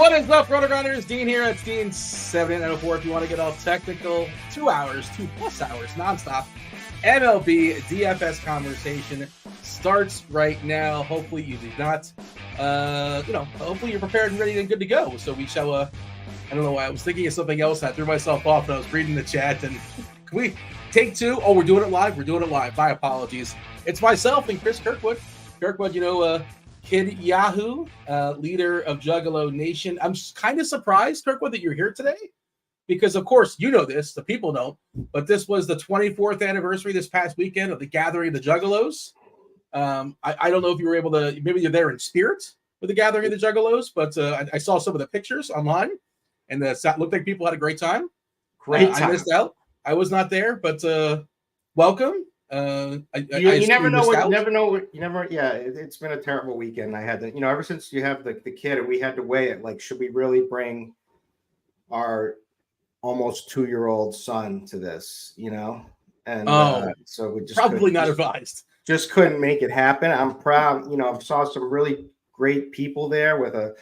What is up, RotoGrinders? Dean here. It's Dean7894. If you want to get all technical, 2 hours, 2+ hours, nonstop MLB DFS conversation starts right now. Hopefully you do not, hopefully you're prepared and ready and good to go. So we shall, I don't know why I was thinking of something else. I threw myself off and I was reading the chat. And can we take two? Oh, we're doing it live. We're doing it live. My apologies. It's myself and Chris Kirkwood. Kirkwood, Kid Yahoo, leader of Juggalo Nation. I'm kind of surprised, Kirkwood, that you're here today because, of course, you know this. The people don't. But this was the 24th anniversary this past weekend of the Gathering of the Juggalos. I don't know if you were able to – maybe you're there in spirit with the Gathering of the Juggalos, but I saw some of the pictures online, and it looked like people had a great time. Great time. I missed out. I was not there, but welcome. You never know. It's been a terrible weekend. I had to, ever since you have the kid and we had to weigh it, like, should we really bring our almost 2-year-old son to this, And so we just probably not advised. Just couldn't make it happen. I'm proud, I saw some really great people there with a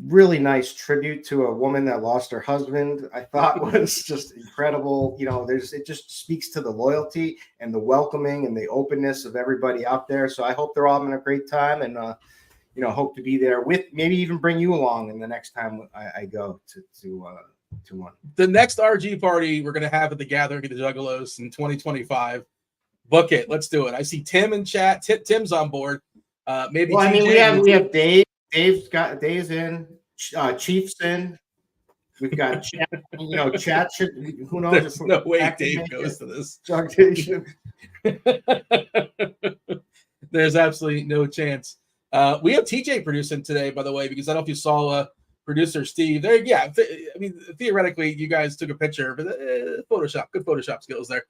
really nice tribute to a woman that lost her husband. I thought was just incredible. It just speaks to the loyalty and the welcoming and the openness of everybody out there. So I hope they're all having a great time and, hope to be there with, maybe even bring you along in the next time I go to one. The next RG party we're going to have at the Gathering of the Juggalos in 2025. Book it. Let's do it. I see Tim in chat. Tim's on board. Maybe. Well, TJ, we have Dave. Dave's in, Chief's in. We've got chat. Chat should. Who knows? There's no way Dave goes to this. There's absolutely no chance. We have TJ producing today, by the way, because I don't know if you saw producer Steve there. Yeah, theoretically, you guys took a picture, but good Photoshop skills there.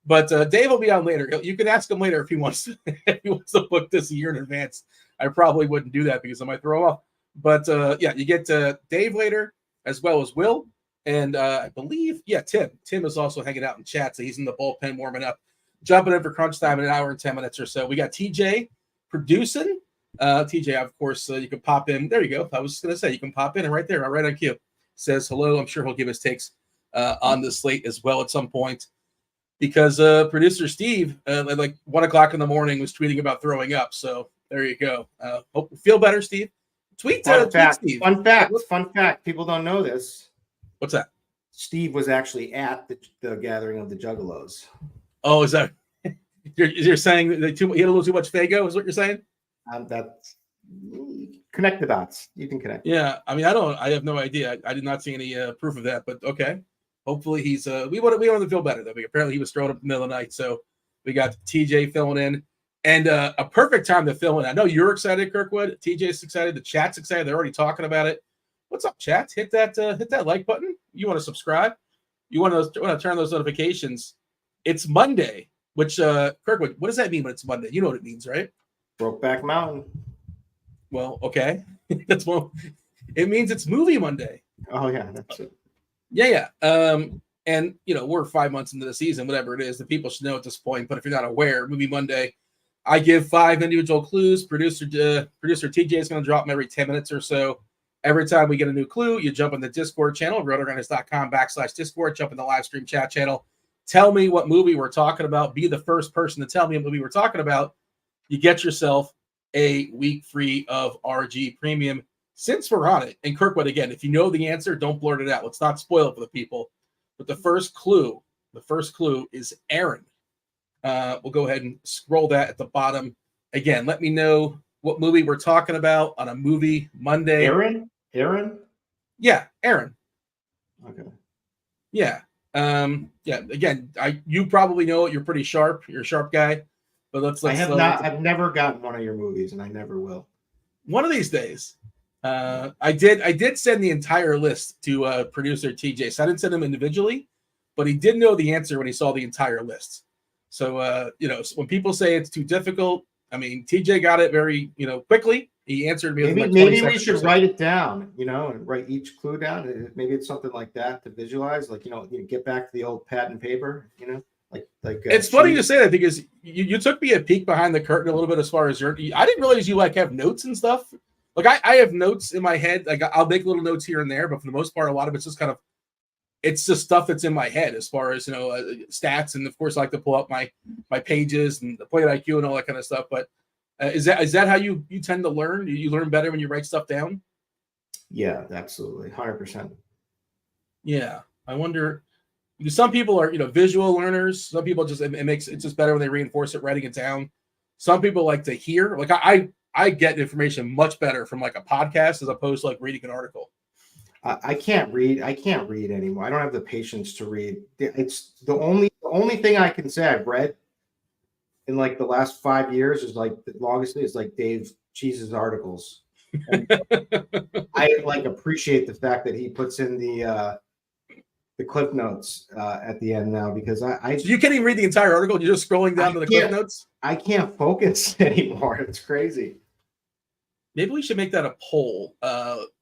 But Dave will be on later. You can ask him later if he wants to book this a year in advance. I probably wouldn't do that because I might throw off. But you get Dave later as well as Will. And I believe, Tim. Tim is also hanging out in chat. So he's in the bullpen warming up, jumping in for crunch time in an hour and 10 minutes or so. We got TJ producing. TJ, of course, you can pop in. There you go. I was going to say you can pop in and right there, right on cue. Says hello. I'm sure he'll give his takes on the slate as well at some point. Because producer Steve, at like 1 o'clock in the morning, was tweeting about throwing up. So there you go. Hope you feel better, Steve. Tweet Steve. Fun fact. People don't know this. What's that? Steve was actually at the Gathering of the Juggalos. Oh, is that? You're saying that he had a little too much Fago? Is what you're saying? That's connect the dots. You can connect. Yeah, I have no idea. I did not see any proof of that, but okay. Hopefully he's we want him to feel better though. Apparently he was thrown up in the middle of the night, so we got TJ filling in, and a perfect time to fill in. I know you're excited, Kirkwood. TJ's excited. The chat's excited. They're already talking about it. What's up, chat? Hit that like button. You want to subscribe? You want to turn those notifications? It's Monday, which Kirkwood, what does that mean when it's Monday? You know what it means, right? Brokeback Mountain. Well, okay, it means it's Movie Monday. Oh yeah, that's it. Yeah. And we're 5 months into the season, whatever it is, the people should know at this point. But if you're not aware, Movie Monday, I give 5 individual clues. Producer TJ is going to drop them every 10 minutes or so. Every time we get a new clue, you jump in the Discord channel, RotoGrinders.com/Discord, jump in the live stream chat channel. Tell me what movie we're talking about. Be the first person to tell me what movie we're talking about. You get yourself a week free of RG Premium. Since we're on it, and Kirkwood, again, if you know the answer, don't blurt it out. Let's not spoil it for the people. But the first clue is Aaron. We'll go ahead and scroll that at the bottom. Again, let me know what movie we're talking about on a Movie Monday. Aaron? Yeah, Aaron. Okay. Yeah. Again, you probably know it. You're pretty sharp. You're a sharp guy. But I've never gotten one of your movies, and I never will. One of these days. I did send the entire list to producer TJ. So I didn't send him individually, but he did know the answer when he saw the entire list. So, when people say it's too difficult, TJ got it very, quickly. He answered me. Maybe we should write it down, and write each clue down. Maybe it's something like that to visualize, like, get back to the old pad and paper, it's funny you say that because you took me a peek behind the curtain a little bit as far as I didn't realize you have notes and stuff Like I have notes in my head. Like I'll make little notes here and there, but for the most part, a lot of it's just kind of, it's just stuff that's in my head as far as, stats. And of course I like to pull up my pages and the play IQ and all that kind of stuff. But is that how you tend to learn? You learn better when you write stuff down? Yeah, absolutely. 100%. Yeah. I wonder, because some people are, visual learners. Some people just, it's just better when they reinforce it, writing it down. Some people like to hear, like I get information much better from like a podcast as opposed to like reading an article. I can't read anymore. I don't have the patience to read. It's the only thing I can say I've read in like the last 5 years is like the longest is like Dave Cheese's articles. And I like appreciate the fact that he puts in the clip notes at the end now, because I so you can't even read the entire article. You're just scrolling down to the clip notes. I can't focus anymore. It's crazy. Maybe we should make that a poll.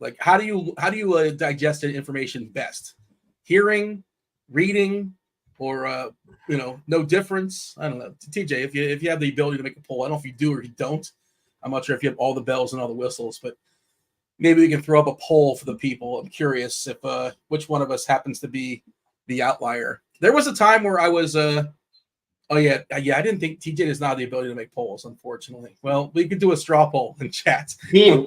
Like, how do you digest information best? Hearing, reading, or no difference? I don't know. TJ, if you have the ability to make a poll, I don't know if you do or you don't. I'm not sure if you have all the bells and all the whistles, but maybe we can throw up a poll for the people. I'm curious if which one of us happens to be the outlier. There was a time where I was I didn't think TJ does not have the ability to make polls, unfortunately. Well, we could do a straw poll in chat. Dean,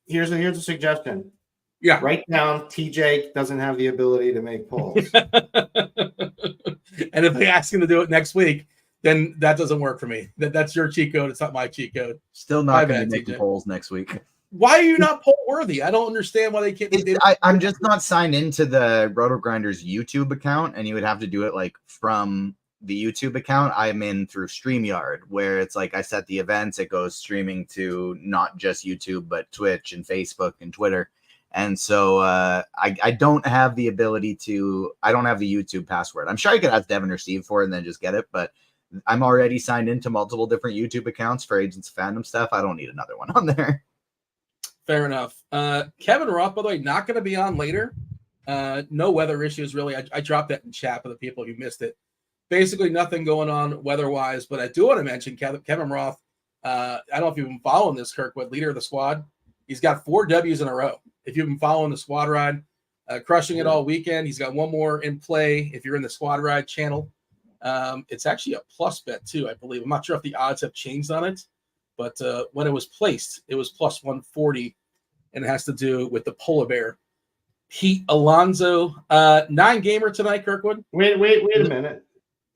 here's a suggestion. Yeah. Write down TJ doesn't have the ability to make polls. And if they ask him to do it next week, then that doesn't work for me. That's your cheat code. It's not my cheat code. Still not going to make the polls next week. Why are you not poll worthy? I don't understand why they can't. I'm just not signed into the RotoGrinders YouTube account, and you would have to do it like from the YouTube account. I'm in through StreamYard, where it's like I set the events. It goes streaming to not just YouTube, but Twitch and Facebook and Twitter. And so I don't have the ability to. I don't have the YouTube password. I'm sure I could ask Devin or Steve for it and then just get it, but I'm already signed into multiple different YouTube accounts for Agents of Fandom stuff. I don't need another one on there. Fair enough. Kevin Roth, by the way, not going to be on later. No weather issues, really. I dropped that in chat for the people who missed it. Basically, nothing going on weather-wise, but I do want to mention Kevin Roth. I don't know if you've been following this, Kirkwood, leader of the squad. He's got 4 W's in a row. If you've been following the squad ride, crushing it all weekend. He's got one more in play if you're in the squad ride channel. It's actually a plus bet, too, I believe. I'm not sure if the odds have changed on it. But when it was placed, it was plus 140, and it has to do with the polar bear. Pete Alonso, 9-gamer tonight, Kirkwood. Wait a minute.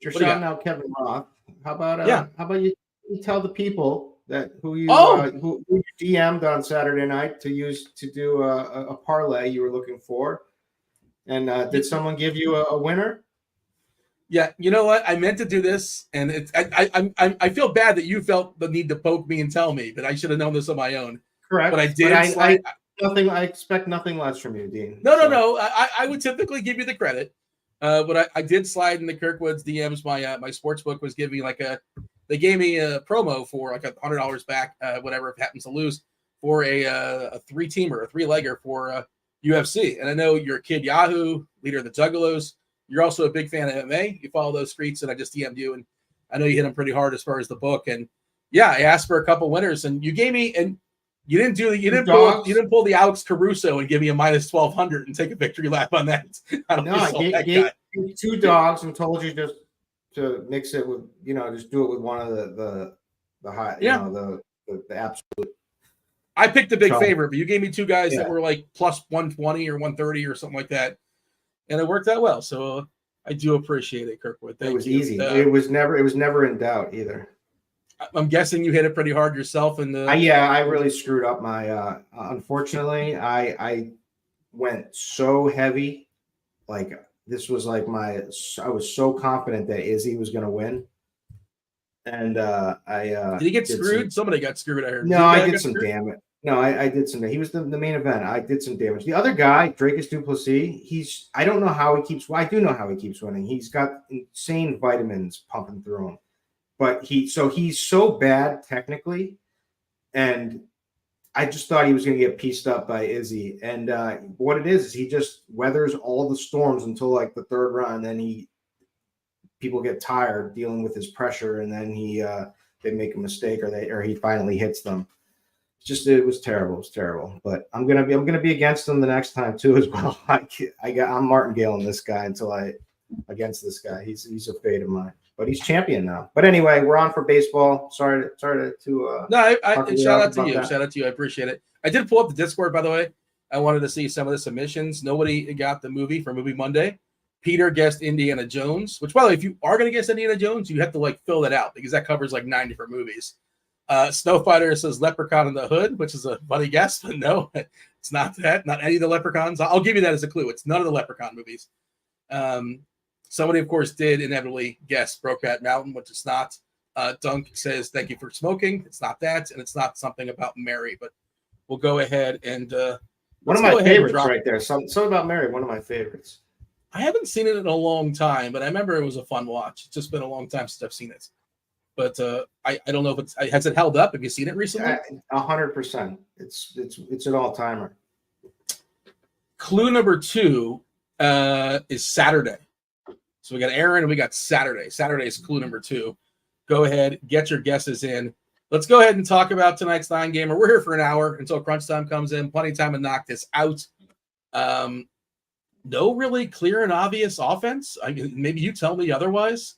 You're shouting out Kevin Roth. How about you tell the people that who you DM'd on Saturday night to do a parlay you were looking for, and did someone give you a winner? Yeah, you know what? I meant to do this, and I feel bad that you felt the need to poke me and tell me, but I should have known this on my own. Correct. But I did. I expect nothing less from you, Dean. No. I would typically give you the credit, but I did slide into Kirkwood's DMs. My sports book was giving they gave me a promo for like $100 back, whatever, if it happens to lose, for a 3-teamer, a 3-legger for UFC. And I know you're a Kid Yahoo, leader of the Juggalos. You're also a big fan of MMA. You follow those streets, and I just DM'd you, and I know you hit them pretty hard as far as the book. And yeah, I asked for a couple winners, and you gave me, and you didn't pull the Alex Caruso and give me a minus 1,200 and take a victory lap on that. I gave you 2 dogs and told you just to mix it with, just do it with one of the high, the absolute. I picked the big favorite, but you gave me 2 guys that were like plus 120 or 130 or something like that. And it worked out well, so I do appreciate it, Kirkwood. Thank you. It was easy. It was never in doubt either. I'm guessing you hit it pretty hard yourself. And I really screwed up my. Unfortunately, I went so heavy, like this was like I was so confident that Izzy was going to win, and did he get screwed? Somebody got screwed. I heard. No, I did some damage. No, I did some. He was the main event. I did some damage. The other guy, Dracus Duplessis, I don't know how he keeps. Well, I do know how he keeps winning. He's got insane vitamins pumping through him, but he's so bad technically, and I just thought he was going to get pieced up by Izzy. And what it is he just weathers all the storms until like the 3rd round. Then people get tired dealing with his pressure, and then they make a mistake or he finally hits them. it was terrible. It was terrible. But I'm gonna be against him the next time too as well. I'm martingale this guy against this guy. He's a fade of mine. But he's champion now. But anyway, we're on for baseball. Sorry to no. Shout out to you. That. Shout out to you. I appreciate it. I did pull up the Discord, by the way. I wanted to see some of the submissions. Nobody got the movie for Movie Monday. Peter guessed Indiana Jones, which, by the way, if you are going to guess Indiana Jones, you have to fill that out because that covers 9 different movies. Snowfighter says Leprechaun in the Hood, which is a funny guess, but no, it's not that. Not any of the Leprechauns. I'll give you that as a clue. It's none of the Leprechaun movies. Somebody, of course, did inevitably guess Brokeback Mountain, which is not. Dunk says, thank you for smoking. It's not that, and it's not something about Mary, but we'll go ahead and one of my favorites right there. Something about Mary, one of my favorites. I haven't seen it in a long time, but I remember it was a fun watch. It's just been a long time since I've seen it. But I don't know if has it held up? Have you seen it recently? 100%. It's an all timer. Clue number 2 is Saturday. So we got Aaron and we got Saturday. Saturday is clue number 2. Go ahead, get your guesses in. Let's go ahead and talk about tonight's 9-gamer. We're here for an hour until crunch time comes in. Plenty of time to knock this out. No really clear and obvious offense. I mean, maybe you tell me otherwise.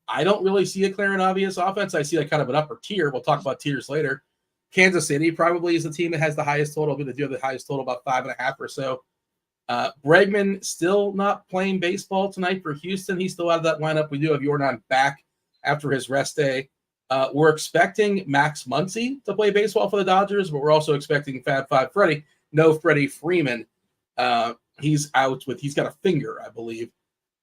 I don't really see a clear and obvious offense. I see kind of an upper tier. We'll talk about tiers later. Kansas City probably is the team that has the highest total. They do have the highest total, about 5.5 or so. Bregman still not playing baseball tonight for Houston. He's still out of that lineup. We do have Yordan back after his rest day. We're expecting Max Muncy to play baseball for the Dodgers, but we're also expecting Fab Five Freddie. No Freddie Freeman. He's out he's got a finger, I believe.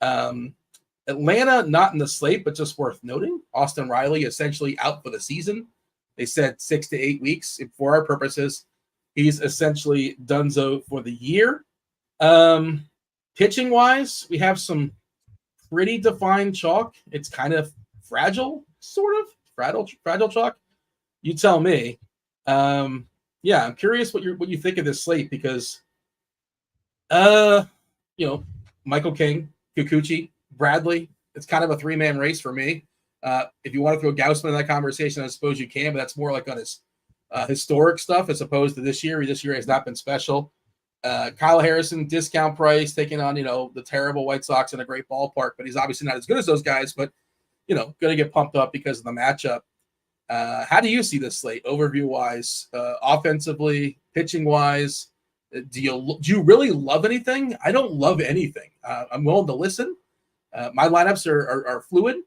Atlanta, not in the slate, but just worth noting. Austin Riley essentially out for the season. They said 6 to 8 weeks. For our purposes, he's essentially donezo for the year. Pitching wise, we have some pretty defined chalk. It's kind of fragile, sort of fragile chalk. You tell me. I'm curious what you think of this slate because, Michael King, Kikuchi, Bradley. It's kind of a 3-man race for me. If you want to throw Gaussman in that conversation, I suppose you can, but that's more on his historic stuff as opposed to this year. This year has not been special. Kyle Harrison, discount price, taking on, the terrible White Sox in a great ballpark, but he's obviously not as good as those guys, but, going to get pumped up because of the matchup. How do you see this slate overview-wise, offensively, pitching-wise? Do you really love anything? I don't love anything. I'm willing to listen. My lineups are fluid,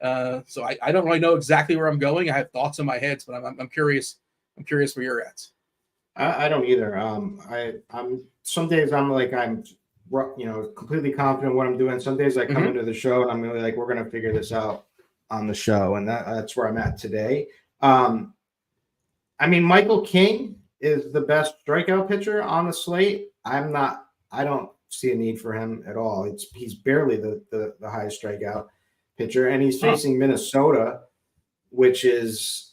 so I don't really know exactly where I'm going. I have thoughts in my head, but I'm curious. I'm curious where you're at. I don't either. I'm some days I'm completely confident in what I'm doing. Some days I come into the show and I'm really we're going to figure this out on the show, and that's where I'm at today. Michael King is the best strikeout pitcher on the slate. I don't see a need for him at all. He's barely the highest strikeout pitcher, and he's facing Minnesota, which is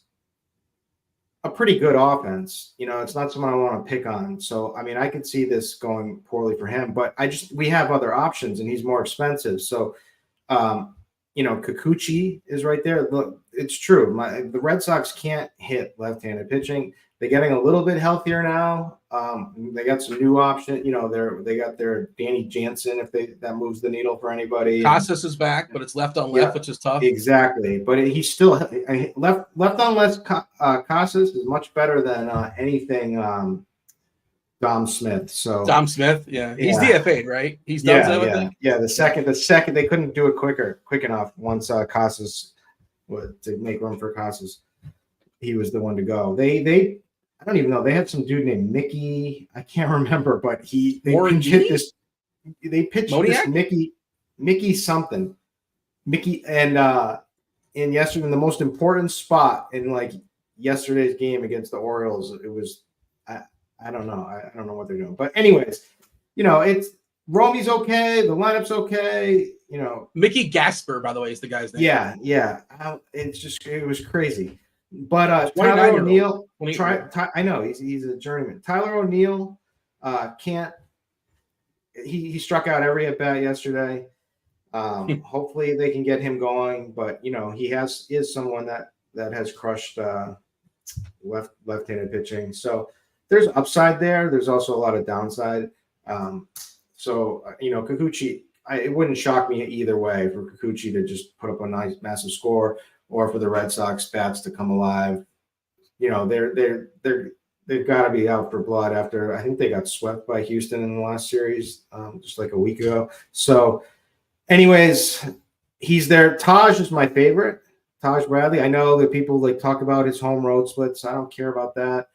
a pretty good offense. It's not someone I want to pick on. So, I could see this going poorly for him, but we have other options and he's more expensive. So, Kikuchi is right there. Look, it's true. The Red Sox can't hit left-handed pitching. They're getting a little bit healthier now. They got some new options. They got their Danny Jansen that moves the needle for anybody. Casas is back, but it's left on left, which is tough. Exactly, but he's still left on left. Casas is much better than anything. Dom Smith. So Dom Smith, he's DFA'd, right? He's done so. The second they couldn't do it quick enough. Once Casas to make room for Casas, he was the one to go. They I don't even know. They had some dude named Mickey. I can't remember, but they pitched this Mickey something. Mickey and in the most important spot in yesterday's game against the Orioles, it was I don't know. I don't know what they're doing. But anyways, it's Romy's okay, the lineup's okay, Mickey Gasper, by the way, is the guy's name. Yeah. It was crazy. But Tyler O'Neill, I know he's a journeyman. Tyler O'Neill can't. He struck out every at bat yesterday. Hopefully they can get him going, but he is someone that has crushed left-handed pitching. So there's upside there. There's also a lot of downside. Kikuchi, it wouldn't shock me either way for Kikuchi to just put up a nice massive score, or for the Red Sox bats to come alive. They've got to be out for blood after, I think they got swept by Houston in the last series just like a week ago. So anyways, he's there. Taj is my favorite. Taj Bradley. I know that people talk about his home road splits. I don't care about that.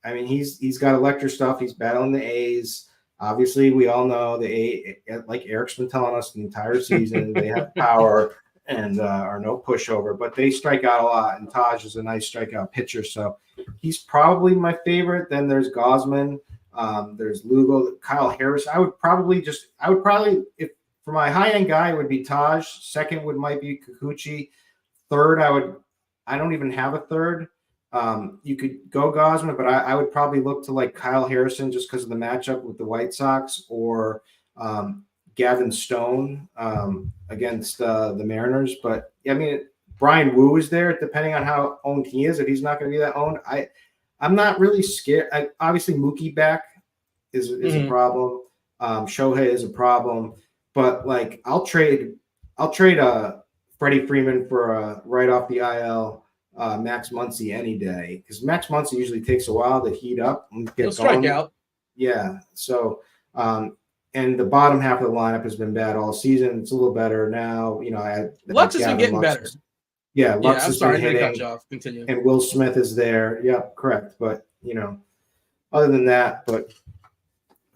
He's got electric stuff. He's battling the A's. Obviously, we all know the A, like Eric's been telling us the entire season, they have power and are no pushover, but they strike out a lot. And Taj is a nice strikeout pitcher, so he's probably my favorite. Then there's Gosman, there's Lugo, Kyle Harris. I would probably, if for my high end guy, it would be Taj. Second might be Kikuchi. Third, I don't even have a third. You could go Gosman, but I would probably look to Kyle Harrison just because of the matchup with the White Sox, or Gavin Stone against the Mariners. But Brian Wu is there, depending on how owned he is. If he's not going to be that owned, I'm not really scared. Obviously, Mookie back is a problem. Shohei is a problem, but I'll trade Freddie Freeman for right off the IL. Max Muncy any day, because Max Muncy usually takes a while to heat up and get He'll strike out. Yeah. So, and the bottom half of the lineup has been bad all season. It's a little better now. Lux has been getting better. Lux has been hitting. Cut you off. Continue. And Will Smith is there. Yeah, correct. But other than that, but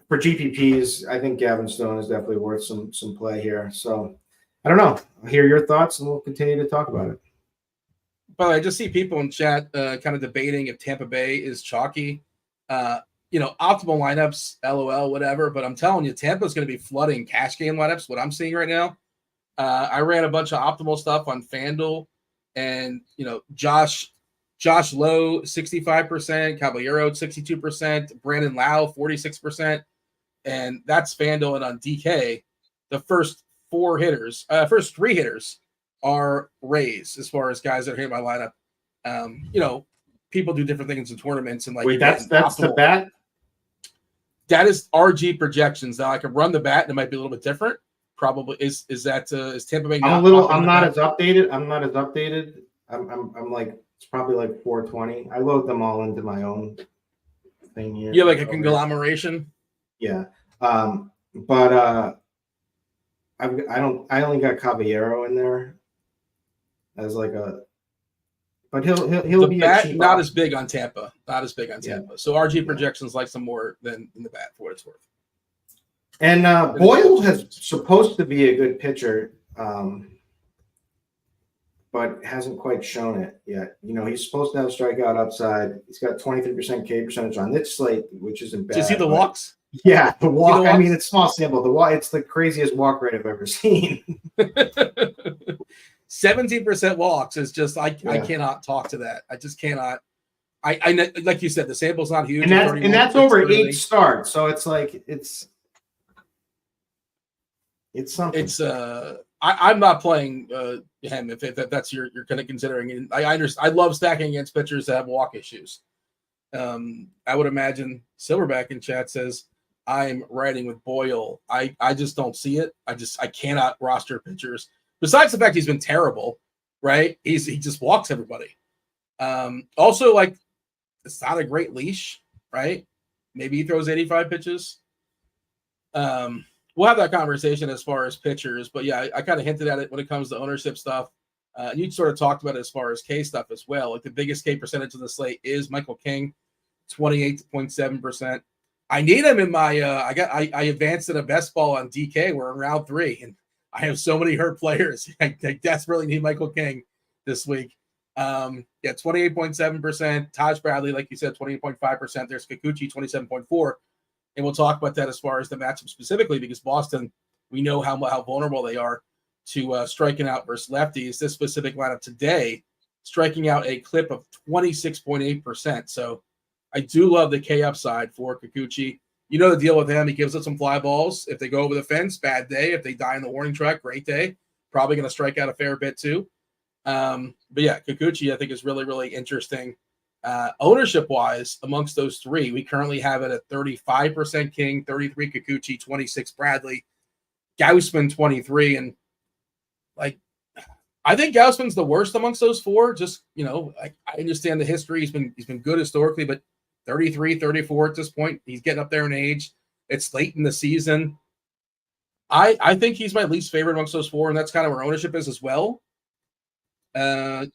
for GPPs, I think Gavin Stone is definitely worth some play here. So I don't know. I'll hear your thoughts, and we'll continue to talk about it. By the way, I just see people in chat kind of debating if Tampa Bay is chalky. Optimal lineups, LOL, whatever. But I'm telling you, Tampa's going to be flooding cash game lineups, what I'm seeing right now. I ran a bunch of optimal stuff on FanDuel, and, Josh Lowe, 65%, Caballero, 62%, Brandon Lau, 46%. And that's FanDuel. And on DK, the first three hitters are Rays as far as guys that are hitting my lineup. People do different things in tournaments, and wait, that's the bat. That is RG projections. Now I can run the bat, and it might be a little bit different. Probably is Tampa Bay? I'm not as updated. I'm it's probably 420. I load them all into my own thing here. You have a conglomeration. Yeah, but I only got Caballero in there as but he'll be bat, a cheap not option. as big on Tampa. So RG projections some more than in the bat, for what it's worth. And Boyle is supposed to be a good pitcher, but hasn't quite shown it yet. He's supposed to have strikeout upside. He's got 23% K percentage on this slate, which isn't bad. Did you see the walks? Yeah, the walk. It's small sample. The walk. It's the craziest walk rate I've ever seen. 17% walks is just I cannot talk to that. I just cannot. I like you said, the sample's not huge, and that's over 8 starts. So it's something. It's I'm not playing him if that's you're kind of considering. And I understand. I love stacking against pitchers that have walk issues. I would imagine Silverback in chat says I'm riding with Boyle. I just don't see it. I cannot roster pitchers. Besides the fact he's been terrible, right? He just walks everybody. Also, it's not a great leash, right? Maybe he throws 85 pitches. We'll have that conversation as far as pitchers, but yeah, I kind of hinted at it when it comes to ownership stuff. And you sort of talked about it as far as K stuff as well. The biggest K percentage of the slate is Michael King, 28.7%. I need him in my I advanced in a best ball on DK. We're in round 3, and I have so many hurt players. I desperately need Michael King this week. 28.7%. Taj Bradley, like you said, 28.5%. There's Kikuchi, 27.4%. And we'll talk about that as far as the matchup specifically, because Boston, we know how vulnerable they are to striking out versus lefties. This specific lineup today, striking out a clip of 26.8%. So I do love the K upside for Kikuchi. You know the deal with him. He gives up some fly balls. If they go over the fence, bad day. If they die in the warning track, great day. Probably going to strike out a fair bit too. But yeah, Kikuchi, I think, is really, really interesting. Ownership wise, amongst those three, we currently have it at 35% King, 33 Kikuchi, 26 Bradley, Gausman 23, and like I think Gausman's the worst amongst those four. Just I understand the history. He's been good historically, but 33, 34 at this point, he's getting up there in age. It's late in the season. I think he's my least favorite amongst those four, and that's kind of where ownership is as well. I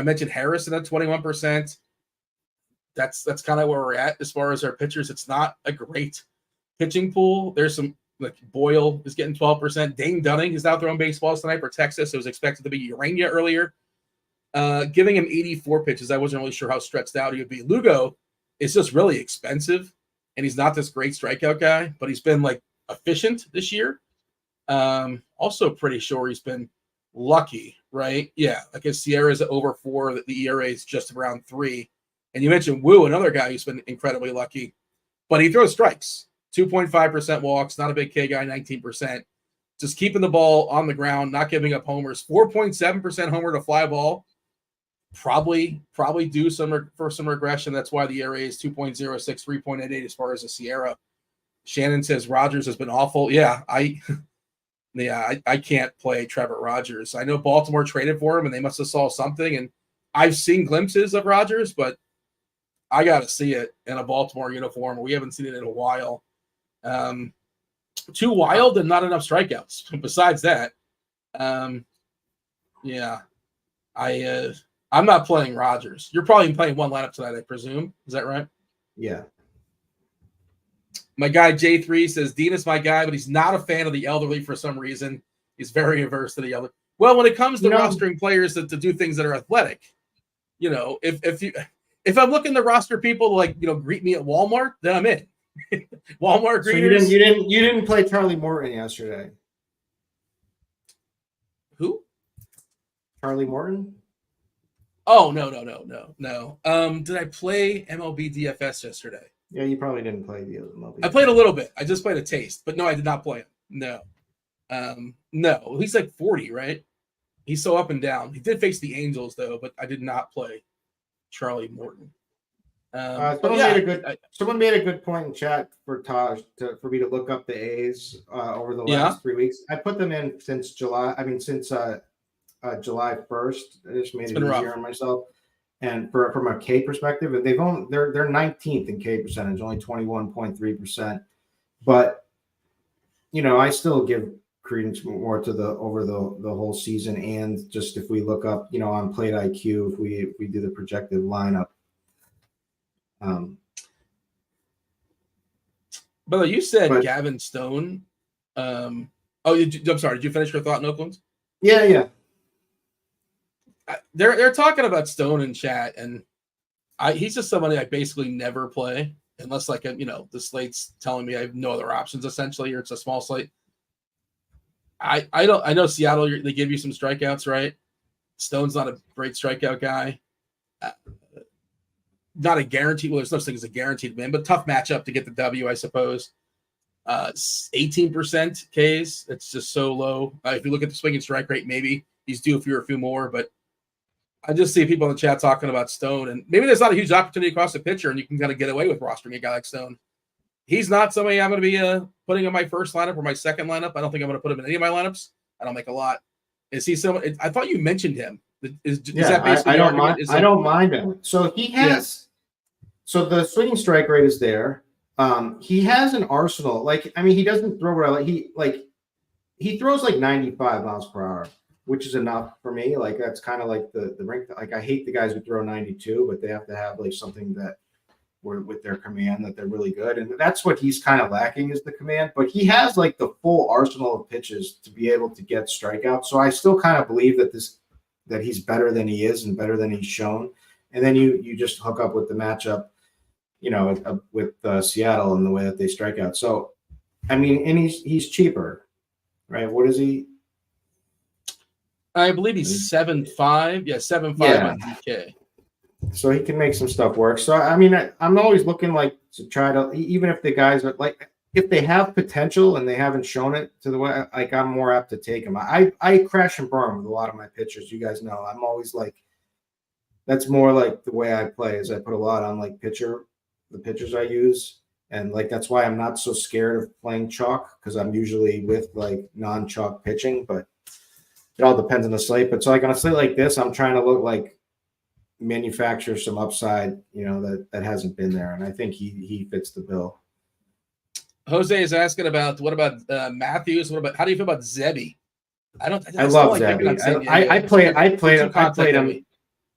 mentioned Harrison at 21%. That's kind of where we're at as far as our pitchers. It's not a great pitching pool. There's some like Boyle is getting 12%. Dane Dunning is out throwing baseballs tonight for Texas. It was expected to be Urania earlier. Giving him 84 pitches. I wasn't really sure how stretched out he would be. Lugo is just really expensive, and he's not this great strikeout guy, but he's been like efficient this year. Also pretty sure he's been lucky, right? Yeah, like his Sierra's at over 4, the ERA is just around 3. And you mentioned Wu, another guy who's been incredibly lucky, but he throws strikes, 2.5% walks, not a big K guy, 19%. Just keeping the ball on the ground, not giving up homers, 4.7% homer to fly ball. Probably due for some regression. That's why the ERA is 2.06, 3.88 as far as the Sierra. Shannon says Rogers has been awful. Yeah, I can't play Trevor Rogers. I know Baltimore traded for him, and they must have saw something. And I've seen glimpses of Rogers, but I got to see it in a Baltimore uniform. We haven't seen it in a while. Too wild and not enough strikeouts. Besides that, I'm not playing Rogers. You're probably playing one lineup tonight, I presume. Is that right? Yeah. My guy J3 says Dean is my guy, but he's not a fan of the elderly for some reason. He's very averse to the elderly. Well, when it comes to rostering players to do things that are athletic, if I'm looking to roster people to greet me at Walmart, then I'm in. Walmart greeters. So you didn't play Charlie Morton yesterday. Who? Charlie Morton? Oh, no. Did I play MLB DFS yesterday? Yeah, you probably didn't play the MLB. I played a little bit. I just played a taste, but no, I did not play him. No. He's like 40, right? He's so up and down. He did face the Angels though, but I did not play Charlie Morton. Someone made a good point in chat for Taj for me to look up the A's over the last 3 weeks. I put them in since July 1st. I just made it easier on myself. And from a K perspective, and they're 19th in K percentage, only 21.3%. But I still give credence more to over the whole season, and just if we look up, on Plate IQ, if we do the projected lineup. But you said Gavin Stone. I'm sorry. Did you finish your thought in Oakland? Yeah. They're talking about Stone in chat, and he's just somebody I basically never play unless the slate's telling me I have no other options essentially, or it's a small slate. I know Seattle, they give you some strikeouts, right? Stone's not a great strikeout guy. Not a guarantee. Well, there's no such thing as a guaranteed win, but tough matchup to get the W, I suppose. 18% Ks. It's just so low. If you look at the swing and strike rate, maybe he's due for a few more, but I just see people in the chat talking about Stone, and maybe there's not a huge opportunity across the pitcher, and you can kind of get away with rostering a guy like Stone. He's not somebody I'm going to be putting in my first lineup or my second lineup. I don't think I'm going to put him in any of my lineups. I don't make a lot. Is he someone? I thought you mentioned him. Is that basically? I don't mind him. So he has. So the swinging strike rate is there. He has an arsenal. He doesn't throw what I like. He throws 95 miles per hour, which is enough for me. That's kind of like the rink. I hate the guys who throw 92, but they have to have something that with their command that they're really good. And that's what he's kind of lacking is the command, but he has the full arsenal of pitches to be able to get strikeouts. So I still kind of believe that he's better than he is and better than he's shown. And then you just hook up with the matchup, with Seattle and the way that they strike out. So, and he's cheaper, right? What is he? I believe he's 7.5. Yeah, 7.5 on DK. So he can make some stuff work. So, I'm always looking to try to, even if the guys are if they have potential and they haven't shown it to the way, I'm more apt to take them. I crash and burn with a lot of my pitchers. You guys know, I'm always that's more like the way I play is I put a lot on like the pitchers I use. And like, that's why I'm not so scared of playing chalk, because I'm usually with like non-chalk pitching, but it all depends on the slate. But so like on a slate like this, I'm trying to look like manufacture some upside, that hasn't been there. And I think he fits the bill. Jose is asking about what about Matthews? How do you feel about Zebby? I love Zebby.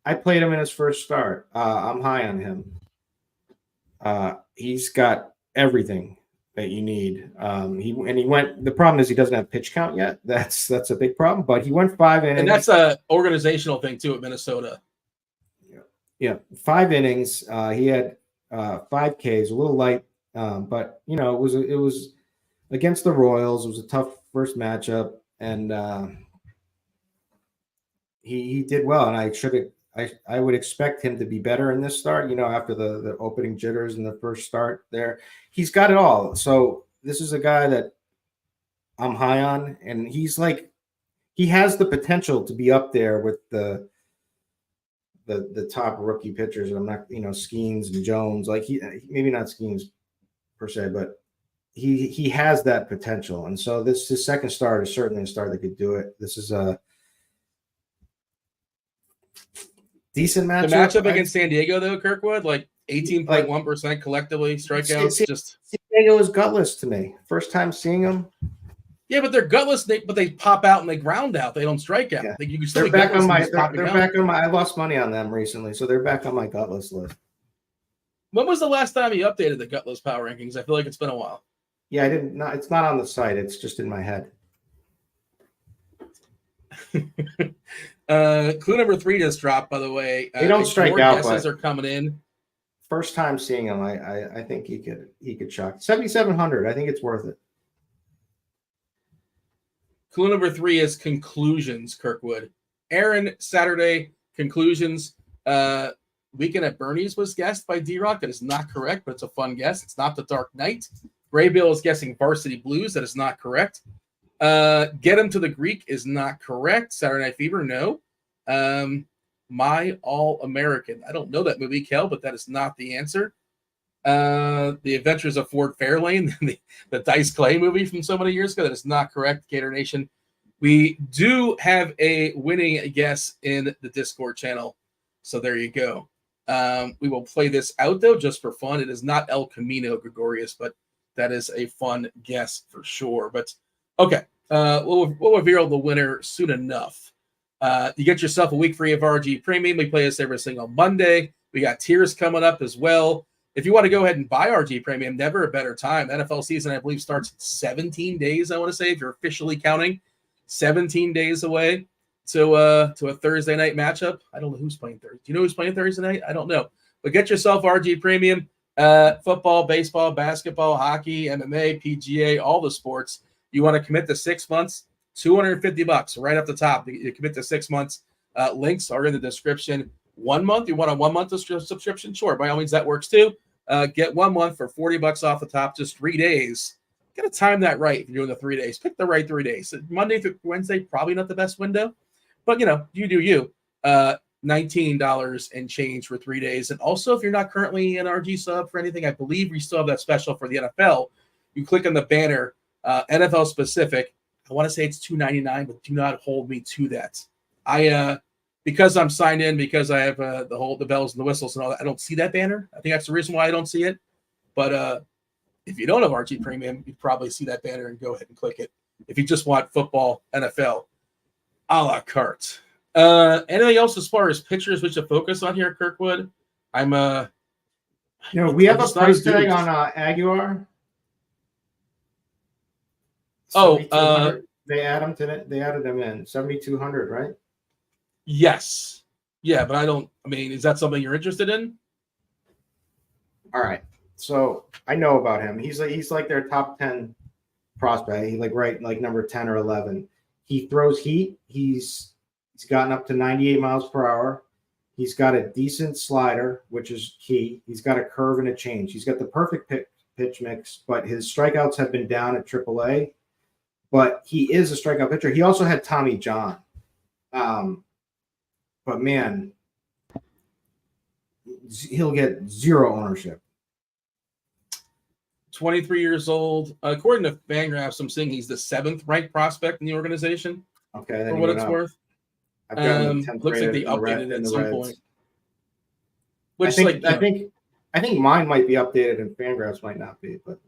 I played him in his first start. I'm high on him. He's got everything that you need. He went. The problem is he doesn't have pitch count yet. That's a big problem. But he went 5 innings, and that's a organizational thing too at Minnesota. Yeah, 5 innings. He had 5 Ks, a little light, but it was against the Royals. It was a tough first matchup, and he did well. And I would expect him to be better in this start. After the opening jitters in the first start there, he's got it all. So this is a guy that I'm high on, and he has the potential to be up there with the top rookie pitchers. And I'm not, Skeens and Jones, like maybe not Skeens per se, but he has that potential. And so his second start is certainly a start that could do it. This is a decent matchup. The matchup against San Diego, though, Kirkwood, like 18.1% collectively strikeouts. San Diego is gutless to me. First time seeing them. Yeah, but they're gutless. But they pop out and they ground out. They don't strike out. Yeah. You can still they're back on my. They're back on my. I lost money on them recently, so they're back on my gutless list. When was the last time you updated the gutless power rankings? I feel like it's been a while. Yeah, I didn't. No, it's not on the site. It's just in my head. Clue number 3 just dropped, by the way. They don't strike out. Guesses are coming in. First time seeing him, I think he could shock. 7,700. I think it's worth it. Clue number 3 is conclusions, Kirkwood. Aaron, Saturday, conclusions. Weekend at Bernie's was guessed by D-Rock. That is not correct, but it's a fun guess. It's not The Dark Knight. Ray Bill is guessing Varsity Blues. That is not correct. Get Him to the Greek is not correct. Saturday Night Fever, no. My All-American. I don't know that movie, Kel, but that is not the answer. The Adventures of Ford Fairlane, the Dice Clay movie from so many years ago. That is not correct, Gator Nation. We do have a winning guess in the Discord channel, so there you go. We will play this out, though, just for fun. It is not El Camino Gregorius, but that is a fun guess for sure. But, okay, we'll reveal the winner soon enough. You get yourself a week free of RG Premium. We play this every single Monday. We got tiers coming up as well. If you want to go ahead and buy RG Premium, never a better time. NFL season, I believe, starts in 17 days, I want to say, if you're officially counting. 17 days away to a Thursday night matchup. I don't know who's playing Thursday. Do you know who's playing Thursday night? I don't know. But get yourself RG Premium. Football, baseball, basketball, hockey, MMA, PGA, all the sports. You want to commit to 6 months, $250 right up the top. You commit to 6 months. Links are in the description. 1 month, you want a 1 month subscription? Sure, by all means, that works too. Get 1 month for $40 off the top, just 3 days. Got to time that right if you're doing the 3 days. Pick the right 3 days. Monday through Wednesday, probably not the best window, but you do you. $19 and change for 3 days. And also, if you're not currently an RG sub for anything, I believe we still have that special for the NFL. You click on the banner, NFL specific. I want to say it's $2.99, but do not hold me to that. Because I'm signed in, because I have the bells and the whistles and all that, I don't see that banner. I think that's the reason why I don't see it. But if you don't have RG Premium, you'd probably see that banner and go ahead and click it. If you just want football, NFL, a la carte. Anything else as far as pitchers we should focus on here, Kirkwood? We have a price tag on Aguilar. They added him in 7,200, right? Yes. Yeah, but is that something you're interested in? All right. So I know about him. He's like their top 10 prospect. He's like number 10 or 11. He throws heat. He's gotten up to 98 miles per hour. He's got a decent slider, which is key. He's got a curve and a change. He's got the perfect pitch mix, but his strikeouts have been down at AAA. But he is a strikeout pitcher. He also had Tommy John. But man, he'll get zero ownership. 23 years old. According to Fangraphs, I'm seeing he's the 7th ranked prospect in the organization. Okay, for what it's worth. I've got him 10th Looks like they rated in the updated it at some Reds. point. Which, I think mine might be updated and Fangraphs might not be. But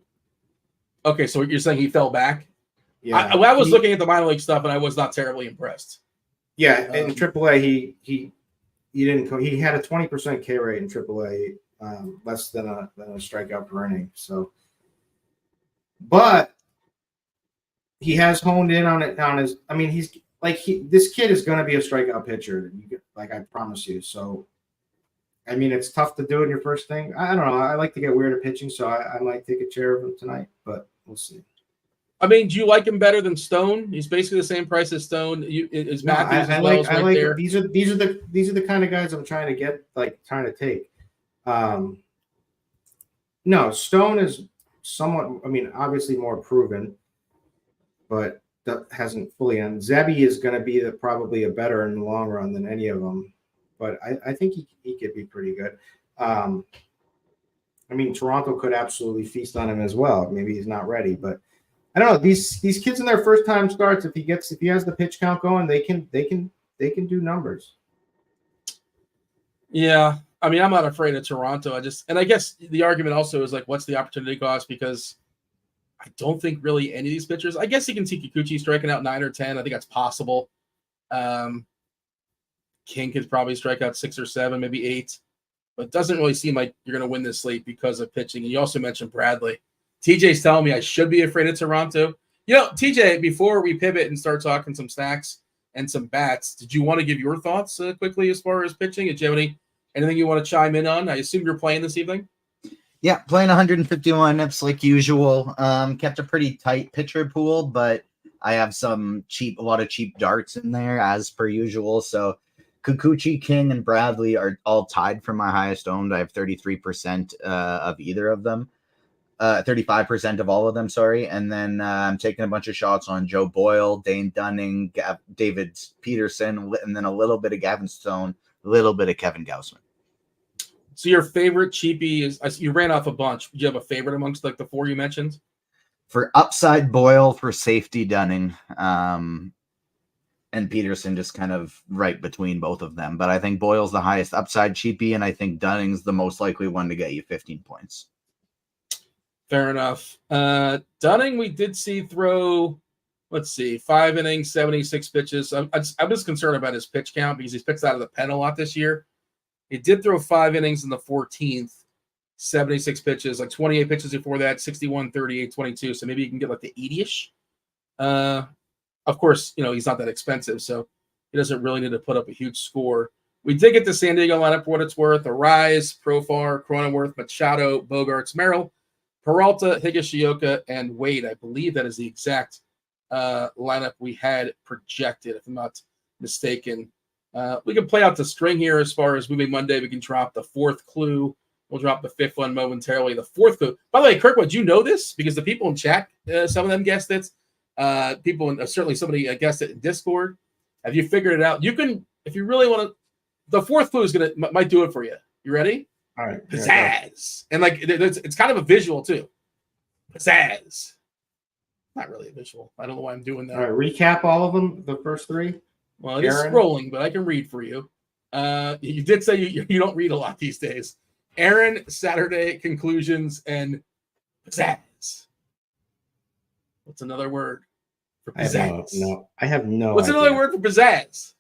okay, so you're saying he fell back? Yeah, I was looking at the minor league stuff and I was not terribly impressed. Yeah, in AAA, he didn't. He had a 20% K rate in AAA, less than a strikeout per inning. So, but he has honed in on it. On his, I mean, this kid is going to be a strikeout pitcher. I promise you. So, I mean, it's tough to do in your first thing. I don't know. I like to get weird at pitching, so I might take a chair of him tonight, but we'll see. I mean, do you like him better than Stone? He's basically the same price as Stone. Is Matthews as well? I like there. These are the kind of guys I'm trying to take. No, Stone is somewhat. I mean, obviously more proven, but that hasn't fully done. Zebby is going to be probably a better in the long run than any of them, but I think he could be pretty good. I mean, Toronto could absolutely feast on him as well. Maybe he's not ready, but I don't know. These kids in their first time starts, if he has the pitch count going, they can do numbers. Yeah. I mean, I'm not afraid of Toronto. I guess the argument also is like, what's the opportunity cost? Because I don't think really any of these pitchers. I guess you can see Kikuchi striking out 9 or 10. I think that's possible. King could probably strike out 6 or 7, maybe 8. But it doesn't really seem like you're going to win this slate because of pitching. And you also mentioned Bradley. TJ's telling me I should be afraid of Toronto. You know, TJ, before we pivot and start talking some stacks and some bats, did you want to give your thoughts quickly as far as pitching? Did you have anything you want to chime in on? I assume you're playing this evening? Yeah, playing 151 nips like usual. Kept a pretty tight pitcher pool, but I have a lot of cheap darts in there as per usual. So Kikuchi, King, and Bradley are all tied for my highest owned. I have 33% of either of them. 35% of all of them, sorry. And then I'm taking a bunch of shots on Joe Boyle, Dane Dunning, David Peterson, and then a little bit of Gavin Stone, a little bit of Kevin Gausman. So your favorite cheapie is, you ran off a bunch. Do you have a favorite amongst like the 4 you mentioned? For upside, Boyle. For safety, Dunning. And Peterson just kind of right between both of them. But I think Boyle's the highest upside cheapie, and I think Dunning's the most likely one to get you 15 points. Fair enough. Dunning, we did see throw, 5 innings, 76 pitches. I'm just concerned about his pitch count because he's pitched out of the pen a lot this year. He did throw 5 innings in the 14th, 76 pitches, like 28 pitches before that, 61, 38, 22. So maybe you can get like the 80-ish. Of course, you know, he's not that expensive, so he doesn't really need to put up a huge score. We did get the San Diego lineup for what it's worth. Arise, Profar, Cronenworth, Machado, Bogarts, Merrill, Peralta, Higashioka, and Wade. I believe that is the exact lineup we had projected, if I'm not mistaken. We can play out the string here as far as moving Monday. We can drop the 4th clue. We'll drop the 5th one momentarily. The 4th clue. By the way, Kirkwood, you know this because the people in chat, some of them guessed it. Certainly somebody guessed it in Discord. Have you figured it out? You can, if you really want to. The 4th clue is might do it for you. You ready? All right. Pizzazz. And like it's kind of a visual too. Pizzazz. Not really a visual. I don't know why I'm doing that. All right. Recap all of them, the first 3. Well, it is scrolling, but I can read for you. You did say you don't read a lot these days. Aaron, Saturday, conclusions, and pizzazz. What's another word for pizzazz? I have no What's idea. another word for pizzazz?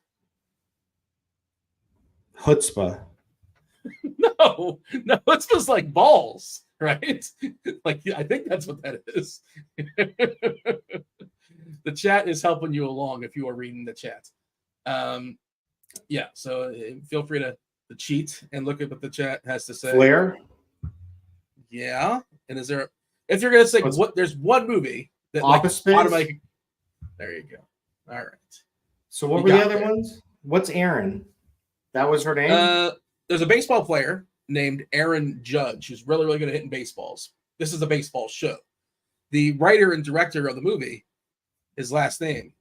Chutzpah. No, chutzpah's like balls, right? Like, I think that's what that is. The chat is helping you along if you are reading the chat. Yeah, so feel free to cheat and look at what the chat has to say. Flair? Yeah. And is there, if you're going to say, there's one movie that Office Space? automatically, there you go. All right. So what were the other ones? What's Aaron? That was her name? There's a baseball player named Aaron Judge who's really, really good at hitting baseballs. This is a baseball show. The writer and director of the movie, his last name,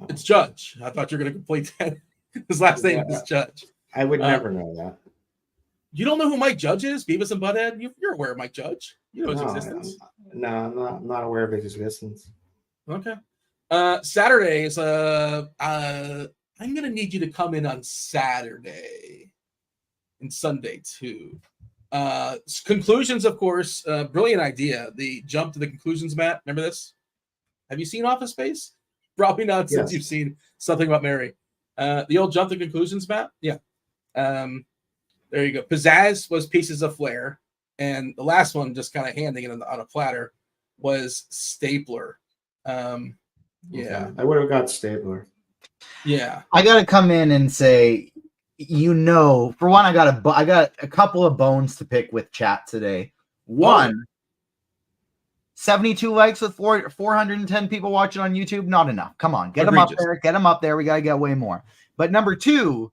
it's Judge. I thought you were going to complete that. His last name is Judge. I would never know that. You don't know who Mike Judge is? Beavis and Butthead? You're aware of Mike Judge. You know his existence. No, I'm not aware of his existence. Okay. Saturday is I'm gonna need you to come in on Saturday and Sunday too. Conclusions, of course, brilliant idea. The jump to the conclusions, Matt. Remember this? Have you seen Office Space? Probably not since you've seen Something About Mary. The old jump to conclusions, Matt. Yeah. There you go. Pizzazz was Pieces of Flair, and the last one, just kind of handing it on a platter, was Stapler. Yeah, I would have got Stapler. Yeah, I gotta come in and say, for one, I got a couple of bones to pick with chat today. One, 72 likes with 410 people watching on YouTube, not enough. Come on, get them up there. Get them up there. We gotta get way more. But number two,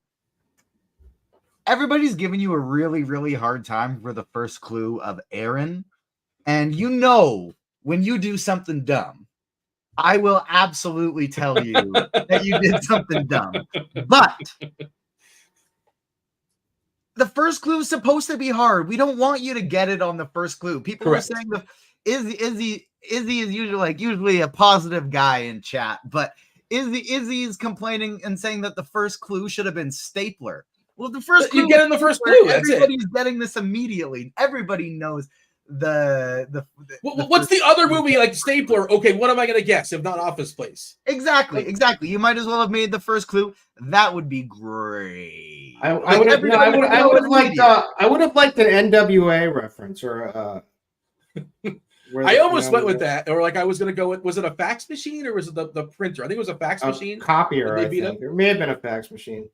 everybody's giving you a really, really hard time for the first clue of Aaron. And when you do something dumb, I will absolutely tell you that you did something dumb. But the first clue is supposed to be hard. We don't want you to get it on the first clue. People are saying Izzy is usually a positive guy in chat, but Izzy is complaining and saying that the first clue should have been Stapler. Well, the first clue, you get in the first clue. Everybody's getting this immediately. Everybody knows what's the other movie like Stapler? Okay, what am I going to guess if not Office Place? Exactly. You might as well have made the first clue. That would be great. I would have liked an NWA reference or. I almost went with that, or like I was going to go with. Was it a fax machine or was it the printer? I think it was a fax machine. Copier. I think there may have been a fax machine.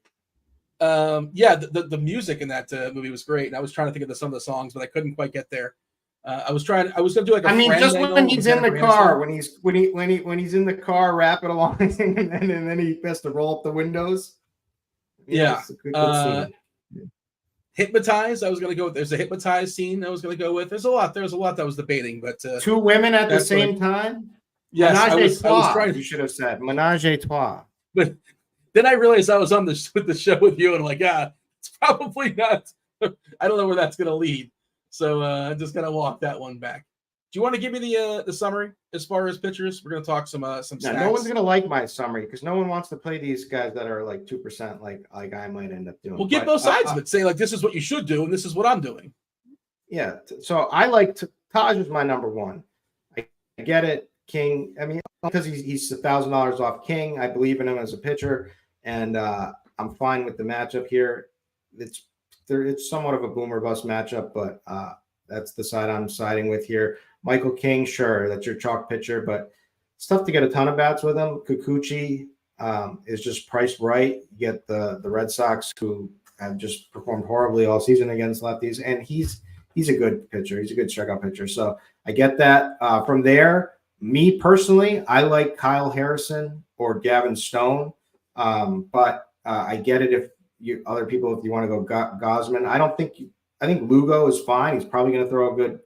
The music in that movie was great, and I was trying to think of some of the songs, but I couldn't quite get there. I was going to do like just when he's in the car, when he's in the car rapping along, and then he has to roll up the windows. Yeah. Hypnotize. I was going to go with. There's a hypnotize scene I was going to go with. There's a lot that I was debating, but two women at the same time. Yes, I was trying. You should have said menage a trois. But then I realized I was on with the show with you, and I'm like, it's probably not. I don't know where that's going to lead. So I'm just going to walk that one back. Do you want to give me the summary as far as pitchers? We're going to talk some stats. No one's going to like my summary because no one wants to play these guys that are like 2%, like I might end up doing. We'll get both sides of it. Say like this is what you should do, and this is what I'm doing. Yeah. So I like Taj is my number one. I get it, King. I mean, because he's $1,000 off King. I believe in him as a pitcher, and I'm fine with the matchup here. It's somewhat of a boomer bust matchup, but that's the side I'm siding with here. Michael King, sure, that's your chalk pitcher, but it's tough to get a ton of bats with him. Kikuchi is just priced right. You get the Red Sox, who have just performed horribly all season against lefties, and he's a good pitcher. He's a good strikeout pitcher. So I get that. From there, me personally, I like Kyle Harrison or Gavin Stone, but I get it if you want to go Gosman. I think Lugo is fine. He's probably going to throw a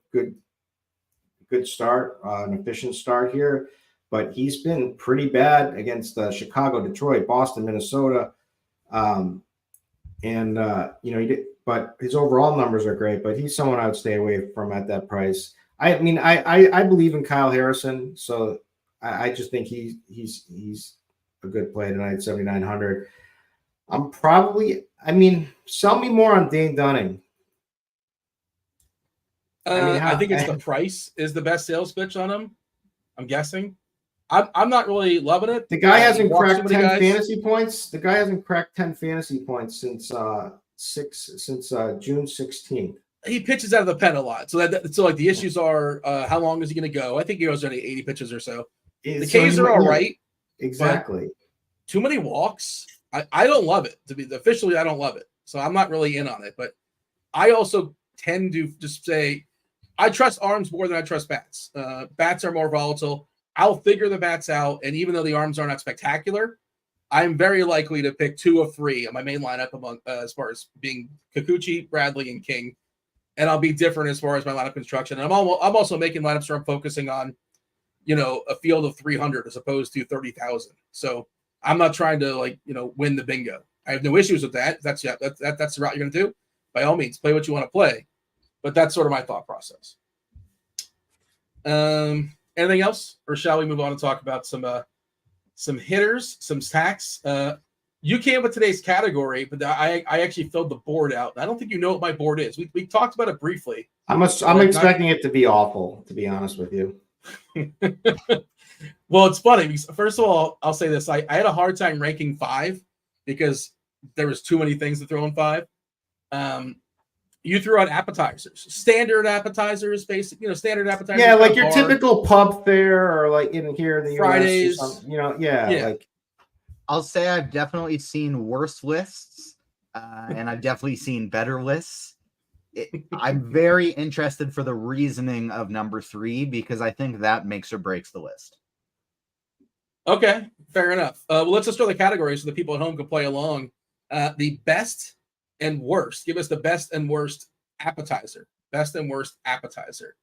good start, an efficient start here, but he's been pretty bad against Chicago, Detroit, Boston, Minnesota, he did. But his overall numbers are great. But he's someone I would stay away from at that price. I mean, I believe in Kyle Harrison, so I just think he's a good play tonight at 7,900. Sell me more on Dane Dunning. I think it's the price is the best sales pitch on him. I'm guessing. I'm not really loving it. The guy hasn't cracked 10 fantasy points. The guy hasn't cracked 10 fantasy points since June 16th. He pitches out of the pen a lot. So like the issues are how long is he going to go? I think he goes only 80 pitches or so. The Ks are all right. Exactly. Too many walks. I don't love it. Officially, I don't love it. So I'm not really in on it. But I also tend to just say I trust arms more than I trust bats. Bats are more volatile. I'll figure the bats out. And even though the arms are not spectacular, I'm very likely to pick 2 of 3 on my main lineup among as far as being Kikuchi, Bradley, and King. And I'll be different as far as my lineup construction. And I'm also making lineups where I'm focusing on, a field of 300 as opposed to 30,000. So I'm not trying to win the bingo. I have no issues with that. That's the route you're going to do. By all means, play what you want to play. But that's sort of my thought process. Anything else, or shall we move on and talk about some hitters, some stacks? You came with today's category, but I actually filled the board out. I don't think you know what my board is. We talked about it briefly. I'm expecting it to be awful, to be honest with you. Well, it's funny because, first of all, I'll say this. I had a hard time ranking 5 because there was too many things to throw in 5. You threw out appetizers, standard appetizers, basic, standard appetizers. Yeah, like your typical pub fare, or like in here in the Fridays. US, yeah. Like I'll say I've definitely seen worse lists, and I've definitely seen better lists. I'm very interested for the reasoning of number 3 because I think that makes or breaks the list. Okay, fair enough. Well, let's just throw the categories so the people at home can play along. The best and worst. Give us the best and worst appetizer. Best and worst appetizer.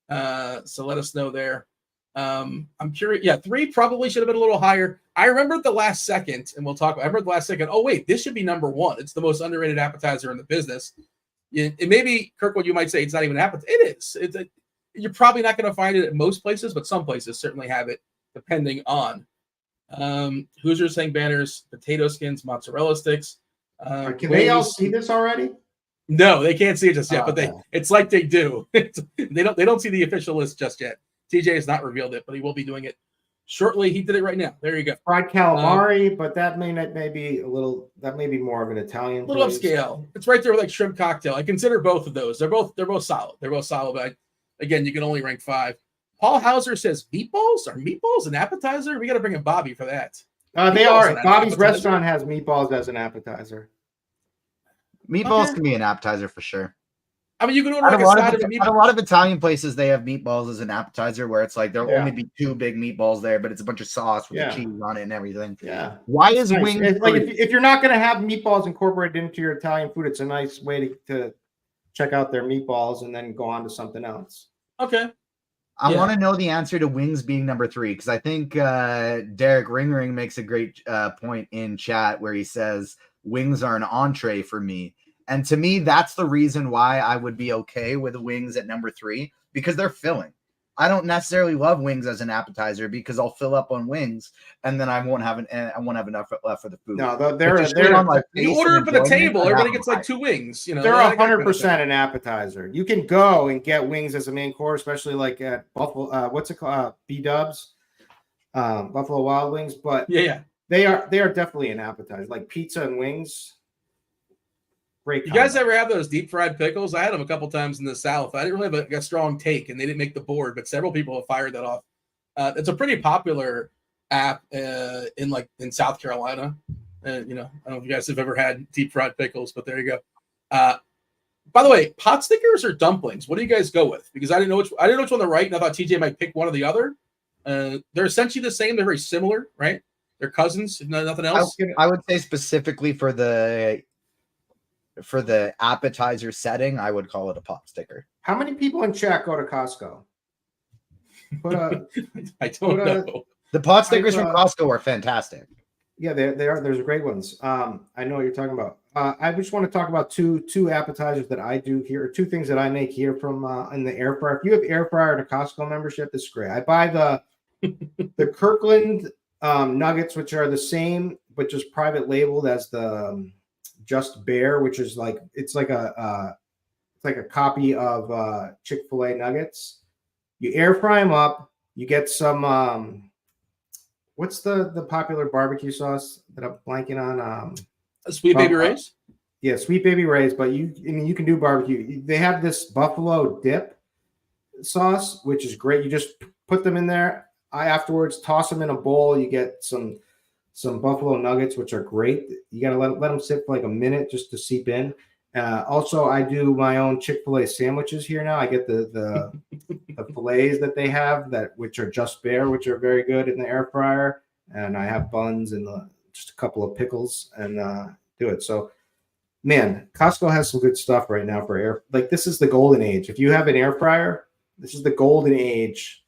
So let us know there. I'm curious. Yeah, 3 probably should have been a little higher. I remember the last second, and we'll talk. I remember the last second. Oh wait, this should be number 1. It's the most underrated appetizer in the business. It maybe, Kirkwood, you might say it's not even an appetizer. It is. You're probably not going to find it at most places, but some places certainly have it, depending on. Hoosiers hang banners, potato skins, mozzarella sticks. can they all see this already? No, they can't see it just yet, but okay. It's like they do. They don't see the official list just yet. TJ has not revealed it, but he will be doing it shortly. He did it right now. There you go. Fried calamari, but that may be more of an Italian. A little upscale. It's right there with like shrimp cocktail. I consider both of those. They're both solid. They're both solid, but again, you can only rank 5. Paul Hauser says meatballs? Are meatballs an appetizer? We got to bring in Bobby for that. They are. Bobby's restaurant has meatballs as an appetizer. Meatballs can be an appetizer for sure. I mean, you can order like a side of a meatball. At a lot of Italian places, they have meatballs as an appetizer, where it's like there'll only be 2 big meatballs there, but it's a bunch of sauce with the cheese on it and everything. Yeah. Why is wings like if you're not going to have meatballs incorporated into your Italian food, it's a nice way to check out their meatballs and then go on to something else. Okay. I want to know the answer to wings being number 3 because I think Derek Ring makes a great point in chat where he says wings are an entree for me. And to me, that's the reason why I would be okay with wings at number 3 because they're filling. I don't necessarily love wings as an appetizer because I'll fill up on wings and then I won't have enough left for the food. No, you order it for the table. Everybody gets like 2 wings. They're 100% an appetizer. You can go and get wings as a main course, especially like at Buffalo. What's it called? B-Dubs, Buffalo Wild Wings. But they are definitely an appetizer, like pizza and wings. Great. You guys ever have those deep fried pickles? I had them a couple times in the South. I didn't really have a strong take, and they didn't make the board, but several people have fired that off. It's a pretty popular app in South Carolina. I don't know if you guys have ever had deep fried pickles, but there you go. By the way, pot stickers or dumplings? What do you guys go with? Because I didn't know which one to write, and I thought TJ might pick one or the other. They're essentially the same. They're very similar, right? They're cousins, if nothing else. I would say specifically for the appetizer setting, I would call it a pot sticker. How many people in chat go to Costco? I don't know. The pot stickers from Costco are fantastic. Yeah, they are. There's great ones. I know what you're talking about. I just want to talk about two appetizers that I do here, or 2 things that I make here from in the air fryer. If you have air fryer and a Costco membership, it's great. I buy the Kirkland nuggets, which are the same, but just private labeled as the Just Bear, which is like it's like a copy of Chick-fil-A nuggets. You air fry them up. You get some what's the popular barbecue sauce that I'm blanking on? Sweet Baby Ray's. Yeah, Sweet Baby Ray's. But you can do barbecue. They have this buffalo dip sauce, which is great. You just put them in there. I afterwards toss them in a bowl. You get some buffalo nuggets, which are great. You got to let them sit for like a minute just to seep in. Also, I do my own Chick-fil-A sandwiches here now. I get the fillets that they have, which are Just Bear, which are very good in the air fryer. And I have buns and just a couple of pickles and do it. So, man, Costco has some good stuff right now for air. Like, this is the golden age. If you have an air fryer, this is the golden age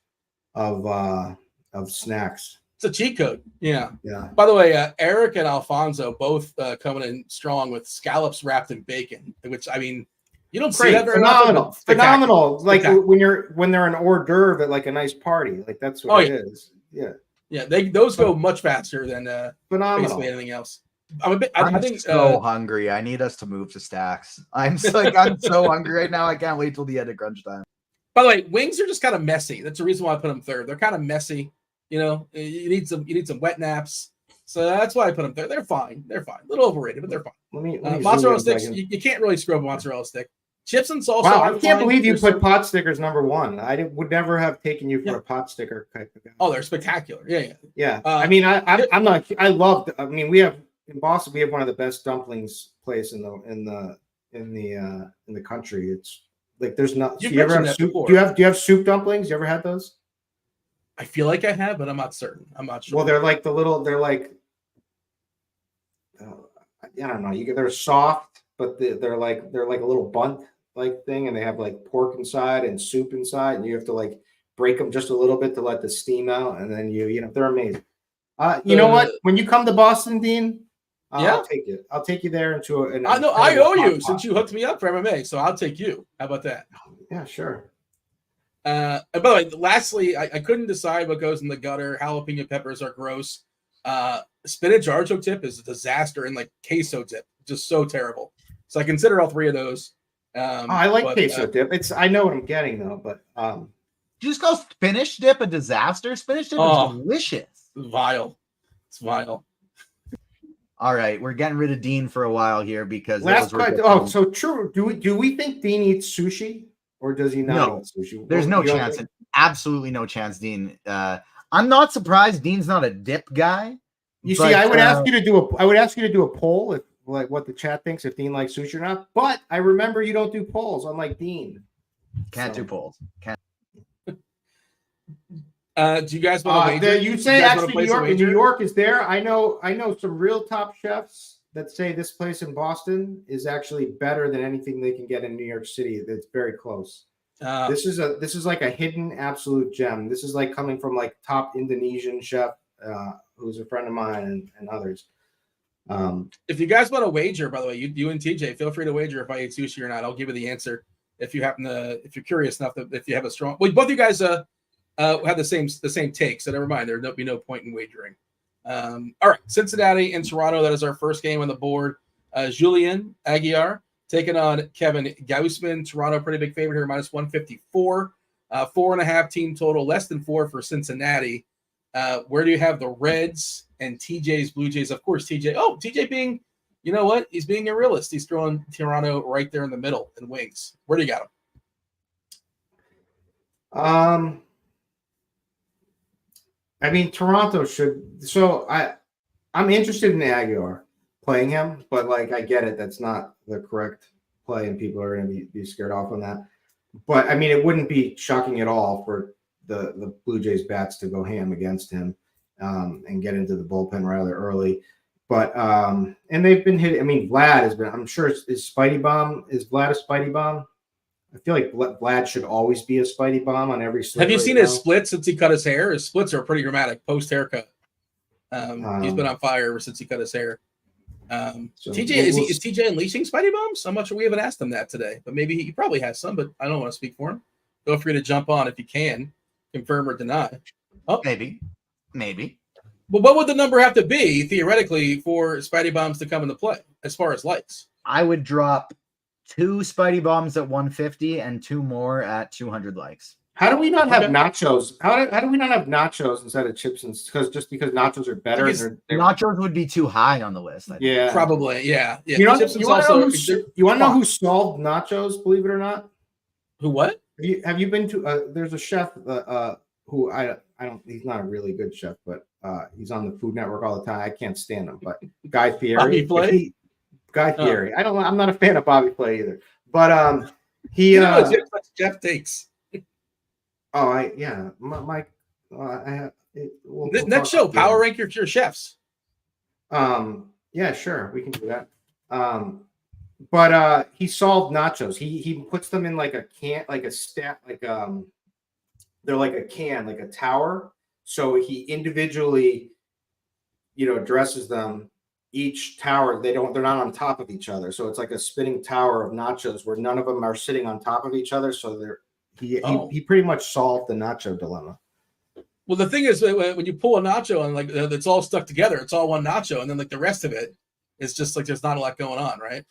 of snacks. It's a cheat code. Yeah. Yeah. By the way, Eric and Alfonso both coming in strong with scallops wrapped in bacon, which I mean, you don't see that very phenomenal, often. Phenomenal. Like when they're an hors d'oeuvre at like a nice party, like that's what it is. Yeah. Yeah, those go much faster than phenomenal. Basically anything else. I think so hungry. I need us to move to Stacks. I'm so hungry right now. I can't wait till the end of crunch time. By the way, wings are just kind of messy. That's the reason why I put them third. They're kind of messy. You know, you need some wet naps. So that's why I put them third. They're fine. They're fine. A little overrated, but they're fine. Let me mozzarella sticks. You can't really screw up mozzarella stick. Chips and salsa. Wow, I can't believe you put pot stickers number one. I would never have taken you for a pot sticker type of guy. Oh, they're spectacular. Yeah. I mean, I'm not. I love. I mean, we have in Boston. We have one of the best dumplings place in the country. It's like there's not. Do you ever have soup? Do you have soup dumplings? You ever had those? I feel like I have, but I'm not certain. I'm not sure. Well, they're like they're like. I don't know. They're soft, but they're like a little bunt like thing, and they have like pork inside and soup inside, and you have to like break them just a little bit to let the steam out, and then they're amazing. You know what? When you come to Boston, Dean, I'll take you. I'll take you there into I know I owe you since you hooked me up for MMA, so I'll take you. How about that? Yeah, sure. And by the way, lastly, I couldn't decide what goes in the gutter. Jalapeno peppers are gross. Spinach artichoke dip is a disaster, and like queso dip, just so terrible. So I consider all three of those. I like queso dip. I know what I'm getting though, but you just call spinach dip a disaster? Spinach dip is delicious. Vile. It's vile. All right, we're getting rid of Dean for a while here because so true. Do we think Dean eats sushi or does he not eat sushi? There's no chance. Absolutely no chance, Dean. I'm not surprised Dean's not a dip guy. I would ask you to do a poll if like what the chat thinks if Dean likes sushi or not. But I remember you don't do polls, unlike Dean. Can't do polls. Can't. Do you guys want to wager? You say actually New York is there. I know some real top chefs that say this place in Boston is actually better than anything they can get in New York City. That's very close. This is like a hidden absolute gem. This is like coming from like top Indonesian chef who's a friend of mine and others. If you guys want to wager, by the way, you and TJ, feel free to wager if I eat sushi or not. I'll give you the answer if you're curious enough if you have a strong. Well, both of you guys have the same take, so never mind. There'll be no point in wagering. All right, Cincinnati and Toronto. That is our first game on the board. Julian Aguiar taking on Kevin Gausman. Toronto, pretty big favorite here, minus 154. 4.5 team total, less than 4 for Cincinnati. Where do you have the Reds and TJ's Blue Jays? Of course, TJ. Oh, TJ being, you know what? He's being a realist. He's throwing Toronto right there in the middle in wings. Where do you got him? I mean, Toronto should. So I'm interested in Aguiar playing him, but like I get it. That's not the correct play, and people are going to be scared off on that. But I mean, it wouldn't be shocking at all for the Blue Jays bats to go ham against him and get into the bullpen rather early. But and they've been hit. I mean, Vlad has been. I'm sure is Spidey Bomb. Is Vlad a Spidey Bomb? I feel like Vlad should always be a Spidey Bomb on every slip. Have you seen his splits since he cut his hair? His splits are pretty dramatic post haircut. He's been on fire ever since he cut his hair. TJ is TJ unleashing Spidey Bombs? I'm not sure. We haven't asked him that today, but maybe he probably has some. But I don't want to speak for him. Feel free to jump on if you can, confirm or deny. Oh, maybe. But what would the number have to be theoretically for Spidey Bombs to come into play as far as likes? I would drop 2 Spidey Bombs at 150 and 2 more at 200 likes. How do we not have nachos? How do we not have nachos instead of chips? Because nachos are better. Nachos would be too high on the list. Yeah, probably. Yeah. You want to know who solved nachos? Believe it or not. Who? What? Have you been to? There's a chef who I don't. He's not a really good chef, but he's on the Food Network all the time. I can't stand him. But Guy Fieri. Guy Fieri. I'm not a fan of Bobby Flay either. But he. Jeff takes. Oh, next show, power rank your chefs. Yeah, sure, we can do that. But he solved nachos. He puts them in like a can, like a stack, like they're like a can, like a tower. so he individually, dresses them. Each tower, they're not on top of each other, so it's like a spinning tower of nachos where none of them are sitting on top of each other. So he pretty much solved the nacho dilemma. Well, the thing is, when you pull a nacho and like it's all stuck together, it's all one nacho, and then like the rest of it is just like there's not a lot going on, right?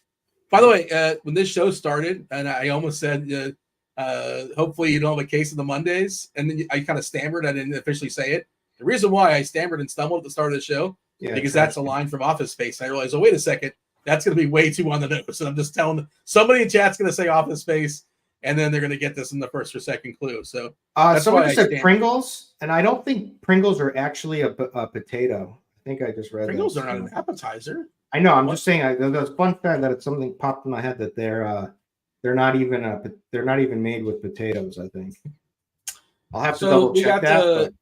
By the way, when this show started, and I almost said, hopefully you don't have a case of the Mondays, and then I kind of stammered. I didn't officially say it. The reason why I stammered and stumbled at the start of the show, because that's a line from Office Space. And I realized, oh, wait a second, that's going to be way too on the nose. And I'm just telling them, somebody in chat's going to say Office Space, and then they're going to get this in the first or second clue. So somebody said Pringles, and I don't think Pringles are actually a potato. I think I just read Pringles are not an appetizer. I know. I'm just saying. There's fun fact that it's something popped in my head that they're not even made with potatoes. I think I'll have to double check that.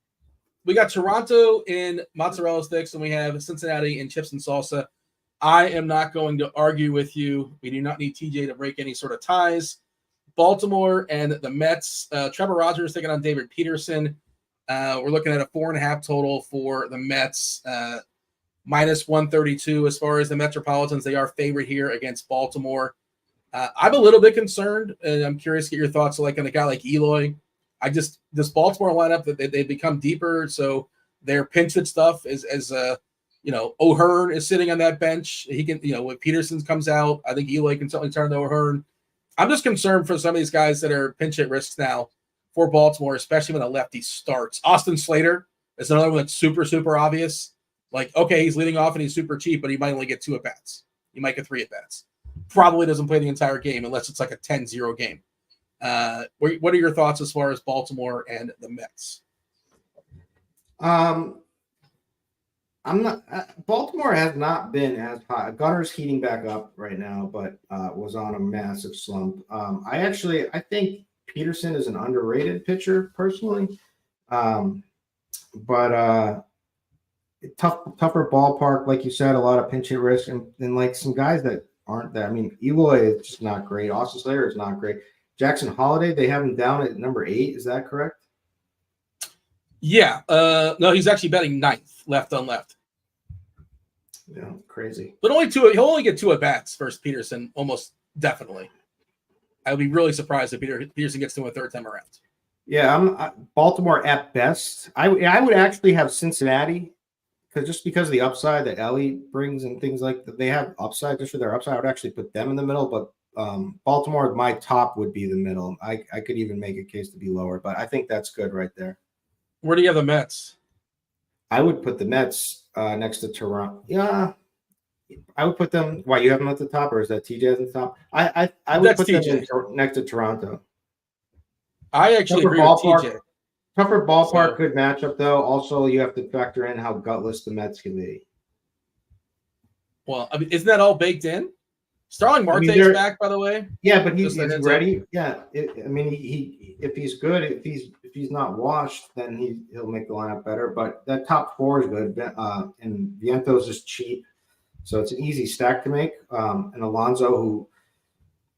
We got Toronto in mozzarella sticks, and we have Cincinnati in chips and salsa. I am not going to argue with you. We do not need TJ to break any sort of ties. Baltimore and the Mets. Trevor Rogers taking on David Peterson. We're looking at a 4.5 total for the Mets. Minus 132 as far as the Metropolitans. They are favored here against Baltimore. I'm a little bit concerned, and I'm curious to get your thoughts like on a guy like Eloy. This Baltimore lineup that they become deeper, so their pinch hit stuff is O'Hearn is sitting on that bench. He can, when Peterson comes out, I think Eloy can certainly turn to O'Hearn. I'm just concerned for some of these guys that are pinch hit risks now for Baltimore, especially when a lefty starts. Austin Slater is another one that's super, super obvious. Like, okay, he's leading off and he's super cheap, but he might only get 2 at-bats. He might get 3 at-bats. Probably doesn't play the entire game unless it's like a 10-0 game. What are your thoughts as far as Baltimore and the Mets? I'm not. Baltimore has not been as high. Gunner's heating back up right now, but was on a massive slump. I think Peterson is an underrated pitcher personally, but tougher ballpark, like you said, a lot of pinch hit risk, and like some guys that aren't that. I mean, Eloy is just not great. Austin Slater is not great. Jackson Holiday, they have him down at number 8. Is that correct? Yeah. No, he's actually batting 9th, left on left. Yeah, crazy. But only 2. He'll only get 2 at-bats versus Peterson, almost definitely. I would be really surprised if Peterson gets to a third time around. Yeah, Baltimore at best. I would actually have Cincinnati because of the upside that Ellie brings and things like that. They have upside just for their upside. I would actually put them in the middle, but Baltimore, my top would be the middle. I could even make a case to be lower, but I think that's good right there. Where do you have the Mets? I would put the Mets next to Toronto. Yeah, I would put them. Why, you have them at the top, or is that TJ at the top? I would put TJ them next to Toronto. I actually agree with TJ. Tougher ballpark, good matchup though. Also, you have to factor in how gutless the Mets can be. Well, I mean, isn't that all baked in? Starling Marte's back, by the way. Yeah, but he's ready. Yeah, if he's good, if he's not washed, then he'll make the lineup better. But that top 4 is good, and Vientos is cheap, so it's an easy stack to make. And Alonso, who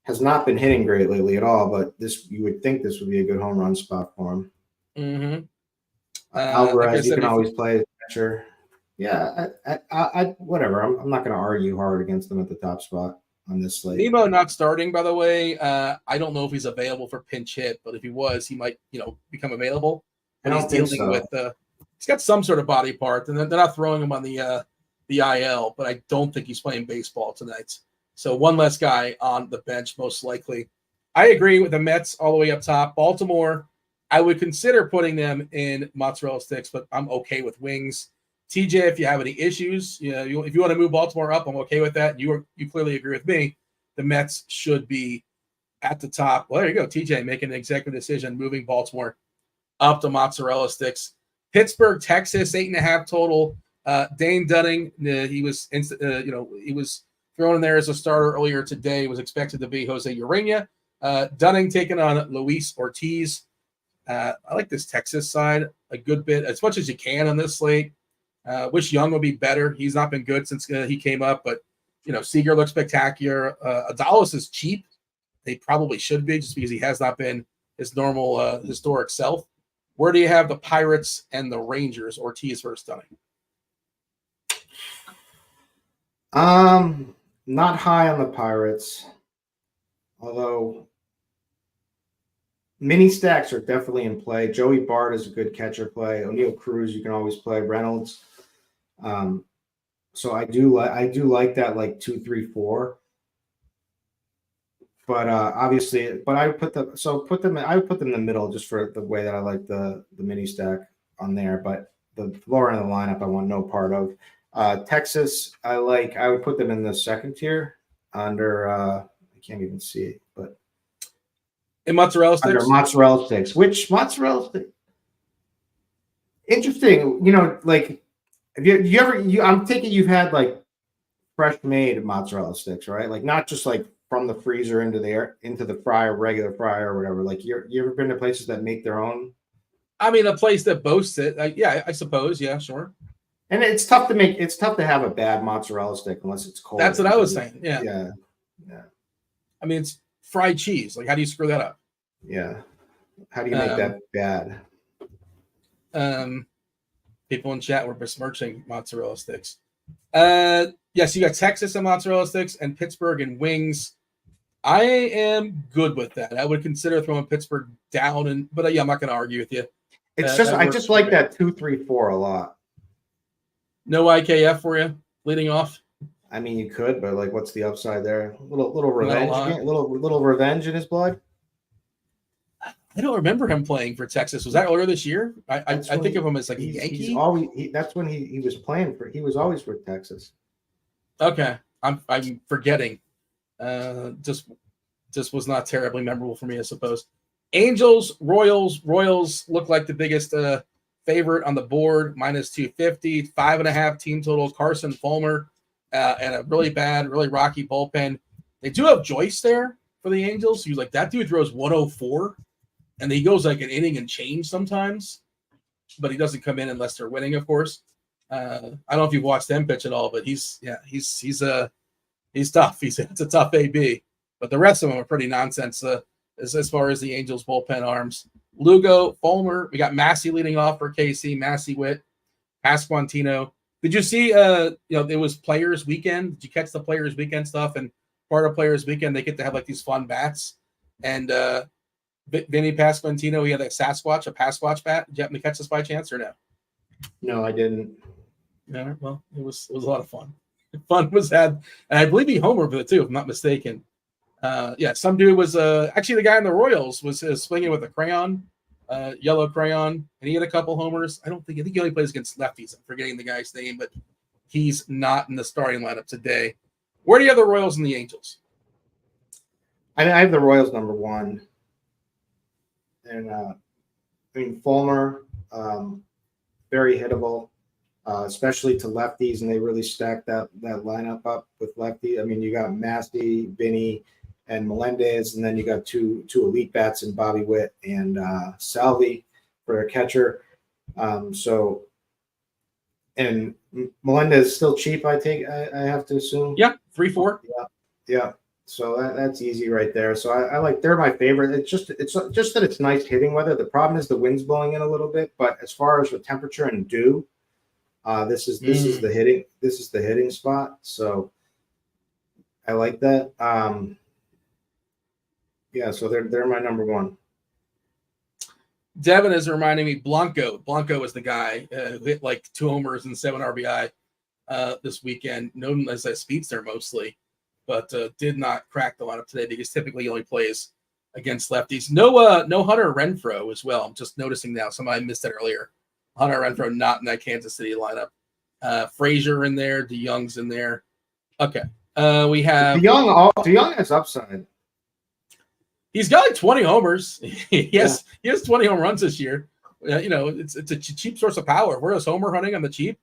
has not been hitting great lately at all, but you would think this would be a good home run spot for him. Mm-hmm. Alvarez, you can always play as catcher. Yeah, I whatever. I'm not going to argue hard against them at the top spot on this slate. Nemo not starting, by the way. I don't know if he's available for pinch hit, but if he was, he might, become available. And he's dealing with he's got some sort of body part, and they're not throwing him on the IL, but I don't think he's playing baseball tonight. So one less guy on the bench, most likely. I agree with the Mets all the way up top. Baltimore, I would consider putting them in mozzarella sticks, but I'm okay with wings. TJ, if you have any issues, if you want to move Baltimore up, I'm okay with that. You clearly agree with me. The Mets should be at the top. Well, there you go. TJ making an executive decision, moving Baltimore up to mozzarella sticks. Pittsburgh, Texas, 8.5 total. Dane Dunning, he was thrown in there as a starter earlier today. Was expected to be Jose Urena. Dunning taking on Luis Ortiz. I like this Texas side a good bit, as much as you can on this slate. Wish Young would be better. He's not been good since he came up, but Seager looks spectacular. Adalis is cheap. They probably should be, just because he has not been his normal historic self. Where do you have the Pirates and the Rangers? Ortiz versus Dunning. Not high on the Pirates, although mini stacks are definitely in play. Joey Bart is a good catcher play. O'Neal Cruz, you can always play. Reynolds. So I do like that, like 2, 3, 4. But obviously, but I would put them in the middle just for the way that I like the mini stack on there. But the lower end of the lineup, I want no part of. Texas, I would put them in the second tier under. I can't even see it, but in mozzarella sticks. Under mozzarella sticks, which mozzarella stick? Interesting, like have you ever? I'm thinking you've had like fresh made mozzarella sticks, right? Like not just like from the freezer into the fryer, regular fryer or whatever. Like you ever been to places that make their own? I mean, a place that boasts it. Yeah, I suppose. Yeah, sure. And it's tough to have a bad mozzarella stick unless it's cold. That's what I was saying. Yeah. Yeah. I mean, it's fried cheese. Like, how do you screw that up? Yeah. How do you make that bad? People in chat were besmirching mozzarella sticks. Yes, you got Texas and mozzarella sticks and Pittsburgh and wings. I am good with that. I would consider throwing Pittsburgh down, but yeah, I'm not going to argue with you. It's I just like that 2, 3, 4 a lot. No IKF for you leading off. I mean, you could, but like, what's the upside there? Little revenge, little revenge in his blood. I don't remember him playing for Texas. Was that earlier this year? I think of him as like a Yankee. That's when he was playing for. He was always for Texas. Okay, I'm forgetting. Just was not terribly memorable for me, I suppose. Angels, Royals. Royals look like the biggest favorite on the board, -250, 5.5 team total. Carson Fulmer and a really bad, really rocky bullpen. They do have Joyce there for the Angels. He's like, that dude throws 104, and he goes like an inning and change sometimes, but he doesn't come in unless they're winning, of course. I don't know if you've watched them pitch at all, but he's tough. It's a tough AB, but the rest of them are pretty nonsense as far as the Angels bullpen arms. Lugo, Fulmer, we got Massey leading off for KC, Massey, Witt, Pasquantino. Did you see, it was Players Weekend? Did you catch the Players Weekend stuff? And part of Players Weekend, they get to have like these fun bats. And Vinny Pasquantino, he had a Pasquatch bat. Did you happen to catch this by chance or no? No, I didn't. No, well, it was a lot of fun. Fun was had, and I believe he homered with it too, if I'm not mistaken. Some dude was actually the guy in the Royals was swinging with a crayon, yellow crayon, and he had a couple homers. I think he only plays against lefties. I'm forgetting the guy's name, but he's not in the starting lineup today. Where do you have the Royals and the Angels? I have the Royals number 1, and Fulmer, very hittable. Especially to lefties, and they really stacked that lineup up with lefty. I mean, you got Massey, Vinny, and Melendez, and then you got two elite bats in Bobby Witt and Salvi for a catcher. And Melendez is still cheap, I think. I have to assume. Yeah, 3-4. Yeah. So that's easy right there. So I like, they're my favorite. It's just that it's nice hitting weather. The problem is the wind's blowing in a little bit, but as far as the temperature and dew. This is the hitting spot. So I like that. So they're my number 1. Devin is reminding me Blanco. Blanco is the guy who hit like 2 homers and 7 RBI this weekend, known as a speedster mostly, but did not crack the lineup today because typically he only plays against lefties. No Hunter Renfroe as well. I'm just noticing now. Somebody missed it earlier. Hunter Renfroe not in that Kansas City lineup. Frazier in there. DeYoung's in there. Okay. We have DeYoung has upside. He's got like 20 homers. He has 20 home runs this year. It's a cheap source of power. Whereas homer hunting on the cheap,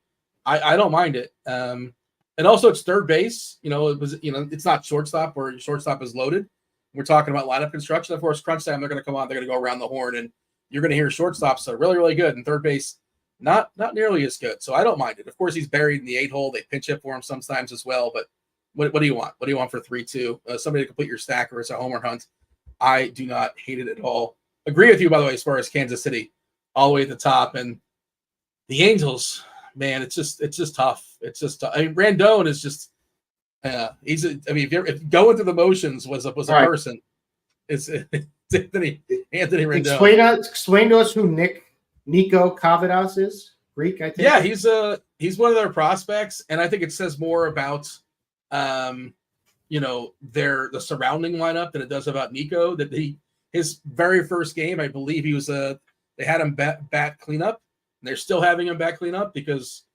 I don't mind it. And also it's third base. It's not shortstop where your shortstop is loaded. We're talking about lineup construction. Of course, crunch time, they're going to come on. They're going to go around the horn, and you're going to hear shortstops are really, really good, and third base not nearly as good. So I don't mind it. Of course, he's buried in the 8-hole. They pinch hit for him sometimes as well. But what do you want? What do you want for 3-2? Somebody to complete your stack, or it's a homer hunt. I do not hate it at all. Agree with you, by the way, as far as Kansas City. all the way at the top. And the Angels, man, it's just tough. It's just tough. I mean, Rendon is just if going through the motions was a right. person, it's Anthony Rendon. Explain to us who Nico Kavadas is. Greek, I think. Yeah, he's one of their prospects, and I think it says more about the surrounding lineup than it does about Nico. That his very first game, I believe he was they had him bat cleanup, and they're still having him bat cleanup because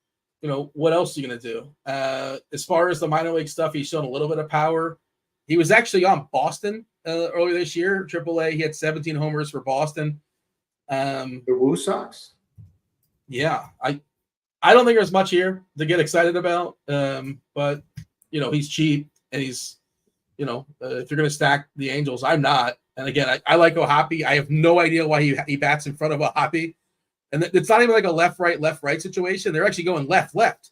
what else are you gonna do? As far as the minor league stuff, he's shown a little bit of power. He was actually on Boston earlier this year, AAA. He had 17 homers for Boston. The Woo Sox. Yeah, I don't think there's much here to get excited about. But he's cheap, and he's if you're going to stack the Angels, I'm not. And again, I like O'Hoppe. I have no idea why he bats in front of O'Hoppe, and it's not even like a left right situation. They're actually going left,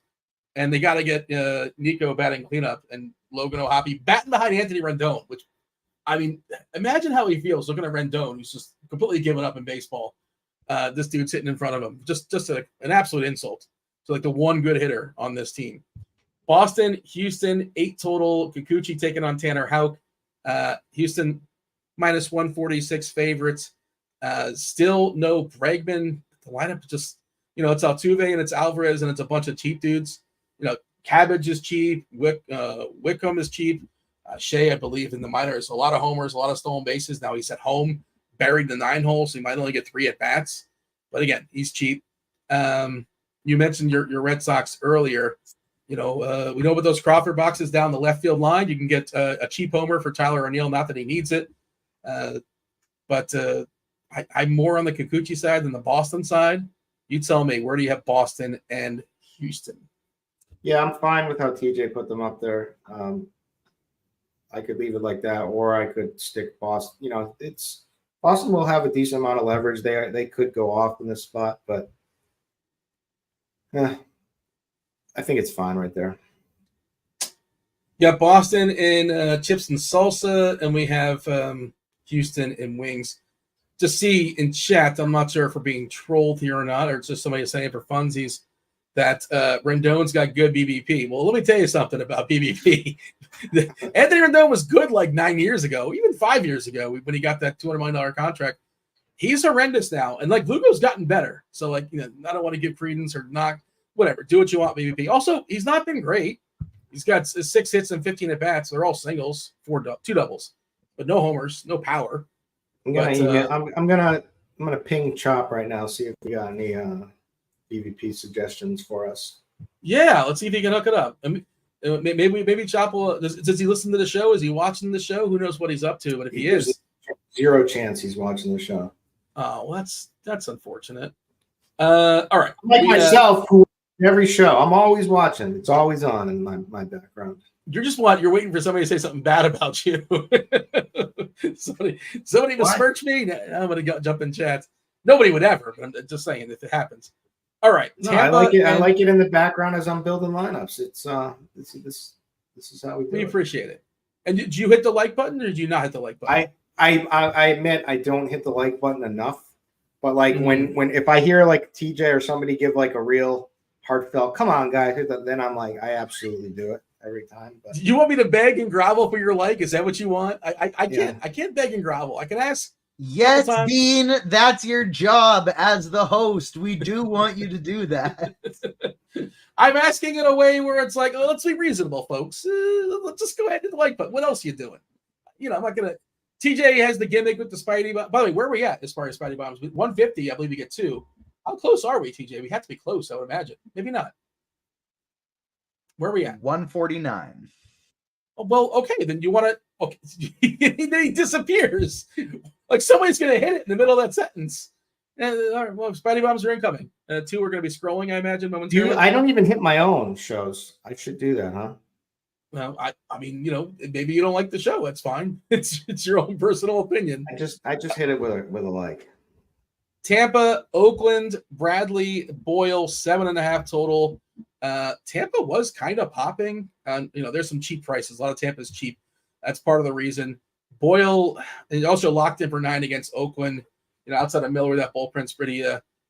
and they got to get Nico batting cleanup and Logan O'Hoppe batting behind Anthony Rendon. Which, I mean, imagine how he feels looking at Rendon, who's just completely given up in baseball. This dude sitting in front of him, just an absolute insult to like the one good hitter on this team. Boston, Houston, 8 total. Kikuchi taking on Tanner Houck. Houston minus 146 favorites. Still no Bregman. The lineup just it's Altuve and it's Alvarez and it's a bunch of cheap dudes. Cabbage is cheap. Wickham is cheap. Shea, I believe, in the minors, a lot of homers, a lot of stolen bases. Now he's at home, buried the 9 hole, so he might only get 3 at bats. But again, he's cheap. You mentioned your Red Sox earlier. We know about those Crawford boxes down the left field line. You can get a cheap homer for Tyler O'Neill, not that he needs it. But I'm more on the Kikuchi side than the Boston side. You tell me, where do you have Boston and Houston? Yeah, I'm fine with how TJ put them up there. I could leave it like that, or I could stick Boston. Boston will have a decent amount of leverage. They could go off in this spot, but I think it's fine right there. Yeah, Boston in chips and salsa, and we have Houston in wings. To see in chat, I'm not sure if we're being trolled here or not, or it's just somebody saying for funsies that Rendon's got good BBP. Well, let me tell you something about BBP. Anthony Rendon was good like 9 years ago, even 5 years ago when he got that $200 million contract. He's horrendous now, and like Lugo's gotten better. So I don't want to give credence or not. Whatever, do what you want, BBP. Also, he's not been great. He's got 6 hits and 15 at bats. They're all singles, 2 doubles, but no homers, no power. I'm gonna ping Chop right now, see if we got any BVP suggestions for us. Yeah, let's see if he can hook it up. I mean, maybe Chop will. Does he listen to the show? Is he watching the show? Who knows what he's up to? But if he is, 0 chance he's watching the show. Oh, well, that's unfortunate. All right, like myself, who every show I'm always watching. It's always on in my background. You're waiting for somebody to say something bad about you. somebody besmirch me. I'm gonna jump in chat. Nobody would ever, but I'm just saying if it happens. All right, no, I like it. I like it in the background as I'm building lineups. It's this is how we do it. We appreciate it. And did you hit the like button or did you not hit the like button? I admit I don't hit the like button enough. But like when if I hear like TJ or somebody give like a real heartfelt, come on guys, then I'm like, I absolutely do it every time. But you want me to beg and grovel for your like? Is that what you want? I can't beg and grovel. I can ask. Yes, Dean, that's your job as the host. We do want you to do that. I'm asking in a way where it's like, let's be reasonable, folks. Let's just go ahead and hit the like button. What else are you doing? I'm not gonna. TJ has the gimmick with the Spidey. By the way, where are we at as far as Spidey bombs? 150, I believe we get 2. How close are we, TJ? We have to be close, I would imagine. Maybe not. Where are we at? 149. Oh, well, okay. Then you want to. Okay, then he disappears. Like somebody's going to hit it in the middle of that sentence. All right, well, Spidey bombs are incoming. 2 are going to be scrolling, I imagine, momentarily. I don't even hit my own shows. I should do that, huh? Well, I mean, maybe you don't like the show. That's fine. It's your own personal opinion. I just hit it with a like. Tampa, Oakland, Bradley, Boyle, 7.5 total. Tampa was kind of popping. There's some cheap prices. A lot of Tampa's cheap. That's part of the reason. Boyle is also locked in for 9 against Oakland. Outside of Miller, that bullpen's pretty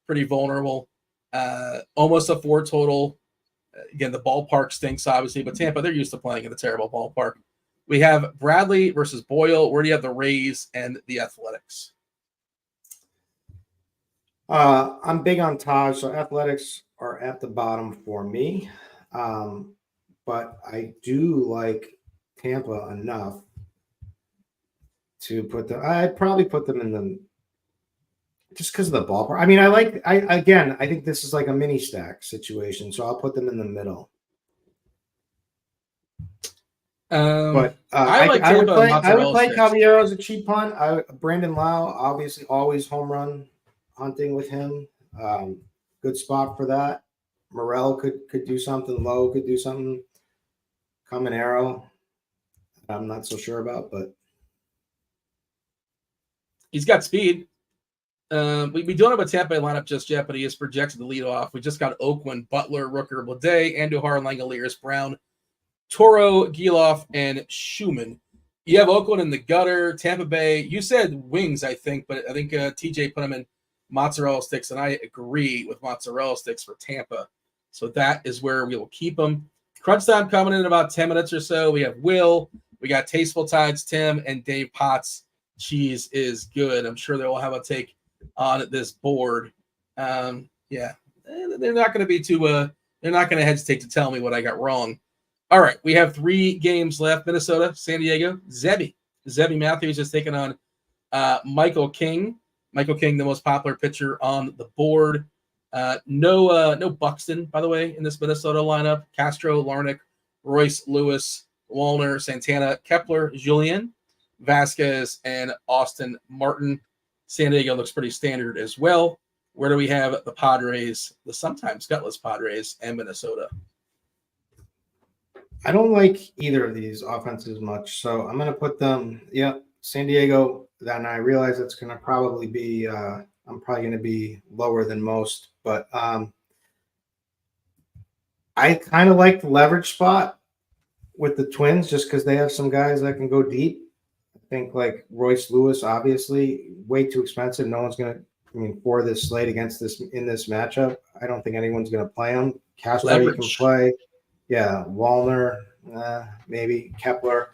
pretty vulnerable. Almost a 4 total. Again, the ballpark stinks, obviously, but Tampa, they're used to playing in a terrible ballpark. We have Bradley versus Boyle. Where do you have the Rays and the Athletics? I'm big on Taj, so Athletics are at the bottom for me. But I do like Tampa enough to put them. I'd probably put them in the just because of the ballpark. I mean, I think this is like a mini stack situation, so I'll put them in the middle. But I would play Caballero as a cheap punt. Brandon Lau, obviously, always home run hunting with him. Good spot for that. Morel could do something. Lowe could do something. Caminero, I'm not so sure about, but he's got speed. We don't have a Tampa Bay lineup just yet, but he is projected to lead off. We just got Oakland, Butler, Rooker, Blade, Andujar, Langoliers, Brown, Toro, Giloff, and Schumann. You have Oakland in the gutter. Tampa Bay, you said wings, I think, but I think TJ put them in mozzarella sticks, and I agree with mozzarella sticks for Tampa. So that is where we will keep them. Crunch time coming in about 10 minutes or so. We have Will, we got Tasteful Tides, Tim, and Dave Potts. Cheese is good. I'm sure they will have a take on this board. They're not going to be too. They're not going to hesitate to tell me what I got wrong. All right, we have 3 games left. Minnesota, San Diego, Zebby Matthews is taking on Michael King. Michael King, the most popular pitcher on the board. No Buxton, by the way, in this Minnesota lineup. Castro, Larnick, Royce, Lewis, Wallner, Santana, Kepler, Julian, Vasquez, and Austin Martin. San Diego looks pretty standard as well. Where do we have the Padres, the sometimes gutless Padres, and Minnesota? I don't like either of these offenses much, so I'm going to put them, San Diego. Then I realize it's going to probably be, I'm probably going to be lower than most, but I kind of like the leverage spot with the Twins just because they have some guys that can go deep. I think like Royce Lewis, obviously, way too expensive. No one's going to, for this slate against this in this matchup, I don't think anyone's going to play him. Castro, you can play. Yeah, Wallner, maybe Kepler.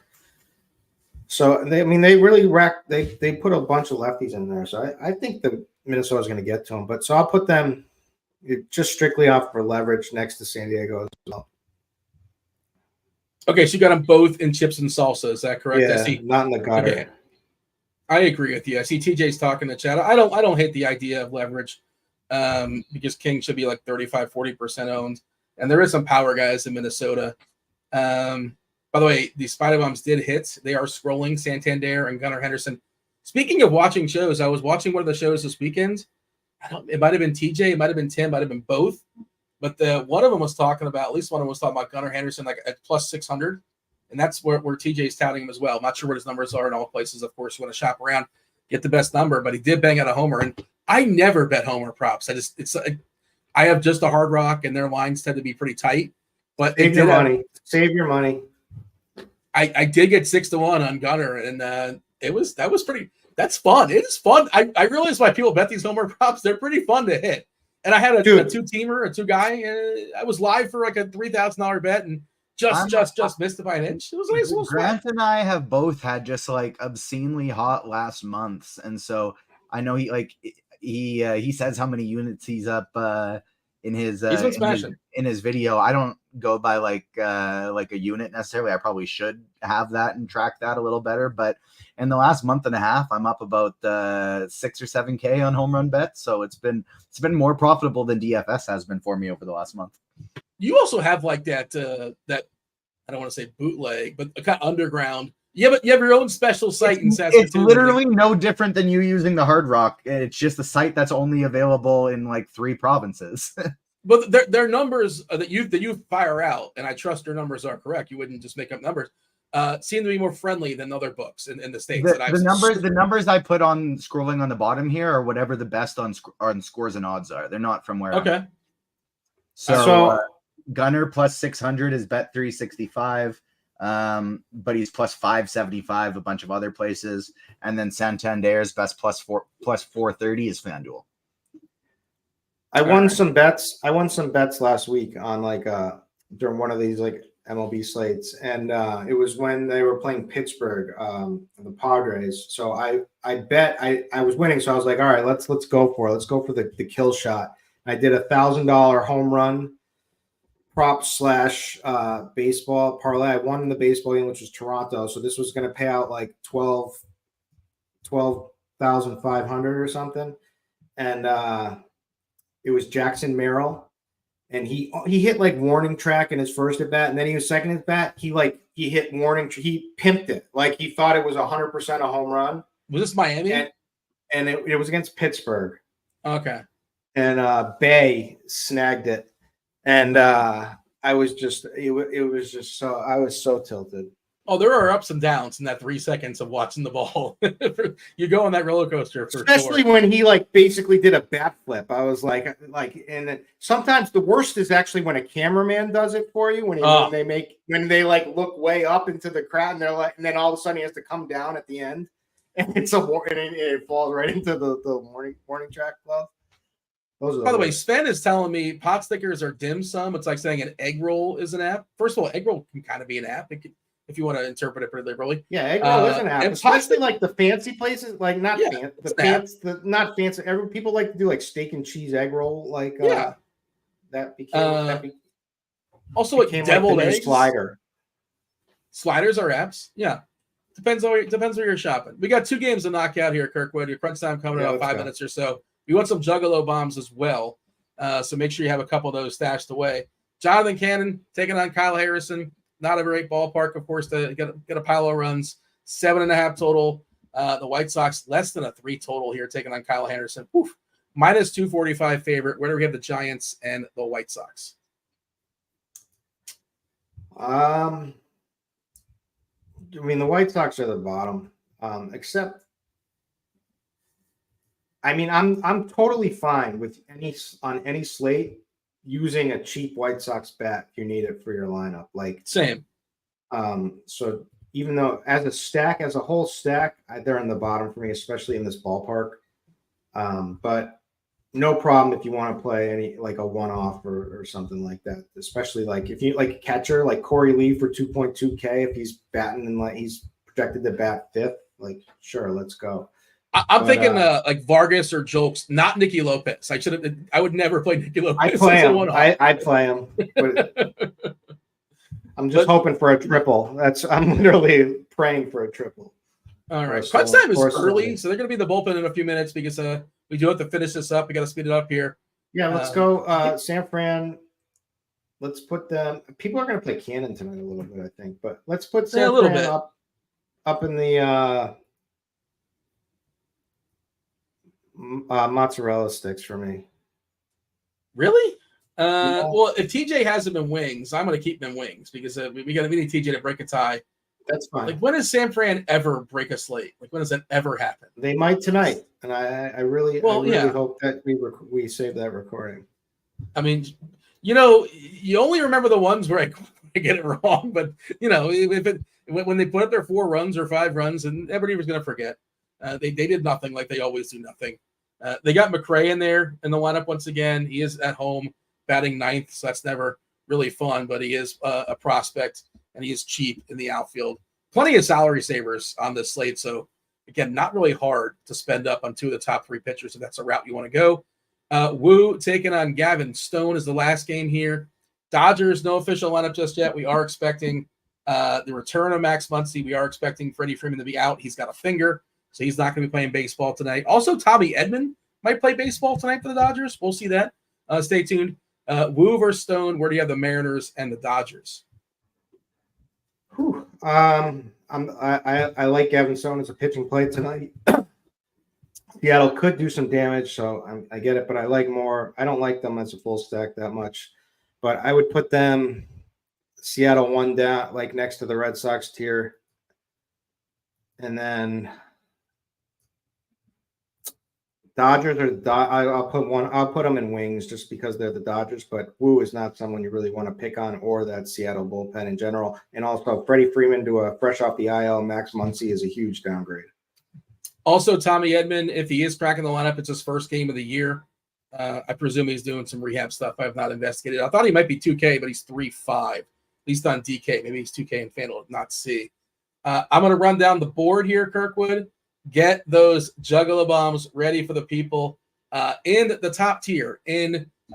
So they really they put a bunch of lefties in there. So I think the Minnesota's going to get to them. But so I'll put them just strictly off for leverage next to San Diego as well. Okay, so you got them both in chips and salsa. Is that correct? Yeah, not in the gutter. Okay. I agree with you. I see TJ's talking in the chat. I don't hate the idea of leverage because King should be like 35-40% owned. And there is some power guys in Minnesota. By the way, the Spider Bombs did hit. They are scrolling Santander and Gunnar Henderson. Speaking of watching shows, I was watching one of the shows this weekend. It might have been TJ, it might have been Tim, might have been both. But one of them was talking about, at least one of them was talking about Gunnar Henderson like at plus 600. And that's where TJ's touting him as well. I'm not sure what his numbers are in all places. Of course, you want to shop around, get the best number. But he did bang out a homer. And I never bet homer props. I have just a Hard Rock, and their lines tend to be pretty tight. But save your money. I did get 6-1 on Gunnar, and that's fun. It is fun. I realize why people bet these homer props. They're pretty fun to hit. And I had a 2-teamer, a 2-guy. I was live for like a $3,000 bet and just missed it by an inch. It was a nice little Grant and I have both had just like obscenely hot last months, and so I know he says how many units he's up in his in his video. I don't go by like a unit necessarily. I probably should have that and track that a little better. But in the last month and a half, I'm up about 6 or 7K on home run bets. So it's been more profitable than DFS has been for me over the last month. You also have like that I don't want to say bootleg, but a kind of underground. You have your own special site in Saskatoon. It's literally no different than you using the Hard Rock. It's just a site that's only available in like 3 provinces. But their numbers that you fire out, and I trust your numbers are correct. You wouldn't just make up numbers. Seem to be more friendly than other books in the States. The numbers I put on scrolling on the bottom here are whatever the best on scores and odds are. They're not from where. Okay. So Gunner plus 600 is bet 365. But he's plus 575 a bunch of other places, and then Santander's best plus 430 is FanDuel. I won some bets. I won some bets last week on like during one of these like MLB slates, and it was when they were playing Pittsburgh, the Padres. So I bet I was winning, so I was like, all right, let's go for it. Let's go for the kill shot. I did $1,000 home run prop / baseball parlay. I won in the baseball game, which was Toronto. So this was going to pay out like 12,500 or something, and it was Jackson Merrill. And he hit like warning track in his first at bat, and then he was second at bat. He hit warning. He pimped it like he thought it was 100% a home run. Was this Miami? And it was against Pittsburgh. Okay. And Bay snagged it, and I was just I was so tilted. Oh, there are ups and downs in that 3 seconds of watching the ball. You go on that roller coaster, especially when he like basically did a bat flip. I was like, and then sometimes the worst is actually when a cameraman does it for you when they like look way up into the crowd and they're like, and then all of a sudden he has to come down at the end, and it falls right into the warning track glove. By the way, Sven is telling me pot stickers are dim sum. It's like saying an egg roll is an app. First of all, egg roll can kind of be an app. If you want to interpret it pretty liberally. Yeah, egg roll is an app. Especially like the fancy places, like not fancy. People like to do like steak and cheese egg roll. Like that became also like deviled eggs. Sliders are apps. Yeah. Depends where you're shopping. We got 2 games to knock out here, Kirkwood. Your crunch time coming in about 5 minutes or so. We want some Juggalo bombs as well. So make sure you have a couple of those stashed away. Jonathan Cannon taking on Kyle Harrison. Not a great ballpark, of course, to get a pile of runs. 7.5 total. The White Sox less than a 3 total here, taking on Kyle Harrison. Oof. Minus 245 favorite. Where do we have the Giants and the White Sox? I mean, the White Sox are the bottom. Except, I mean, I'm totally fine with any slate using a cheap White Sox bat if you need it for your lineup. Like same. So even though as a whole stack, they're in the bottom for me, especially in this ballpark. But no problem if you want to play any like a one-off or something like that. Especially like if you like a catcher like Corey Lee for 2.2K, if he's batting and like he's projected to bat 5th, like sure, let's go. I'm thinking like Vargas or Jolks, not Nicky Lopez. I would never play Nicky Lopez. I'd play him. I'd play him. I'm just hoping for a triple. I'm literally praying for a triple. All right. Crunch time is early, so they're going to be in the bullpen in a few minutes because we do have to finish this up. We got to speed it up here. Yeah, let's go. San Fran. Let's put them. People are going to play Cannon tonight a little bit, I think, but let's put San Fran up in the mozzarella sticks for me. Really? Well, if TJ has them in wings, I'm going to keep them in wings because we need TJ to break a tie. That's fine. Like, when does San Fran ever break a slate? Like, when does that ever happen? They might tonight, and I really hope that we save that recording. I mean, you only remember the ones where I get it wrong, but when they put up their 4 runs or 5 runs, and everybody was going to forget. They did nothing like they always do nothing. They got McRae in there in the lineup once again. He is at home batting 9th, so that's never really fun, but he is a prospect, and he is cheap in the outfield. Plenty of salary savers on this slate, so again, not really hard to spend up on 2 of the top 3 pitchers if that's a route you want to go. Wu taking on Gavin Stone is the last game here. Dodgers, no official lineup just yet. We are expecting the return of Max Muncy. We are expecting Freddie Freeman to be out. He's got a finger, so he's not going to be playing baseball tonight. Also, Tommy Edman might play baseball tonight for the Dodgers. We'll see that. Stay tuned. Wu versus Stone. Where do you have the Mariners and the Dodgers? I like Gavin Stone as a pitching play tonight. Seattle could do some damage, so I get it, but I like more. I don't like them as a full stack that much, but I would put them Seattle 1 down, like next to the Red Sox tier, and then Dodgers I'll put them in wings just because they're the Dodgers, but Wu is not someone you really want to pick on, or that Seattle bullpen in general. And also Freddie Freeman to a fresh off the IL. Max Muncy is a huge downgrade. Also, Tommy Edman, if he is cracking the lineup, it's his first game of the year. I presume he's doing some rehab stuff. I have not investigated. I thought he might be 2K, but he's 3.5. At least on DK. Maybe he's 2K and FanDuel, not C. I'm going to run down the board here, Kirkwood. Get those Juggalo bombs ready for the people. In the top tier,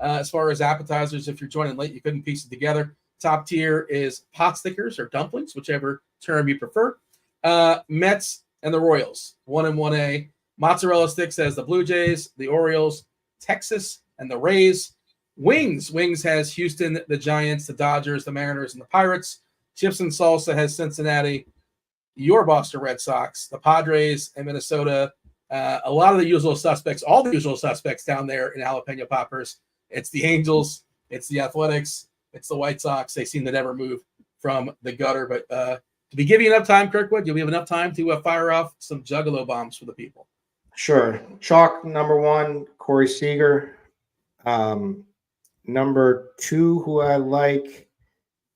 as far as appetizers, if you're joining late, you couldn't piece it together. Top tier is pot stickers or dumplings, whichever term you prefer. Mets and the Royals, 1 and 1A. Mozzarella sticks has the Blue Jays, the Orioles, Texas, and the Rays. Wings has Houston, the Giants, the Dodgers, the Mariners, and the Pirates. Chips and salsa has Cincinnati, your Boston Red Sox, the Padres, and Minnesota. A lot of the usual suspects, all the usual suspects down there in jalapeno poppers. It's the Angels, it's the Athletics, it's the White Sox. They seem to never move from the gutter. But to be giving you enough time, Kirkwood, you'll have enough time to fire off some Juggalo bombs for the people. Sure. Chalk number 1, Corey Seager. Number 2, who I like,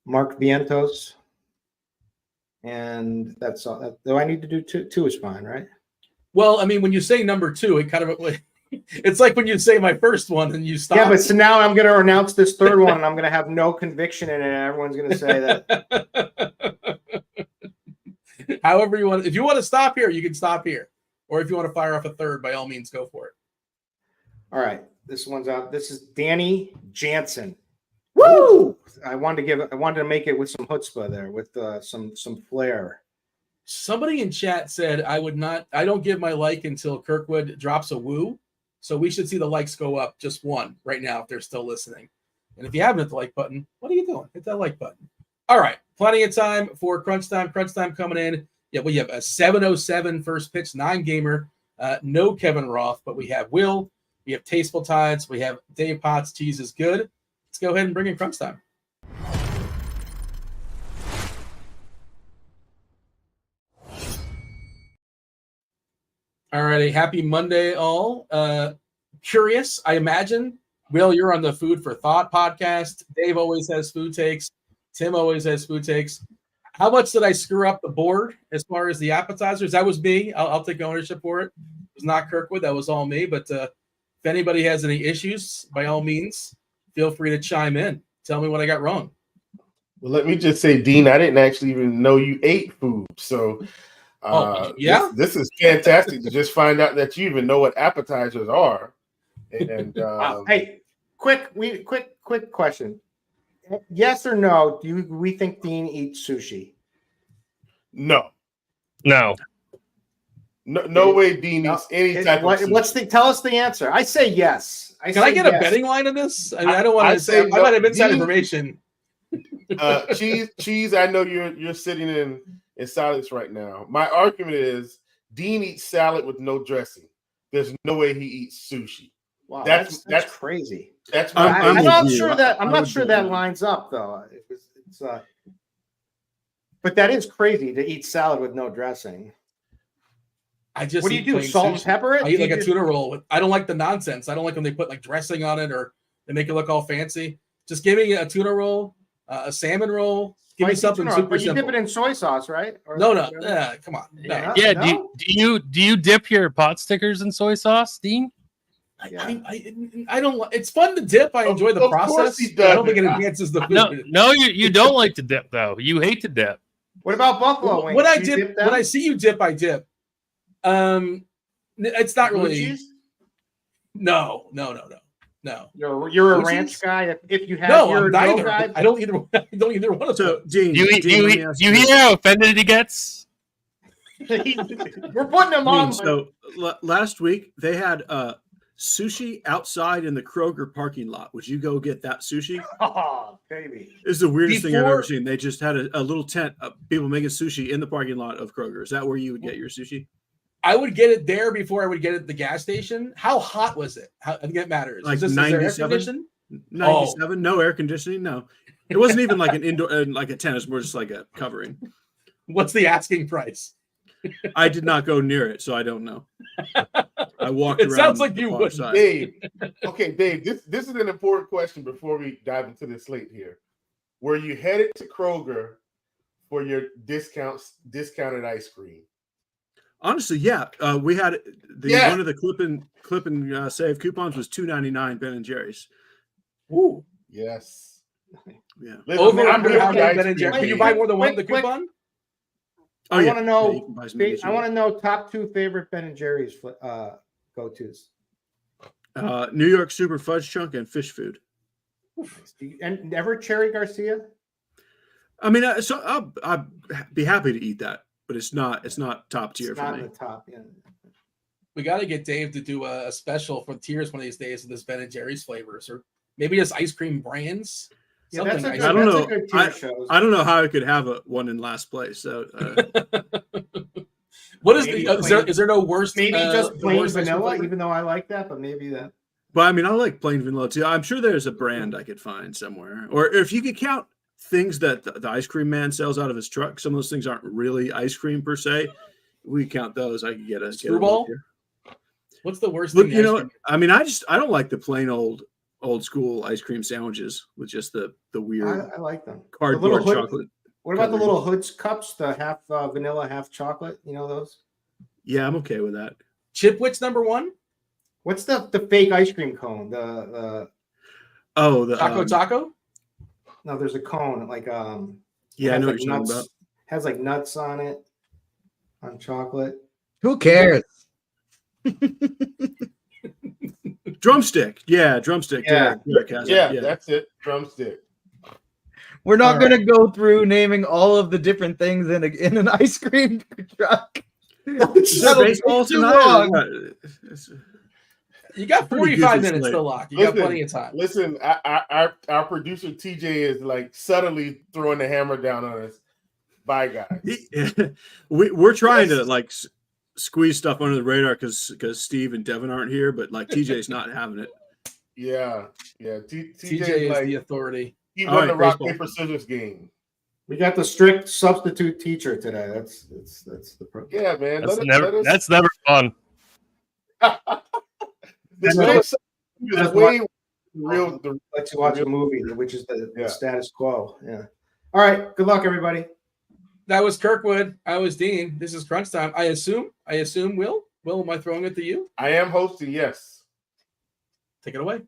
Mark Vientos. And that's all. Do I need to do 2 is fine, right? Well, I mean, when you say number 2, it kind of it's like when you say my first one and you stop. Yeah, but so now I'm going to announce this third one, and I'm going to have no conviction in it, and everyone's going to say that. However you want. If you want to stop here, you can stop here. Or if you want to fire off a third, by all means, go for it. All right. This one's out. This is Danny Jansen. Woo! I wanted to make it with some chutzpah there, with some flair. Somebody in chat said I don't give my like until Kirkwood drops a woo. So we should see the likes go up just 1 right now if they're still listening. And if you haven't hit the like button, what are you doing? Hit that like button. All right. Plenty of time for crunch time. Crunch time coming in. Yeah, we have a 7:07 first pitch, 9-gamer. No Kevin Roth, but we have Will. We have Tasteful Tides. We have Dave Potts. Cheese is good. Let's go ahead and bring in crunch time. All righty. Happy Monday, all. Curious, I imagine. Will, you're on the Food for Thought podcast. Dave always has food takes. Tim always has food takes. How much did I screw up the board as far as the appetizers? That was me. I'll take ownership for it. It was not Kirkwood. That was all me. But if anybody has any issues, by all means, feel free to chime in. Tell me what I got wrong. Well, let me just say, Dean, I didn't actually even know you ate food. So yeah, this is fantastic to just find out that you even know what appetizers are. And hey, quick question. Yes or no? Do we think Dean eats sushi? No. No way Dean eats any type of sushi. Tell us the answer. I say yes. Can I get a betting line on this? I mean, I don't want to say I might have inside information. Cheese, I know you're sitting in silence right now. My argument is Dean eats salad with no dressing. There's no way he eats sushi. Wow, that's crazy. That's I'm not sure that lines up though. But that is crazy to eat salad with no dressing. What do you do? Salt and pepper it? I eat like a tuna roll. I don't like the nonsense. I don't like when they put like dressing on it or they make it look all fancy. Just give me a tuna roll, a salmon roll. Give me something super simple. You dip it in soy sauce, right? No. Come on. No. Yeah. No? Do you dip your pot stickers in soy sauce, Dean? I don't. It's fun to dip. I enjoy the process. I don't think it enhances the food. No, you don't like to dip though. You hate to dip. What about buffalo wings? When I see you dip, I dip. It's not really. No. You're a ranch guy. If you have I'm neither. I don't either. I don't either one of them. So, Dean, you hear how offended he gets? We're putting him on. So last week they had sushi outside in the Kroger parking lot. Would you go get that sushi? Oh, baby. This is the weirdest thing I've ever seen. They just had a little tent of people making sushi in the parking lot of Kroger. Is that where you would get your sushi? I would get it there before I would get it at the gas station. How hot was it? I think it matters. Like is 97? 97? No air conditioning? No. It wasn't even like an indoor, like a tent. It was more just like a covering. What's the asking price? I did not go near it, so I don't know. I walked around. It sounds like you would. Dave. Okay, Dave, this is an important question before we dive into the slate here. Were you headed to Kroger for your discounted ice cream? Honestly, yeah. We had Yeah. one of the clip and save coupons was $2.99 Ben and Jerry's. Ooh. Yes. Yeah. Listen, Over I'm under here how for the many ice Ben and cream Jerry? Can you game. buy more than one Quick, the coupon? Oh, I yeah. want to know. Yeah, you can buy as many as you I want to know top 2 favorite Ben and Jerry's go-tos. New York Super Fudge Chunk and Fish Food. And never Cherry Garcia. I mean, so I'd be happy to eat that, but it's not top tier It's for not me. in the top. Yeah. We got to get Dave to do a special for tiers one of these days of this Ben and Jerry's flavors, or maybe just ice cream brands. Yeah, that's a Something good, I don't that's know. a good tier show. I don't know how I could have one in last place. So What is Maybe is there no worst? Maybe just the plain worst ice cream vanilla, flavor? even though I like that, but maybe that. But I mean, I like plain vanilla too. I'm sure there's a brand I could find somewhere, or if you could count things that the ice cream man sells out of his truck. Some of those things aren't really ice cream per se. We count those. I could get a Screwball? here. What's the worst But thing? you know what? I mean, I don't like the plain old school ice cream sandwiches with just the weird I like them. cardboard hood, chocolate. What about the covering. little hoods cups, the half vanilla, half chocolate? You know those? Yeah, I'm okay with that. Chipwich #1? What's the fake ice cream cone? The Taco? no, there's a cone like Yeah, I know like what you're talking about. Has like nuts on it, on chocolate. Who cares? Drumstick. Yeah, drumstick. Yeah. Derek has it. Yeah, that's it. Drumstick. We're not All going to go through naming all of the different things in an ice cream truck. Is there That'll baseball take too tonight? long. You got Pretty 45 good minutes slate. to lock. You got plenty of time. Listen, our producer TJ is like subtly throwing the hammer down on us. Bye, guys. We're trying to like squeeze stuff under the radar because Steve and Devin aren't here, but like TJ's not having it. Yeah. TJ TJ is like the authority. he All won right, the rock baseball. paper scissors game. We got the strict substitute teacher today. That's the problem. Yeah, man. That's never fun. The strict substitute is way real. Lets you watch a movie, which is the status quo. Yeah. All right. Good luck, everybody. That was Kirkwood. I was Dean. This is Crunch Time. I assume. Will, am I throwing it to you? I am hosting. Yes. Take it away.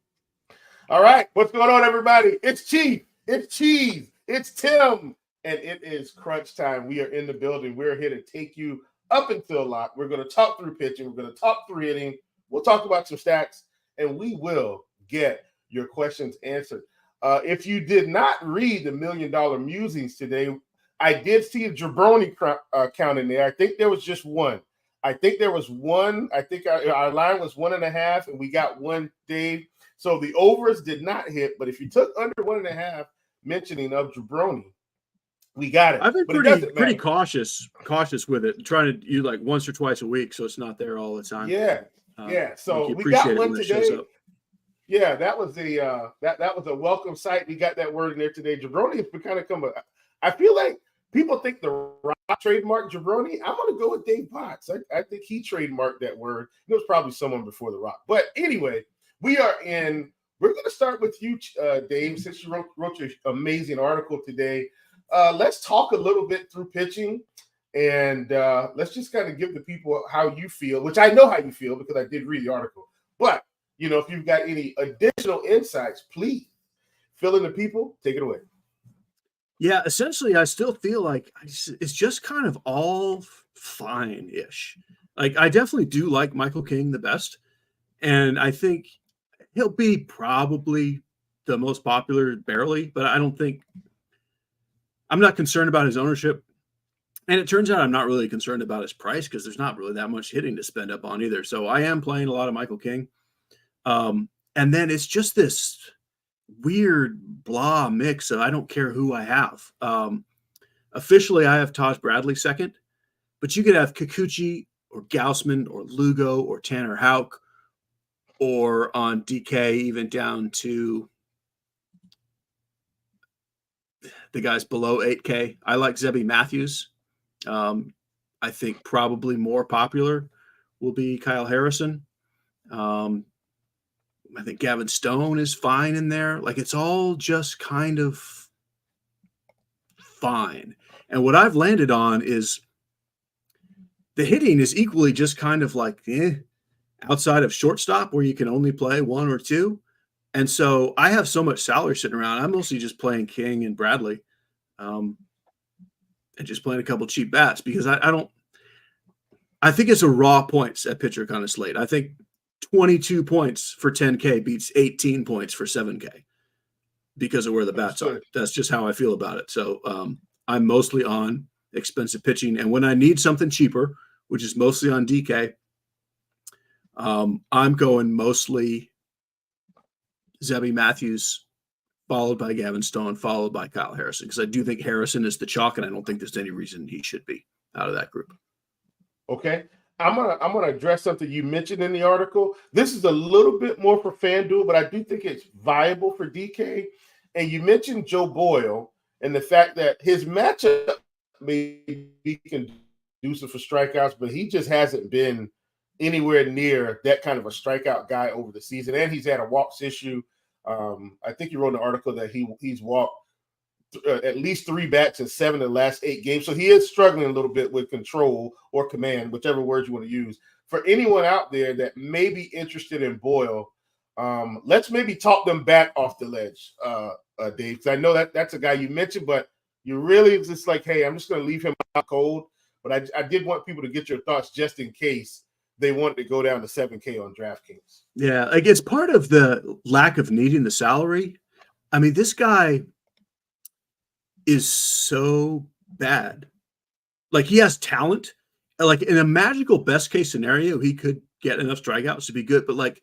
All right. What's going on, everybody? It's Chief. It's Cheese. It's Tim. And it is crunch time. We are in the building. We're here to take you up until lock. We're going to talk through pitching. We're going to talk through hitting. We'll talk about some stacks, and we will get your questions answered. If you did not read the $1 Million Musings today, I did see a jabroni count in there. I think there was just one. I think our line was 1.5, and we got one, Dave. So the overs did not hit, but if you took under 1.5, mentioning of jabroni, we got it. I've been But pretty cautious with it, trying to do like once or twice a week, so it's not there all the time. Yeah. So you we got appreciate it one when it shows today. up. Yeah, that was that was a welcome sight. We got that word in there today. Jabroni has become I feel like people think the Rock trademarked jabroni. I'm gonna go with Dave Potts. I think he trademarked that word. It was probably someone before the Rock. But anyway, we're gonna start with you, Dave, since you wrote your amazing article today. Let's talk a little bit through pitching, and let's just kind of give the people how you feel, which I know how you feel because I did read the article. But, if you've got any additional insights, please fill in the people. Take it away. Yeah, essentially, I still feel like it's just kind of all fine-ish. Like, I definitely do like Michael King the best, and I think he'll be probably the most popular barely, but I'm not concerned about his ownership. And it turns out I'm not really concerned about his price because there's not really that much hitting to spend up on either. So I am playing a lot of Michael King. And then it's just this weird blah mix of I don't care who I have. Officially, I have Taj Bradley second, but you could have Kikuchi or Gaussman or Lugo or Tanner Houck, or on DK even down to the guys below 8K. I like Zebby Matthews. I think probably more popular will be Kyle Harrison. I think Gavin Stone is fine in there. Like, it's all just kind of fine. And what I've landed on is the hitting is equally just kind of like outside of shortstop where you can only play one or two. And so I have so much salary sitting around. I'm mostly just playing King and Bradley, and just playing a couple cheap bats because I think it's a raw points at pitcher kind of slate. I think 22 points for 10K beats 18 points for 7K because of where the bats are. That's just how I feel about it. So I'm mostly on expensive pitching. And when I need something cheaper, which is mostly on DK, I'm going mostly Zebby Matthews, followed by Gavin Stone, followed by Kyle Harrison, because I do think Harrison is the chalk, and I don't think there's any reason he should be out of that group. Okay. I'm gonna address something you mentioned in the article. This is a little bit more for FanDuel, but I do think it's viable for DK. And you mentioned Joe Boyle and the fact that his matchup may be conducive for strikeouts, but he just hasn't been anywhere near that kind of a strikeout guy over the season. And he's had a walks issue. I think you wrote in the article that he's walked at least 3 bats in 7 of the last 8 games. So he is struggling a little bit with control or command, whichever word you want to use. For anyone out there that may be interested in Boyle, let's maybe talk them back off the ledge, Dave, because I know that's a guy you mentioned, but you really just like, hey, I'm just going to leave him out cold. But I did want people to get your thoughts just in case they wanted to go down to 7K on DraftKings. Yeah, like it's part of the lack of needing the salary. I mean, this guy is so bad. Like he has talent. Like in a magical best case scenario, he could get enough strikeouts to be good. But like,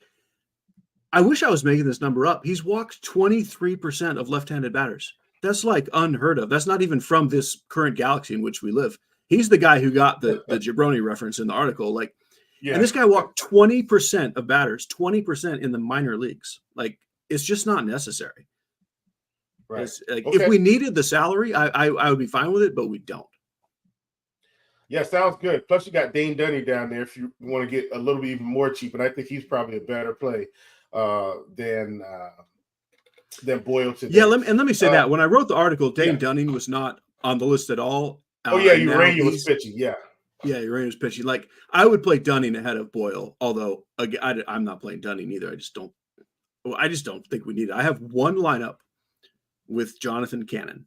I wish I was making this number up. He's walked 23% of left-handed batters. That's like unheard of. That's not even from this current galaxy in which we live. He's the guy who got the Jabroni reference in the article. Like, yeah. And this guy walked 20% of batters, 20% in the minor leagues. Like, it's just not necessary. Right. Like, okay. If we needed the salary, I would be fine with it, but we don't. Yeah, sounds good. Plus, you got Dane Dunny down there if you want to get a little bit even more cheap, and I think he's probably a better play than Boyle today. Yeah, let me say that when I wrote the article, Dane Dunning was not on the list at all. Urania was pitching. Yeah, Urania was pitching. Like I would play Dunning ahead of Boyle, although I'm not playing Dunning either. I just don't think we need it. I have one lineup with Jonathan Cannon.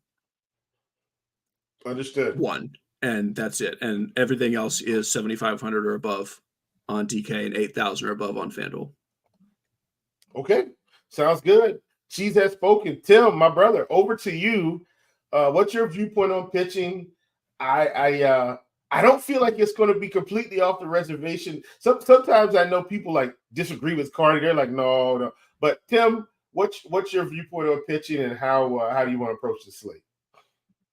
Understood. One, and that's it. And everything else is 7,500 or above on DK and 8,000 or above on FanDuel. Okay, sounds good. Cheese has spoken. Tim, my brother, over to you. What's your viewpoint on pitching? I don't feel like it's going to be completely off the reservation. Sometimes I know people like disagree with Cardi. They're like, no. But Tim, what's your viewpoint on pitching, and how do you want to approach the slate?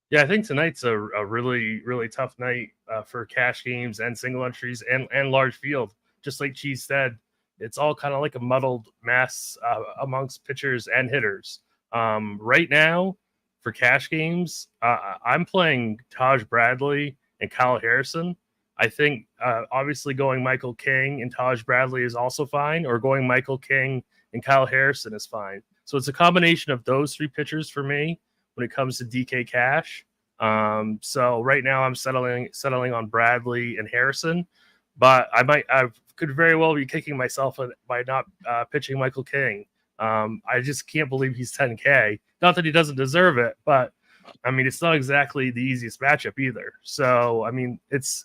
Yeah, I think tonight's a really, really tough night for cash games and single entries and large field. Just like Cheese said, it's all kind of like a muddled mess amongst pitchers and hitters. Right now, for cash games, I'm playing Taj Bradley and Kyle Harrison. I think obviously going Michael King and Taj Bradley is also fine, or going Michael King and Kyle Harrison is fine. So it's a combination of those 3 pitchers for me when it comes to DK cash. So right now I'm settling on Bradley and Harrison, but I could very well be kicking myself by not pitching Michael King. I just can't believe he's 10K. Not that he doesn't deserve it, but I mean, it's not exactly the easiest matchup either. So, I mean,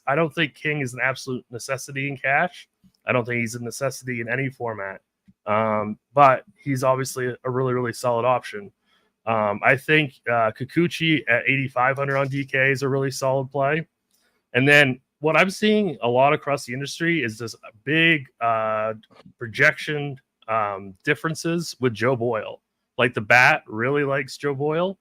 I don't think King is an absolute necessity in cash. I don't think he's a necessity in any format. But he's obviously a really, really solid option. I think Kikuchi at 8,500 on DK is a really solid play. And then what I'm seeing a lot across the industry is this big projection differences with Joe Boyle. Like the bat really likes Joe Boyle.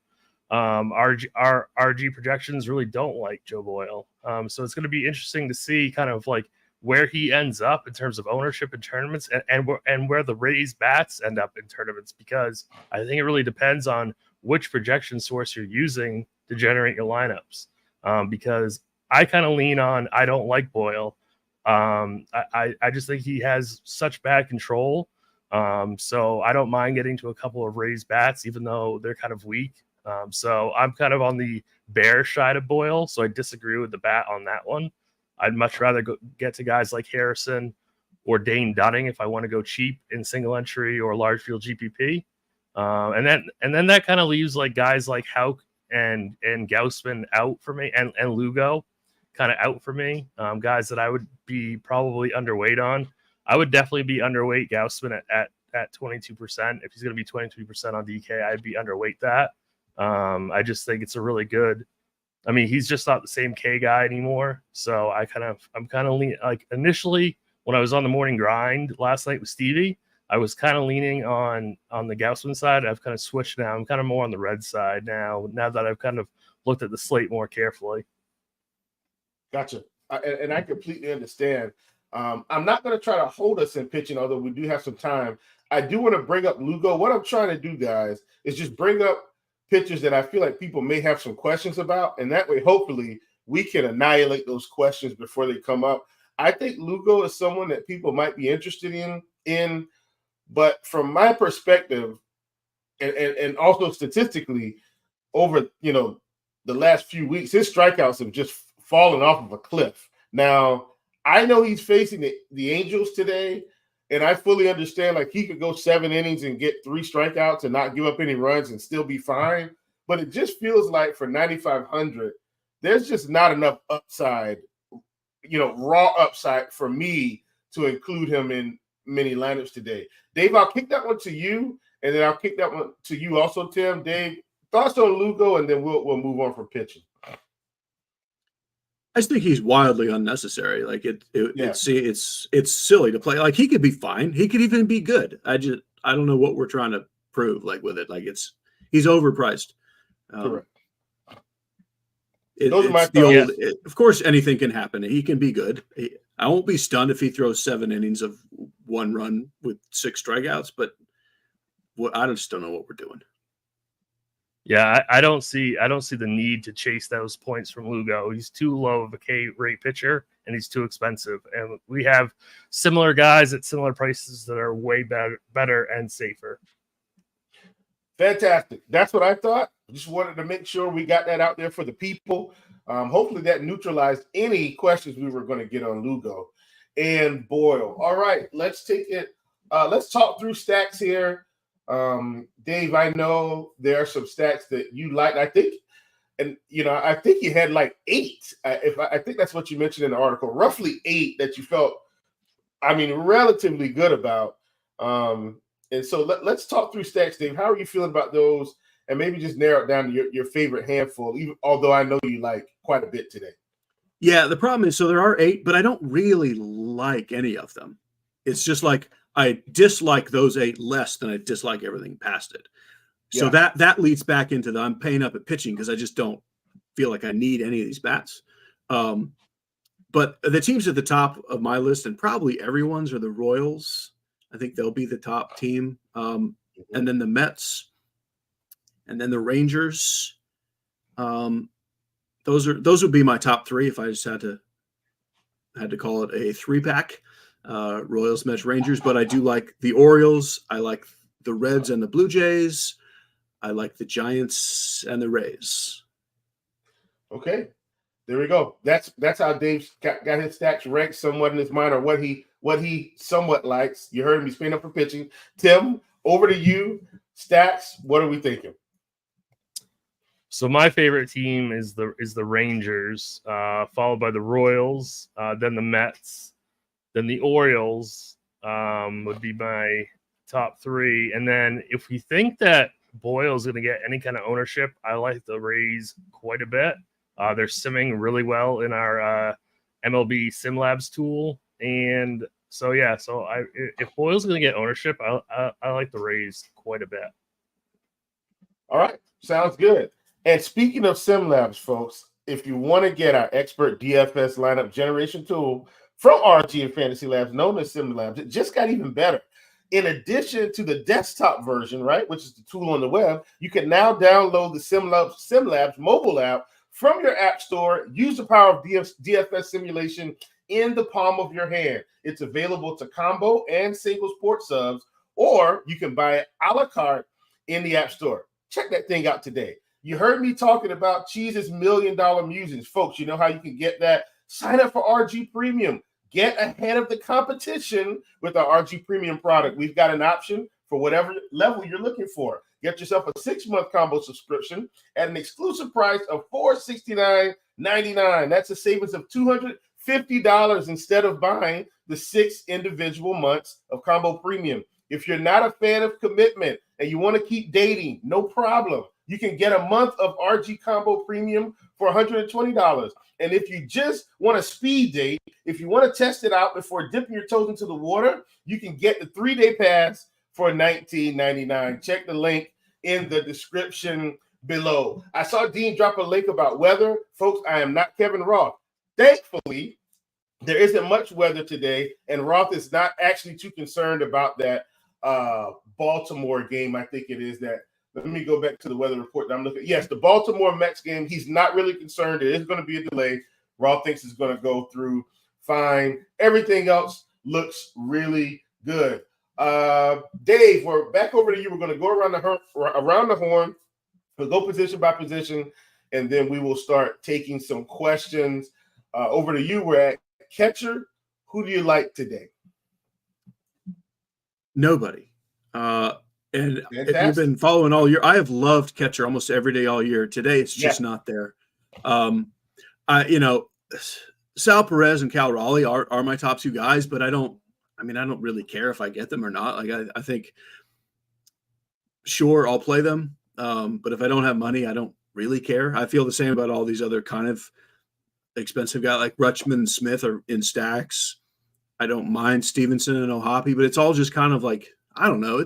RG projections really don't like Joe Boyle. So it's going to be interesting to see kind of like where he ends up in terms of ownership in tournaments and where the Rays bats end up in tournaments, because I think it really depends on which projection source you're using to generate your lineups. Because I kind of lean on, I don't like Boyle. I just think he has such bad control. So I don't mind getting to a couple of Rays bats, even though they're kind of weak. So I'm kind of on the bear side of Boyle. So I disagree with the bat on that one. I'd much rather get to guys like Harrison or Dane Dunning if I want to go cheap in single entry or large field GPP. And then that kind of leaves like guys like Hauk and Gaussman out for me, and Lugo kind of out for me. Guys that I would be probably underweight on. I would definitely be underweight Gaussman at 22%. If he's going to be 22% on DK, I'd be underweight that. I just think it's a really good. I mean, he's just not the same K guy anymore. So I'm kind of leaning, like initially when I was on the morning grind last night with Stevie, I was kind of leaning on the Gaussman side. I've kind of switched now. I'm kind of more on the red side now that I've kind of looked at the slate more carefully. Gotcha. And I completely understand. I'm not going to try to hold us in pitching, although we do have some time. I do want to bring up Lugo. What I'm trying to do, guys, is just bring up pitchers that I feel like people may have some questions about, and that way, hopefully, we can annihilate those questions before they come up. I think Lugo is someone that people might be interested in, but from my perspective, and also statistically, over the last few weeks, his strikeouts have just fallen off of a cliff. Now, I know he's facing the Angels today, and I fully understand like he could go 7 innings and get 3 strikeouts and not give up any runs and still be fine. But it just feels like for 9,500, there's just not enough upside, raw upside for me to include him in many lineups today. Dave, I'll kick that one to you, and then I'll kick that one to you also, Tim. Dave, thoughts on Lugo, and then we'll move on from pitching. I just think he's wildly unnecessary. Like it's silly to play. Like he could be fine. He could even be good. I don't know what we're trying to prove like with it. Like he's overpriced. Correct. Those are my thoughts. Of course, anything can happen. He can be good. I won't be stunned if he throws 7 innings of 1 run with 6 strikeouts. But I just don't know what we're doing. Yeah, I don't see the need to chase those points from Lugo. He's too low of a K rate pitcher, and he's too expensive. And we have similar guys at similar prices that are way better and safer. Fantastic. That's what I thought. Just wanted to make sure we got that out there for the people. Hopefully that neutralized any questions we were going to get on Lugo and Boyle. All right, let's take it. Let's talk through stacks here. Dave, I know there are some stats that you like. I think you had like 8. I think that's what you mentioned in the article, roughly 8 that you felt, relatively good about. And so let's talk through stacks, Dave. How are you feeling about those? And maybe just narrow it down to your favorite handful, even although I know you like quite a bit today. Yeah, the problem is, so there are 8, but I don't really like any of them. It's just like I dislike those 8 less than I dislike everything past it. So that leads back into I'm paying up at pitching because I just don't feel like I need any of these bats. But the teams at the top of my list, and probably everyone's, are the Royals. I think they'll be the top team. And then the Mets, and then the Rangers. Those would be my top 3 if I just had to call it a 3-pack. Royals, Mets, Rangers, but I do like the Orioles. I like the Reds and the Blue Jays. I like the Giants and the Rays. Okay, there we go. That's how Dave got his stacks ranked somewhat in his mind, or what he somewhat likes. You heard him. He's paying up for pitching. Tim, over to you. Stacks. What are we thinking? So my favorite team is the Rangers, followed by the Royals, then the Mets. Then the Orioles would be my top 3. And then if we think that Boyle's going to get any kind of ownership, I like the Rays quite a bit. They're simming really well in our MLB SimLabs tool. And so, if Boyle's going to get ownership, I like the Rays quite a bit. All right. Sounds good. And speaking of SimLabs, folks, if you want to get our expert DFS lineup generation tool from RG and Fantasy Labs, known as SimLabs, it just got even better. In addition to the desktop version, right, which is the tool on the web, you can now download the SimLabs mobile app from your app store. Use the power of DFS simulation in the palm of your hand. It's available to combo and single sport subs, or you can buy it a la carte in the app store. Check that thing out today. You heard me talking about Cheese's $1 Million Musings. Folks, you know how you can get that? sign up for RG Premium. Get ahead of the competition with our RG Premium product. We've got an option for whatever level you're looking for. Get yourself a 6-month combo subscription at an exclusive price of $469.99. That's a savings of $250 instead of buying the 6 individual months of combo premium. If you're not a fan of commitment and you want to keep dating, no problem. You can get a month of RG combo premium for $120. And if you just want a speed date, if you want to test it out before dipping your toes into the water, you can get the 3-day pass for $19.99. Check the link in the description below. I saw Dean drop a link about weather. Folks, I am not Kevin Roth. Thankfully, there isn't much weather today, and Roth is not actually too concerned about that Baltimore game, I think it is that. Let me go back to the weather report that I'm looking at. Yes, the Baltimore Mets game, he's not really concerned. There is going to be a delay. Roth thinks it's going to go through fine. Everything else looks really good. Dave, we're back over to you. We're going to go around the horn. We'll go position by position, and then we will start taking some questions. Over to you. We're at catcher. Who do you like today? Nobody. And Fantastic. if you've been following all year, I have loved catcher almost every day all year. Today, it's just not there. Sal Perez and Cal Raleigh are my top 2 guys, but I don't really care if I get them or not. Like I think, sure, I'll play them. But if I don't have money, I don't really care. I feel the same about all these other kind of expensive guys like Rutschman and Smith are in stacks. I don't mind Stevenson and Ohapi, but it's all just kind of like, I don't know.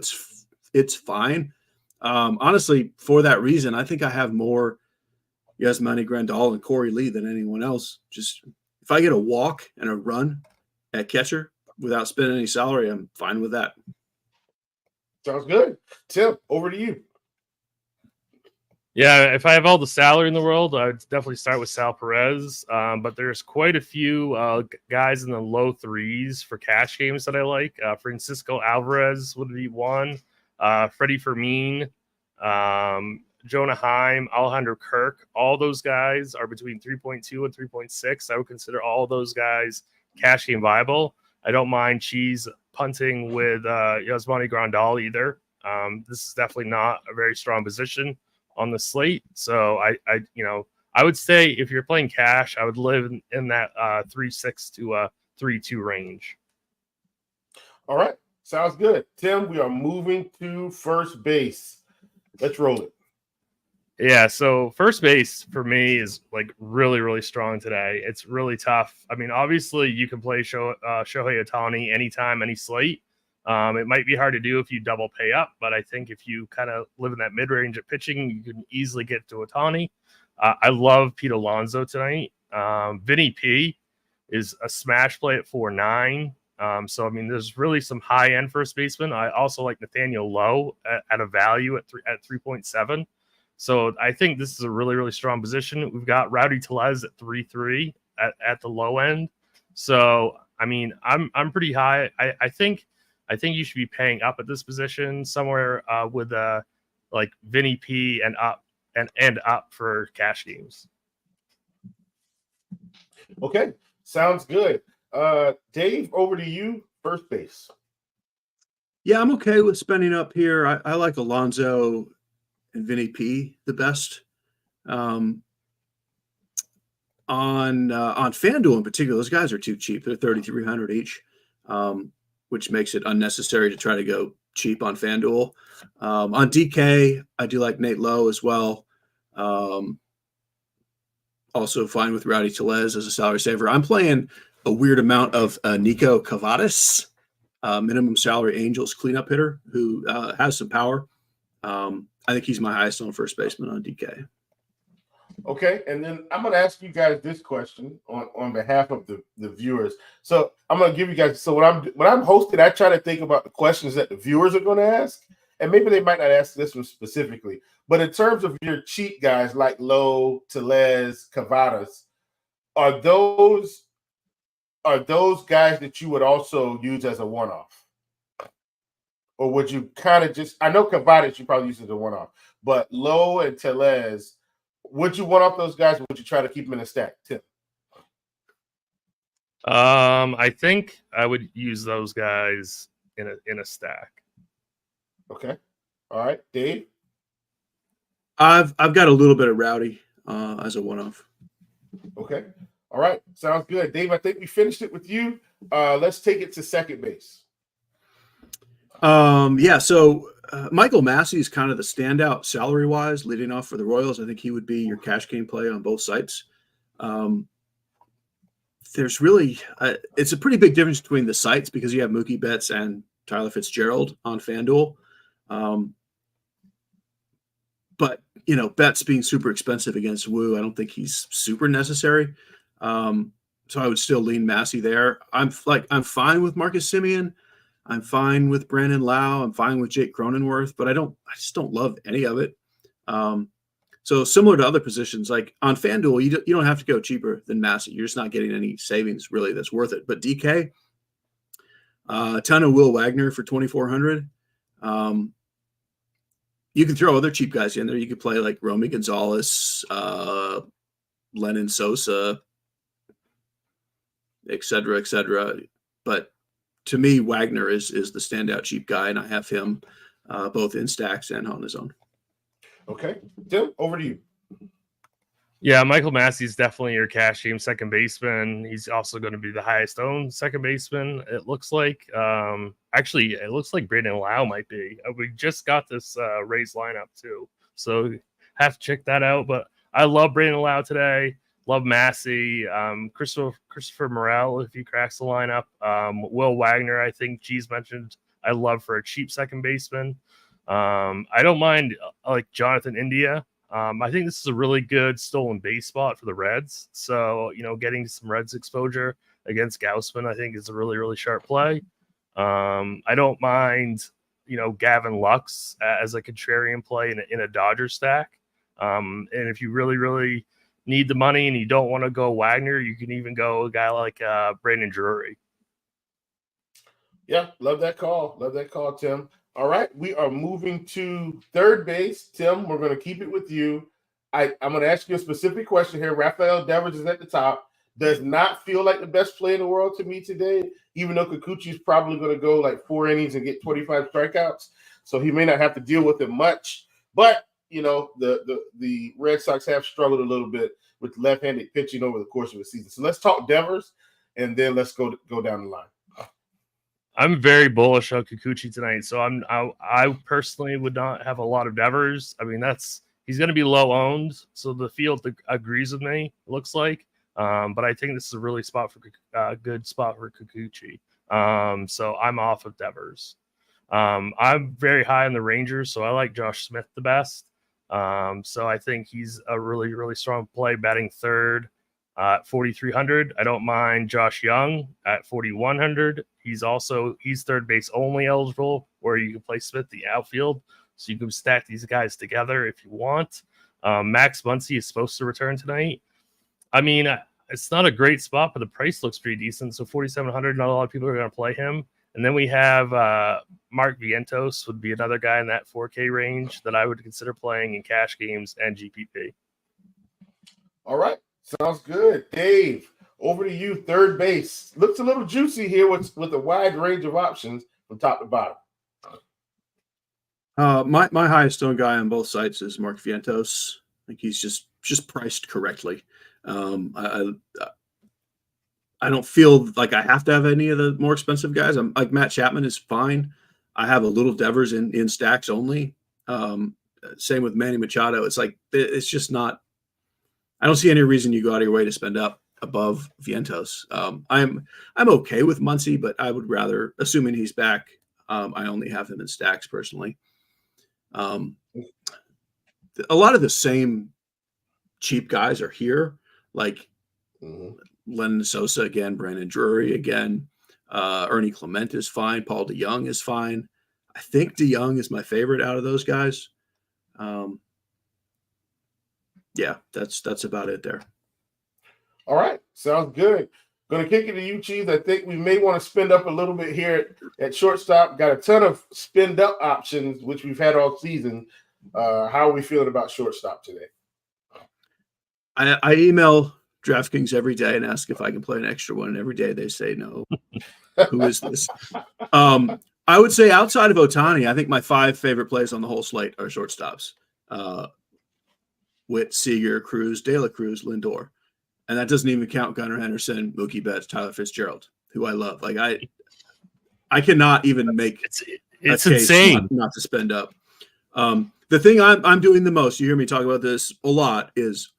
It's fine. Honestly, for that reason, I think I have more Yasmani Grandal and Corey Lee than anyone else. Just if I get a walk and a run at catcher without spending any salary, I'm fine with that. Sounds good. Tim, over to you. Yeah, if I have all the salary in the world, I'd definitely start with Sal Perez. But there's quite a few guys in the low 3s for cash games that I like. Francisco Alvarez would be one. Freddie Fermin, Jonah Heim, Alejandro Kirk. All those guys are between 3.2 and 3.6. I would consider all those guys cash game viable. I don't mind Cheese punting with Yasmani Grandal either. This is definitely not a very strong position on the slate. So I would say if you're playing cash, I would live in that 3.6 to 3.2 range. All right. Sounds good. Tim, we are moving to first base. Let's roll it. Yeah, so first base for me is like really, really strong today. It's really tough. I mean, obviously you can play Shohei Ohtani anytime, any slate. It might be hard to do if you double pay up, but I think if you kind of live in that mid-range at pitching, you can easily get to Ohtani. I love Pete Alonso tonight. Vinny P is a smash play at 4.9. So, I mean, there's really some high-end first baseman. I also like Nathaniel Lowe at a value at 3.7. So I think this is a really, really strong position. We've got Rowdy Tellez at 3.3 at the low end. So, I mean, I'm pretty high. I think you should be paying up at this position somewhere with like Vinny P and up and up for cash games. Okay, sounds good. Dave, over to you, first base. Yeah, I'm okay with spending up here. I like Alonso and Vinny P the best. On FanDuel in particular, those guys are too cheap. They're $3,300 each, which makes it unnecessary to try to go cheap on FanDuel. On DK, I do like Nate Lowe as well. Also fine with Rowdy Tellez as a salary saver. I'm playing a weird amount of Nico Cavadas, minimum salary Angels cleanup hitter who has some power. I think he's my highest on first baseman on DK. Okay, and then I'm going to ask you guys this question on behalf of the viewers. So I'm going to give you guys. So when I'm hosting, I try to think about the questions that the viewers are going to ask, and maybe they might not ask this one specifically. But in terms of your cheap guys like Lowe, Tellez, Cavadas, are those guys that you would also use as a one-off? Or would you kind of just – I know Cavadas you probably use as a one-off, but Lowe and Tellez, would you one-off those guys or would you try to keep them in a stack, Tim? I think I would use those guys in a stack. Okay. All right, Dave. I've got a little bit of Rowdy as a one-off. Okay. All right. Sounds good. Dave, I think we finished it with you. Let's take it to second base. So Michael Massey is kind of the standout salary-wise leading off for the Royals. I think he would be your cash game play on both sites. There's really it's a pretty big difference between the sites because you have Mookie Betts and Tyler Fitzgerald on FanDuel. But Betts being super expensive against Wu, I don't think he's super necessary. So I would still lean Massey there. I'm fine with Marcus Semien. I'm fine with Brandon Lau. I'm fine with Jake Cronenworth, but I just don't love any of it. So similar to other positions, like on FanDuel, you don't have to go cheaper than Massey. You're just not getting any savings really that's worth it. But DK, a ton of Will Wagner for 2,400. You can throw other cheap guys in there. You could play like Romy Gonzalez, Lennon Sosa, et cetera. But to me, Wagner is the standout cheap guy, and I have him both in stacks and on his own. Okay. Tim, over to you. Yeah, Michael Massey's definitely your cash game second baseman. He's also going to be the highest owned second baseman, it looks like. Actually, it looks like Brandon Lau might be. We just got this Rays lineup, too. So have to check that out. But I love Brandon Lau today. Love Massey. Christopher Morel, if he cracks the lineup. Will Wagner, I think G's mentioned, I love for a cheap second baseman. I don't mind like Jonathan India. I think this is a really good stolen base spot for the Reds. So, getting some Reds exposure against Gausman, I think is a really, really sharp play. I don't mind, Gavin Lux as a contrarian play in a Dodger stack. And if you really, really need the money and you don't want to go Wagner, you can even go a guy like Brandon Drury. Yeah, love that call. Love that call, Tim. All right, we are moving to third base. Tim, we're going to keep it with you. I'm going to ask you a specific question here. Rafael Devers is at the top. Does not feel like the best play in the world to me today, even though Kikuchi is probably going to go like 4 innings and get 25 strikeouts. So he may not have to deal with it much. But, the Red Sox have struggled a little bit with left-handed pitching over the course of the season. So let's talk Devers, and then let's go down the line. I'm very bullish on Kikuchi tonight, so I personally would not have a lot of Devers. I mean, he's going to be low owned, so the field agrees with me. It looks like, but I think this is a really good spot for Kikuchi. So I'm off of Devers. I'm very high on the Rangers, so I like Josh Smith the best. So I think he's a really, really strong play, batting third. At 4,300, I don't mind Josh Young at 4,100. He's third base only eligible, where you can play Smith the outfield, so you can stack these guys together if you want. Max Muncy is supposed to return tonight. I mean, it's not a great spot, but the price looks pretty decent. So 4,700, not a lot of people are going to play him. And then we have Mark Vientos would be another guy in that 4K range that I would consider playing in cash games and GPP. All right. Sounds good. Dave, over to you, third base. Looks a little juicy here with a wide range of options from top to bottom. My highest owned guy on both sites is Mark Vientos. I think he's just priced correctly. I don't feel like I have to have any of the more expensive guys. I'm like Matt Chapman is fine. I have a little Devers in stacks only. Same with Manny Machado. It's just not. I don't see any reason you go out of your way to spend up above Vientos. I'm okay with Muncy, but I would rather, assuming he's back, I only have him in stacks personally. A lot of the same cheap guys are here, like Lennon Sosa again, Brandon Drury again, Ernie Clement is fine, Paul DeYoung is fine. I think DeYoung is my favorite out of those guys. Yeah, that's about it there. All right. Sounds good. Going to kick it to you, Cheese. I think we may want to spend up a little bit here at shortstop. Got a ton of spend up options, which we've had all season. How are we feeling about shortstop today? I email DraftKings every day and ask if I can play an extra one. And every day they say no. Who is this? I would say outside of Ohtani, I think my 5 favorite plays on the whole slate are shortstops. Witt, Seager, Cruz, De La Cruz, Lindor. And that doesn't even count Gunnar Henderson, Mookie Betts, Tyler Fitzgerald, who I love. Like I cannot even make it's insane not to spend up. The thing I'm doing the most, you hear me talk about this a lot, is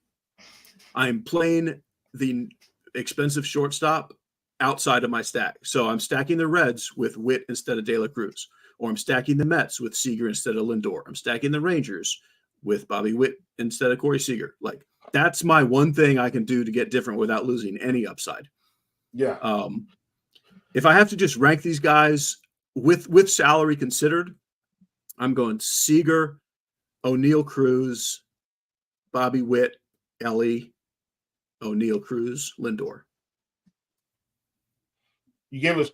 I'm playing the expensive shortstop outside of my stack. So I'm stacking the Reds with Witt instead of De La Cruz, or I'm stacking the Mets with Seager instead of Lindor. I'm stacking the Rangers with Bobby Witt instead of Corey Seager. Like, that's my one thing I can do to get different without losing any upside. Yeah. If I have to just rank these guys with salary considered, I'm going Seager, O'Neal Cruz, Bobby Witt, Ellie, O'Neal Cruz, Lindor. You gave us.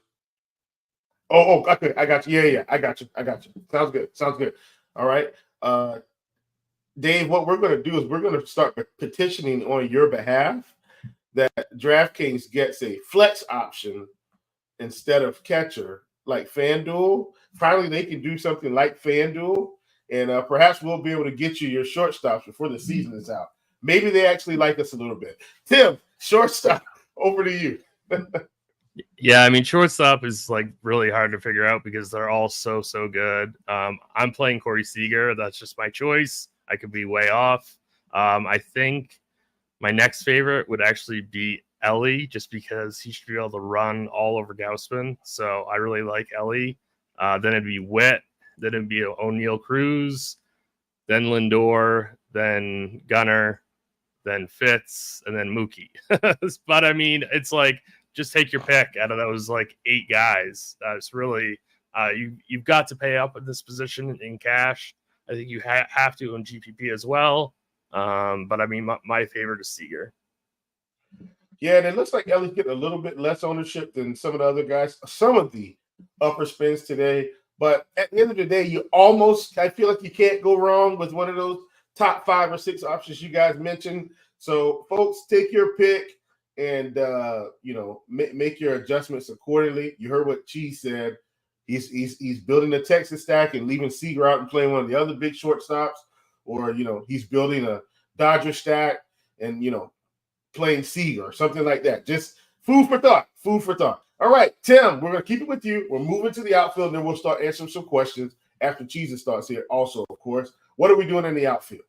Oh, okay. I got you. Yeah. I got you. Sounds good. All right. Dave, what we're going to do is we're going to start petitioning on your behalf that DraftKings gets a flex option instead of catcher like FanDuel. Finally, they can do something like FanDuel, and perhaps we'll be able to get you your shortstops before the season is out. Maybe they actually like us a little bit. Tim, shortstop, over to you. Yeah, I mean, shortstop is like really hard to figure out because they're all so good. I'm playing Corey Seager. That's just my choice. I could be way off. I think my next favorite would actually be Ellie, just because he should be able to run all over Gausman. So I really like Ellie. Then it'd be Witt. Then it'd be O'Neal Cruz. Then Lindor. Then Gunnar. Then Fitz. And then Mookie. But I mean, it's like, just take your pick out of those like 8 guys. It's really you've got to pay up at this position in cash. I think you have to in GPP as well. But I mean, my favorite is Seager. Yeah, and it looks like Ellie's getting a little bit less ownership than some of the other guys. Some of the upper spins today, but at the end of the day, I feel like you can't go wrong with one of those top 5 or 6 options you guys mentioned. So, folks, take your pick and make your adjustments accordingly. You heard what Cheese said. He's building a Texas stack and leaving Seager out and playing one of the other big shortstops, or he's building a Dodger stack and playing Seager or something like that. Just food for thought. All right, Tim, we're gonna keep it with you. We're moving to the outfield, and then we'll start answering some questions after Cheese starts here. Also, of course, what are we doing in the outfield?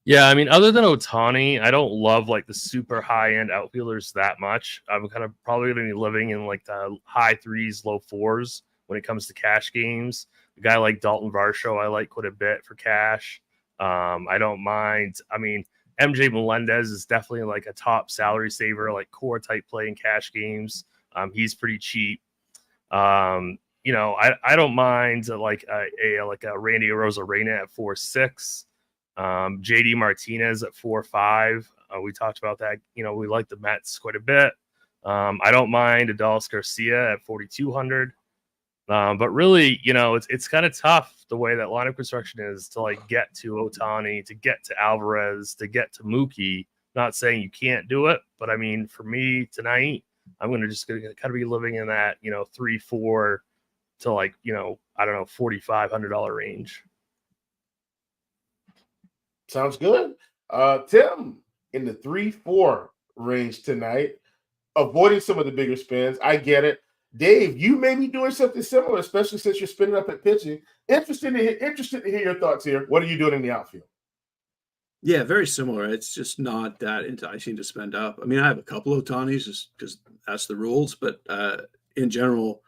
Yeah, I mean, other than Ohtani, I don't love like the super high-end outfielders that much. I'm kind of probably going to be living in like the high 3s, low 4s when it comes to cash games. A guy like Dalton Varsho, I like quite a bit for cash. I don't mind. I mean, MJ Melendez is definitely like a top salary saver, like core type play in cash games. He's pretty cheap. I don't mind like a Randy Arozarena at 4.6. JD Martinez at 4.5. We talked about that. We like the Mets quite a bit. I don't mind Adolis Garcia at 4,200. But really, it's kind of tough the way that lineup construction is to like get to Ohtani, to get to Alvarez, to get to Mookie. Not saying you can't do it, but I mean, for me tonight, I'm going to kind of be living in that 3-4 to like $4,500 range. Sounds good. Tim, in the 3-4 range tonight, avoiding some of the bigger spins. I get it. Dave, you may be doing something similar, especially since you're spinning up at pitching. Interested to hear your thoughts here. What are you doing in the outfield? Yeah, very similar. It's just not that enticing to spend up. I mean, I have a couple of Otanis just because that's the rules, but in general,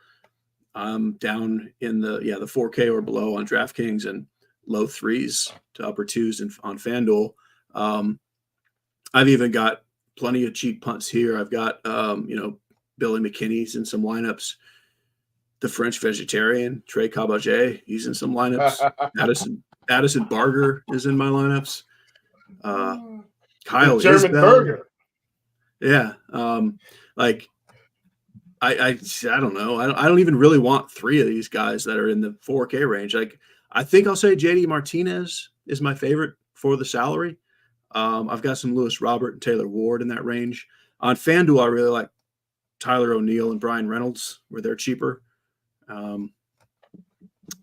I'm down in the 4K or below on DraftKings and low 3s to upper 2s on FanDuel. I've even got plenty of cheap punts here. I've got Billy McKinney's in some lineups. The French vegetarian Trey Caballé, he's in some lineups. Addison Barger is in my lineups. Kyle German Isbell. burger. Yeah, I don't know. I don't even really want 3 of these guys that are in the 4K range. Like, I think I'll say JD Martinez is my favorite for the salary. I've got some Lewis Robert and Taylor Ward in that range. On FanDuel, I really like Tyler O'Neill and Brian Reynolds, where they're cheaper. And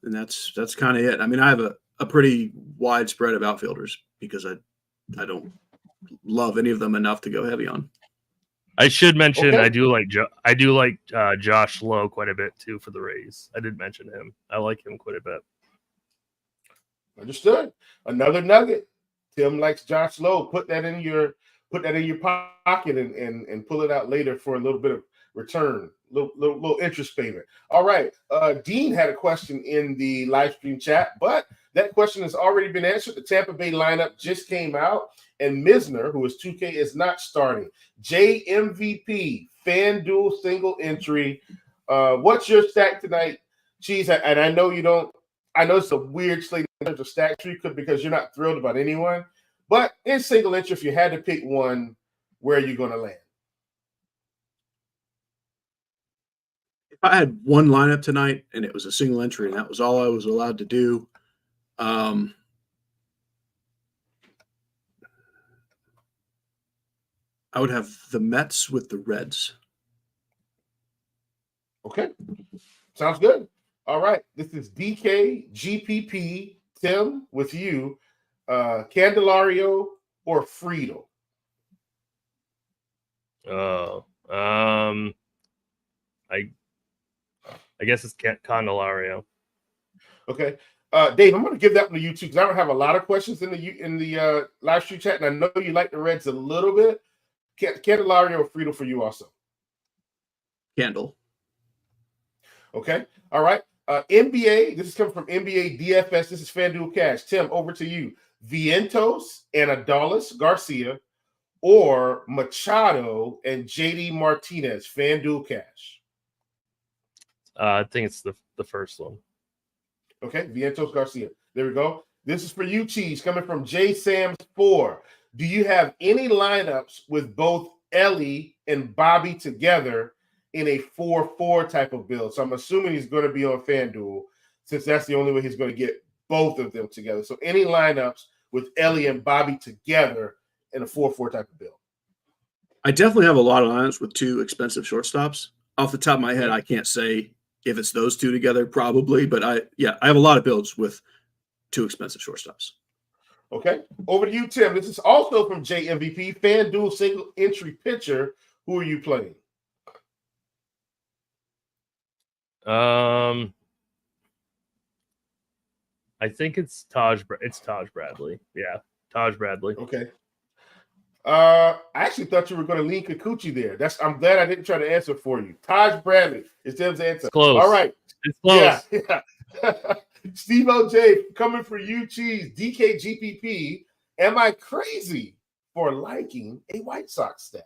that's kind of it. I mean, I have a pretty wide spread of outfielders because I don't love any of them enough to go heavy on. I should mention Okay. I do like Josh Lowe quite a bit too for the Rays. I did mention him. I like him quite a bit. Understood. Another nugget. Tim likes Josh Lowe. Put that in your pocket and pull it out later for a little bit of return, little interest payment. All right. Dean had a question in the live stream chat, but that question has already been answered. The Tampa Bay lineup just came out, and Misner, who is 2K, is not starting. JMVP, FanDuel single entry. What's your stack tonight, Cheese? And I know you don't. I know it's a weird slate in terms of stack tree because you're not thrilled about anyone. But in single entry, if you had to pick one, where are you going to land? If I had one lineup tonight and it was a single entry and that was all I was allowed to do, I would have the Mets with the Reds. Okay. Sounds good. All right. This is DK, GPP, Tim with you. Candelario or Friedel? Oh, I guess it's Candelario. Okay. Dave, I'm going to give that one to you too because I don't have a lot of questions in the live stream chat, and I know you like the Reds a little bit. Candelario or Friedel for you also? Candle. Okay. All right. NBA, this is coming from NBA DFS. This is FanDuel Cash. Tim, over to you. Vientos and Adolis Garcia or Machado and JD Martinez, FanDuel Cash? I think it's the first one. Okay, Vientos Garcia. There we go. This is for you, Cheese, coming from J Sam's 4. Do you have any lineups with both Ellie and Bobby together in a 4-4 type of build? So I'm assuming he's going to be on FanDuel since that's the only way he's going to get both of them together. So any lineups with Ellie and Bobby together in a 4-4 type of build? I definitely have a lot of lineups with two expensive shortstops. Off the top of my head, I can't say if it's those two together, probably, but I have a lot of builds with two expensive shortstops. Okay. Over to you, Tim. This is also from JMVP, FanDuel single entry pitcher. Who are you playing? I think it's Taj Bradley. Yeah, Taj Bradley. Okay. I actually thought you were going to lean Kikuchi there. I'm glad I didn't try to answer for you. Taj Bradley is Tim's answer. It's close. All right. It's close. Yeah. Steve OJ coming for you, Cheese. DK GPP. Am I crazy for liking a White Sox stack?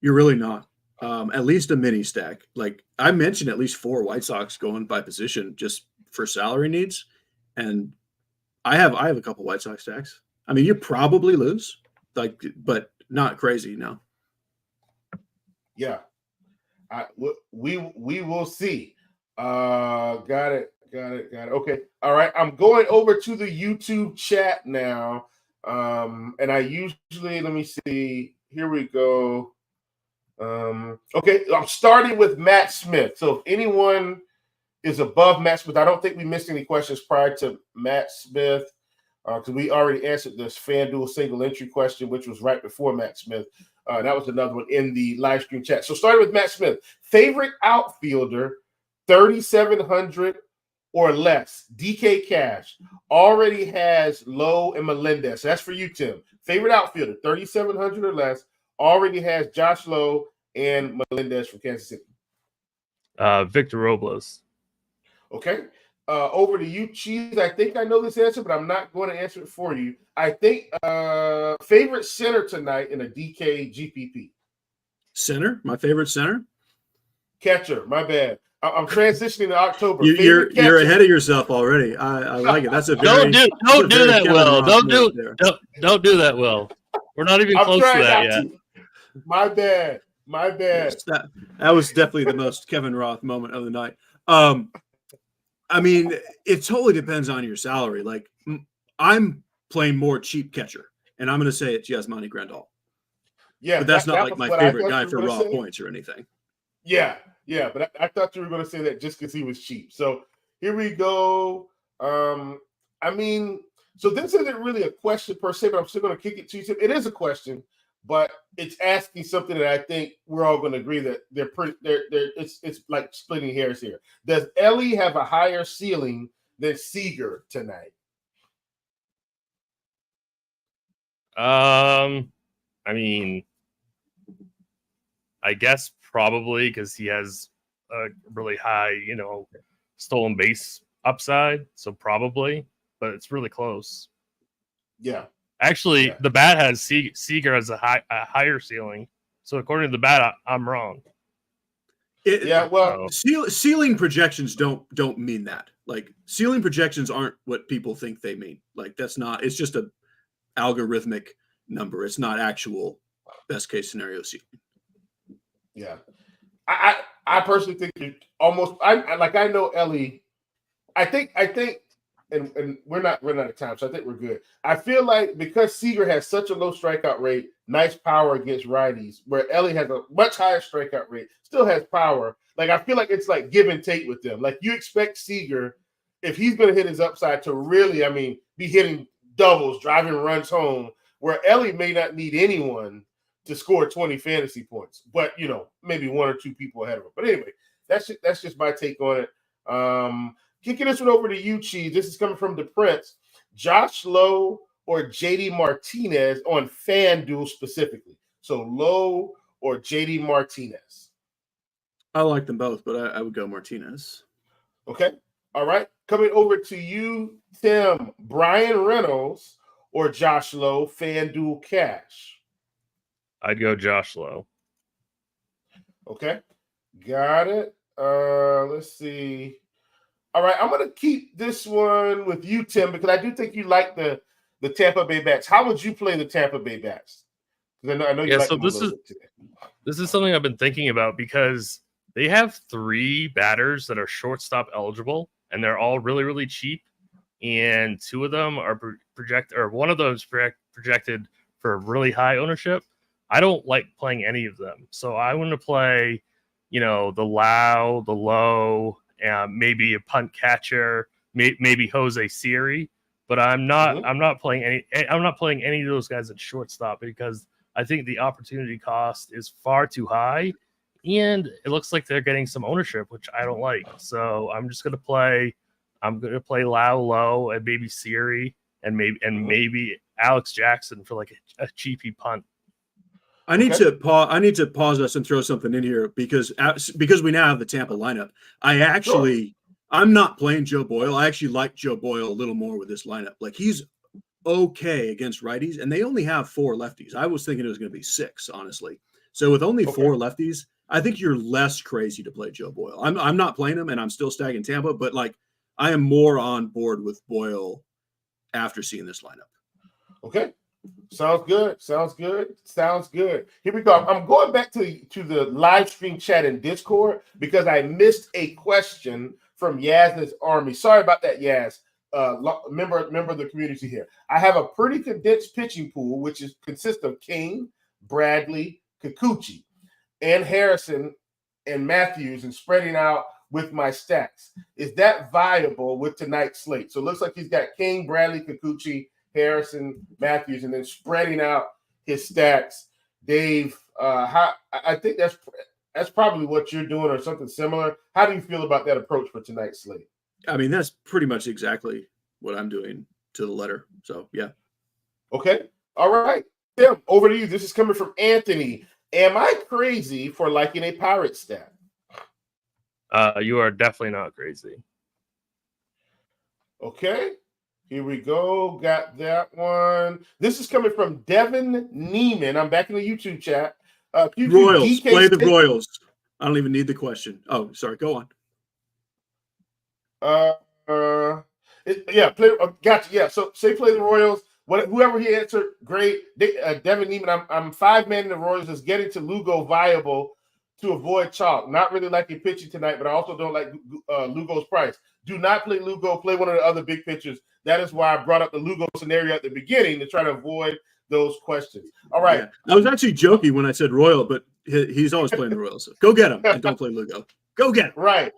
You're really not. At least a mini stack. Like I mentioned, at least 4 White Sox going by position just for salary needs, and I have a couple White Sox stacks. I mean, you probably lose, but not crazy. No. Yeah, we will see. Got it. Okay, all right. I'm going over to the YouTube chat now, and I usually let me see. Here we go. Okay, I'm starting with Matt Smith. So if anyone is above Matt Smith, I don't think we missed any questions prior to Matt Smith. Because we already answered this FanDuel single entry question, which was right before Matt Smith. That was another one in the live stream chat. So starting with Matt Smith, favorite outfielder, 3,700 or less. DK Cash already has Lowe and Melendez. So that's for you, Tim. Favorite outfielder, 3,700 or less, already has Josh Lowe and Melendez from Kansas City. Victor Robles. Okay. Over to you, Cheese. I think I know this answer, but I'm not going to answer it for you. I think favorite center tonight in a DK GPP. Center? My favorite center? Catcher. My bad. I'm transitioning to October. You're ahead of yourself already. I like it. That's a very don't do that, Kevin Will. Roth Don't do that, Will. We're not even close to that yet. My bad. That was definitely the most Kevin Roth moment of the night. I mean, it totally depends on your salary. Like, I'm playing more cheap catcher, and I'm going to say it's Yasmani Grandal. Yeah, But that's not that like was my what I favorite thought guy you were for gonna raw say. points or anything. Yeah, but I thought you were going to say that just because he was cheap. So here we go. I mean, so this isn't really a question per se, but I'm still going to kick it to you. It is a question, but it's asking something that I think we're all going to agree that it's like splitting hairs here. Does Ellie have a higher ceiling than Seager tonight? I mean, I guess probably because he has a really high, stolen base upside. So probably, but it's really close. Yeah. Actually, Yeah. the bat has Seager as a higher ceiling. So according to the bat, I'm wrong. Well, ceiling projections don't mean that. Like ceiling projections aren't what people think they mean. Like that's not. It's just a algorithmic number. It's not actual best case scenario ceiling. Yeah, I personally think you almost. I know Ellie. I think, and we're not running out of time, so I think we're good. I feel like because Seager has such a low strikeout rate, nice power against righties, where Ellie has a much higher strikeout rate, still has power. Like I feel like it's like give and take with them. Like you expect Seager, if he's going to hit his upside, to really, be hitting doubles, driving runs home, where Ellie may not need anyone to score 20 fantasy points, but maybe one or two people ahead of him. But anyway, that's just my take on it. Kicking this one over to you, Cheese. This is coming from the Prince. Josh Lowe or JD Martinez on FanDuel specifically. So Lowe or JD Martinez. I like them both, but I would go Martinez. Okay. All right. Coming over to you, Tim. Brian Reynolds or Josh Lowe, FanDuel Cash. I'd go Josh Lowe. Okay. Got it. Let's see. All right, I'm going to keep this one with you, Tim, because I do think you like the Tampa Bay Bats. How would you play the Tampa Bay Bats? Because I know you like them a little bit today. This is something I've been thinking about because they have 3 batters that are shortstop eligible, and they're all really, really cheap. And 2 of them are projected, or one of those projected for really high ownership. I don't like playing any of them, so I want to play, the Low, maybe a punt catcher, maybe Jose Siri, but I'm not playing any of those guys at shortstop because I think the opportunity cost is far too high, and it looks like they're getting some ownership, which I don't like. So I'm just gonna play. I'm gonna play Low and maybe Siri and maybe Alex Jackson for like a cheapy punt. I need to pause us and throw something in here because we now have the Tampa lineup. I'm not playing Joe Boyle. I actually like Joe Boyle a little more with this lineup. Like he's okay against righties, and they only have 4 lefties. I was thinking it was going to be 6, honestly. So with only 4 lefties, I think you're less crazy to play Joe Boyle. I'm not playing him, and I'm still stacking Tampa, but like I am more on board with Boyle after seeing this lineup. Okay. Sounds good. Here we go. I'm going back to the live stream chat in Discord because I missed a question from Yaz's Army. Sorry about that, Yaz. Member of the community here. I have a pretty condensed pitching pool, which consists of King, Bradley, Kikuchi, and Harrison and Matthews, and spreading out with my stacks. Is that viable with tonight's slate? So it looks like he's got King, Bradley, Kikuchi, Harrison, Matthews, and then spreading out his stacks. Dave, I think that's probably what you're doing or something similar. How do you feel about that approach for tonight's slate? I mean, that's pretty much exactly what I'm doing to the letter. So, yeah. Okay. All right. Tim, over to you. This is coming from Anthony. Am I crazy for liking a pirate stat? You are definitely not crazy. Okay. Here we go. Got that one. This is coming from Devin Neiman. I'm back in the YouTube chat. Royals. Play the Royals. I don't even need the question. Oh, sorry. Go on. Gotcha. Yeah. So say play the Royals. Whoever he answered, great. Devin Neiman. I'm 5-man in the Royals. Is getting to Lugo viable to avoid chalk. Not really liking pitching tonight, but I also don't like Lugo's price. Do not play Lugo. Play one of the other big pitchers. That is why I brought up the Lugo scenario at the beginning to try to avoid those questions. All right. Yeah. I was actually joking when I said Royal, but he's always playing the Royals. So go get him and don't play Lugo. Go get him. Right.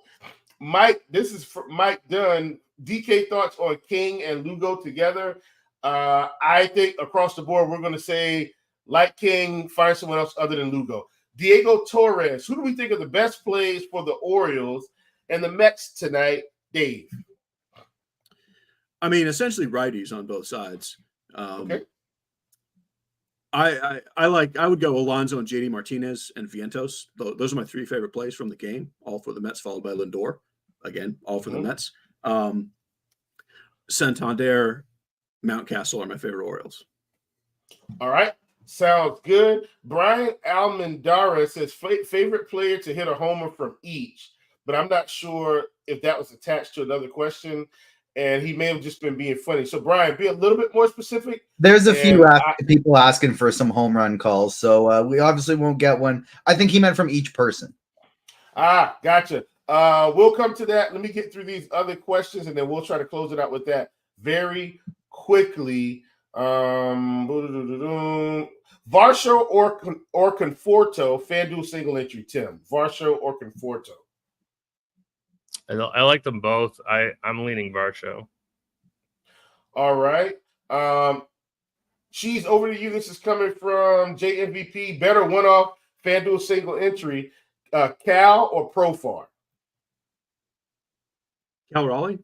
Mike, this is for Mike Dunn. DK thoughts on King and Lugo together. I think across the board, we're going to say, like King, find someone else other than Lugo. Diego Torres, who do we think are the best plays for the Orioles and the Mets tonight? Dave. I mean, essentially righties on both sides. Okay. I would go Alonso and JD Martinez and Vientos. Those are my three favorite plays from the game, all for the Mets, followed by Lindor. Again, all for the Mets. Santander, Mountcastle are my favorite Orioles. All right. Sounds good. Brian Almendara says favorite player to hit a homer from each, but I'm not sure if that was attached to another question, and he may have just been being funny. So, Brian, be a little bit more specific. There's a few people asking for some home run calls, so we obviously won't get one. I think he meant from each person. Gotcha. We'll come to that. Let me get through these other questions, and then we'll try to close it out with that very quickly. Varsho or Conforto, FanDuel single entry, Tim. Varsho or Conforto? I like them both. I'm leaning Varsho. All right. Cheese, over to you. This is coming from JMVP. Better one-off FanDuel single entry, Cal or Profar? Cal Raleigh?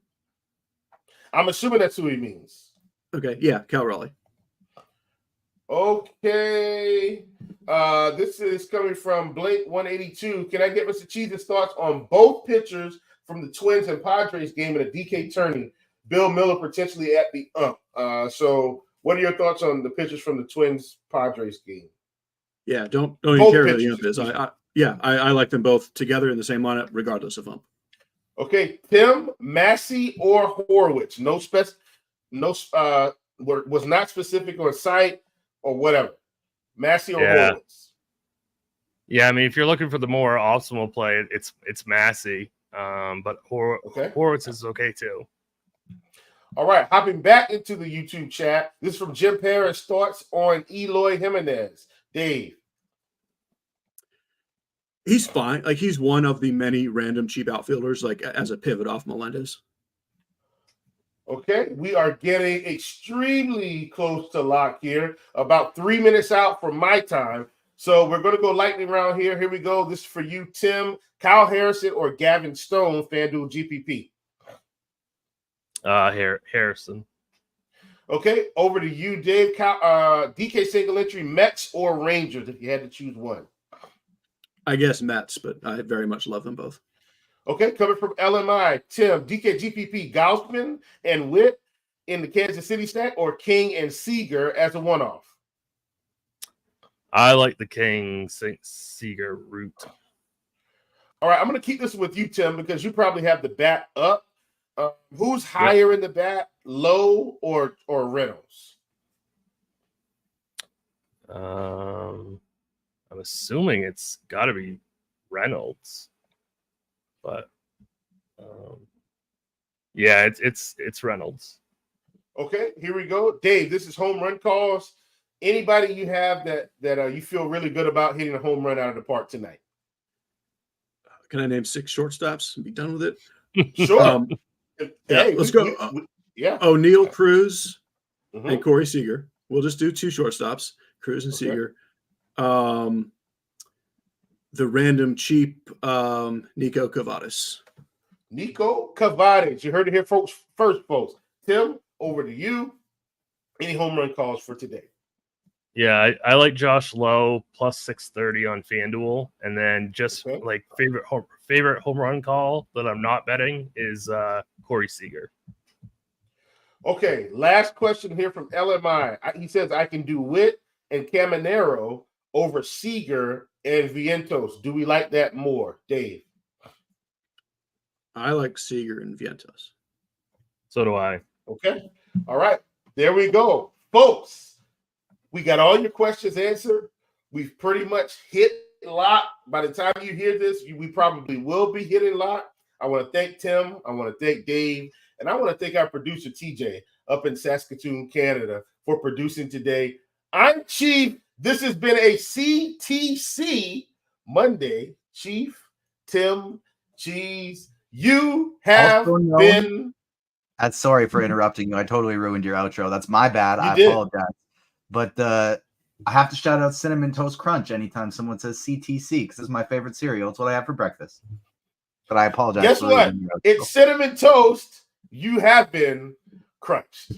I'm assuming that's who he means. Okay, yeah, Cal Raleigh. Okay. This is coming from Blake 182. Can I get Mr. Cheese's thoughts on both pitchers from the Twins and Padres game in a DK tourney? Bill Miller potentially at the So what are your thoughts on the pitchers from the Twins Padres game? Yeah, don't even care who the ump is. I like them both together in the same lineup, regardless of ump. Okay, Tim, Massey, or Horwitz. Was not specific on site or whatever. Massey or Horwitz. Yeah, I mean, if you're looking for the more optimal play, it's Massey. But Horwitz is okay too. All right, hopping back into the YouTube chat. This is from Jim Paris. Thoughts on Eloy Jimenez. Dave. He's fine. Like, he's one of the many random cheap outfielders, like as a pivot off Melendez. Okay, we are getting extremely close to lock here. About 3 minutes out from my time. So we're going to go lightning round here. Here we go. This is for you, Tim. Kyle Harrison or Gavin Stone, FanDuel GPP? Harrison. Okay, over to you, Dave. DK single entry, Mets or Rangers, if you had to choose one? I guess Mets, but I very much love them both. Okay, coming from LMI, Tim, DK GPP, Gausman and Witt in the Kansas City stack, or King and Seager as a one-off? I like the King Seager route. All right, I'm going to keep this with you, Tim, because you probably have the bat up. Who's higher in the bat, Lowe or Reynolds? I'm assuming it's got to be Reynolds, but it's Reynolds. Okay, here we go, Dave. This is home run calls. Anybody you have that you feel really good about hitting a home run out of the park tonight? Can I name 6 shortstops and be done with it? Sure. Let's go. O'Neill, Cruz, and Corey Seager. We'll just do 2 shortstops, Cruz and Seager. The random cheap Nico Cavadis. Nico Cavadis. You heard it here, folks. First, folks. Tim, over to you. Any home run calls for today? Yeah, I like Josh Lowe plus 630 on FanDuel, and then just like favorite home run call that I'm not betting is Corey Seager. Okay, last question here from LMI. He says I can do Witt and Caminero over Seager and Vientos. Do we like that more, Dave? I like Seager and Vientos. So do I. Okay. All right. There we go. Folks, we got all your questions answered. We've pretty much hit lock. By the time you hear this, we probably will be hitting lock. I want to thank Tim. I want to thank Dave. And I want to thank our producer, TJ, up in Saskatoon, Canada, for producing today. I'm Chief. This has been a CTC Monday. Chief, Tim, Cheese, you have been... Sorry for interrupting you. I totally ruined your outro. That's my bad. I apologize. But I have to shout out Cinnamon Toast Crunch anytime someone says CTC because it's my favorite cereal. It's what I have for breakfast. But I apologize. Guess what? It's Cinnamon Toast. You have been crunched.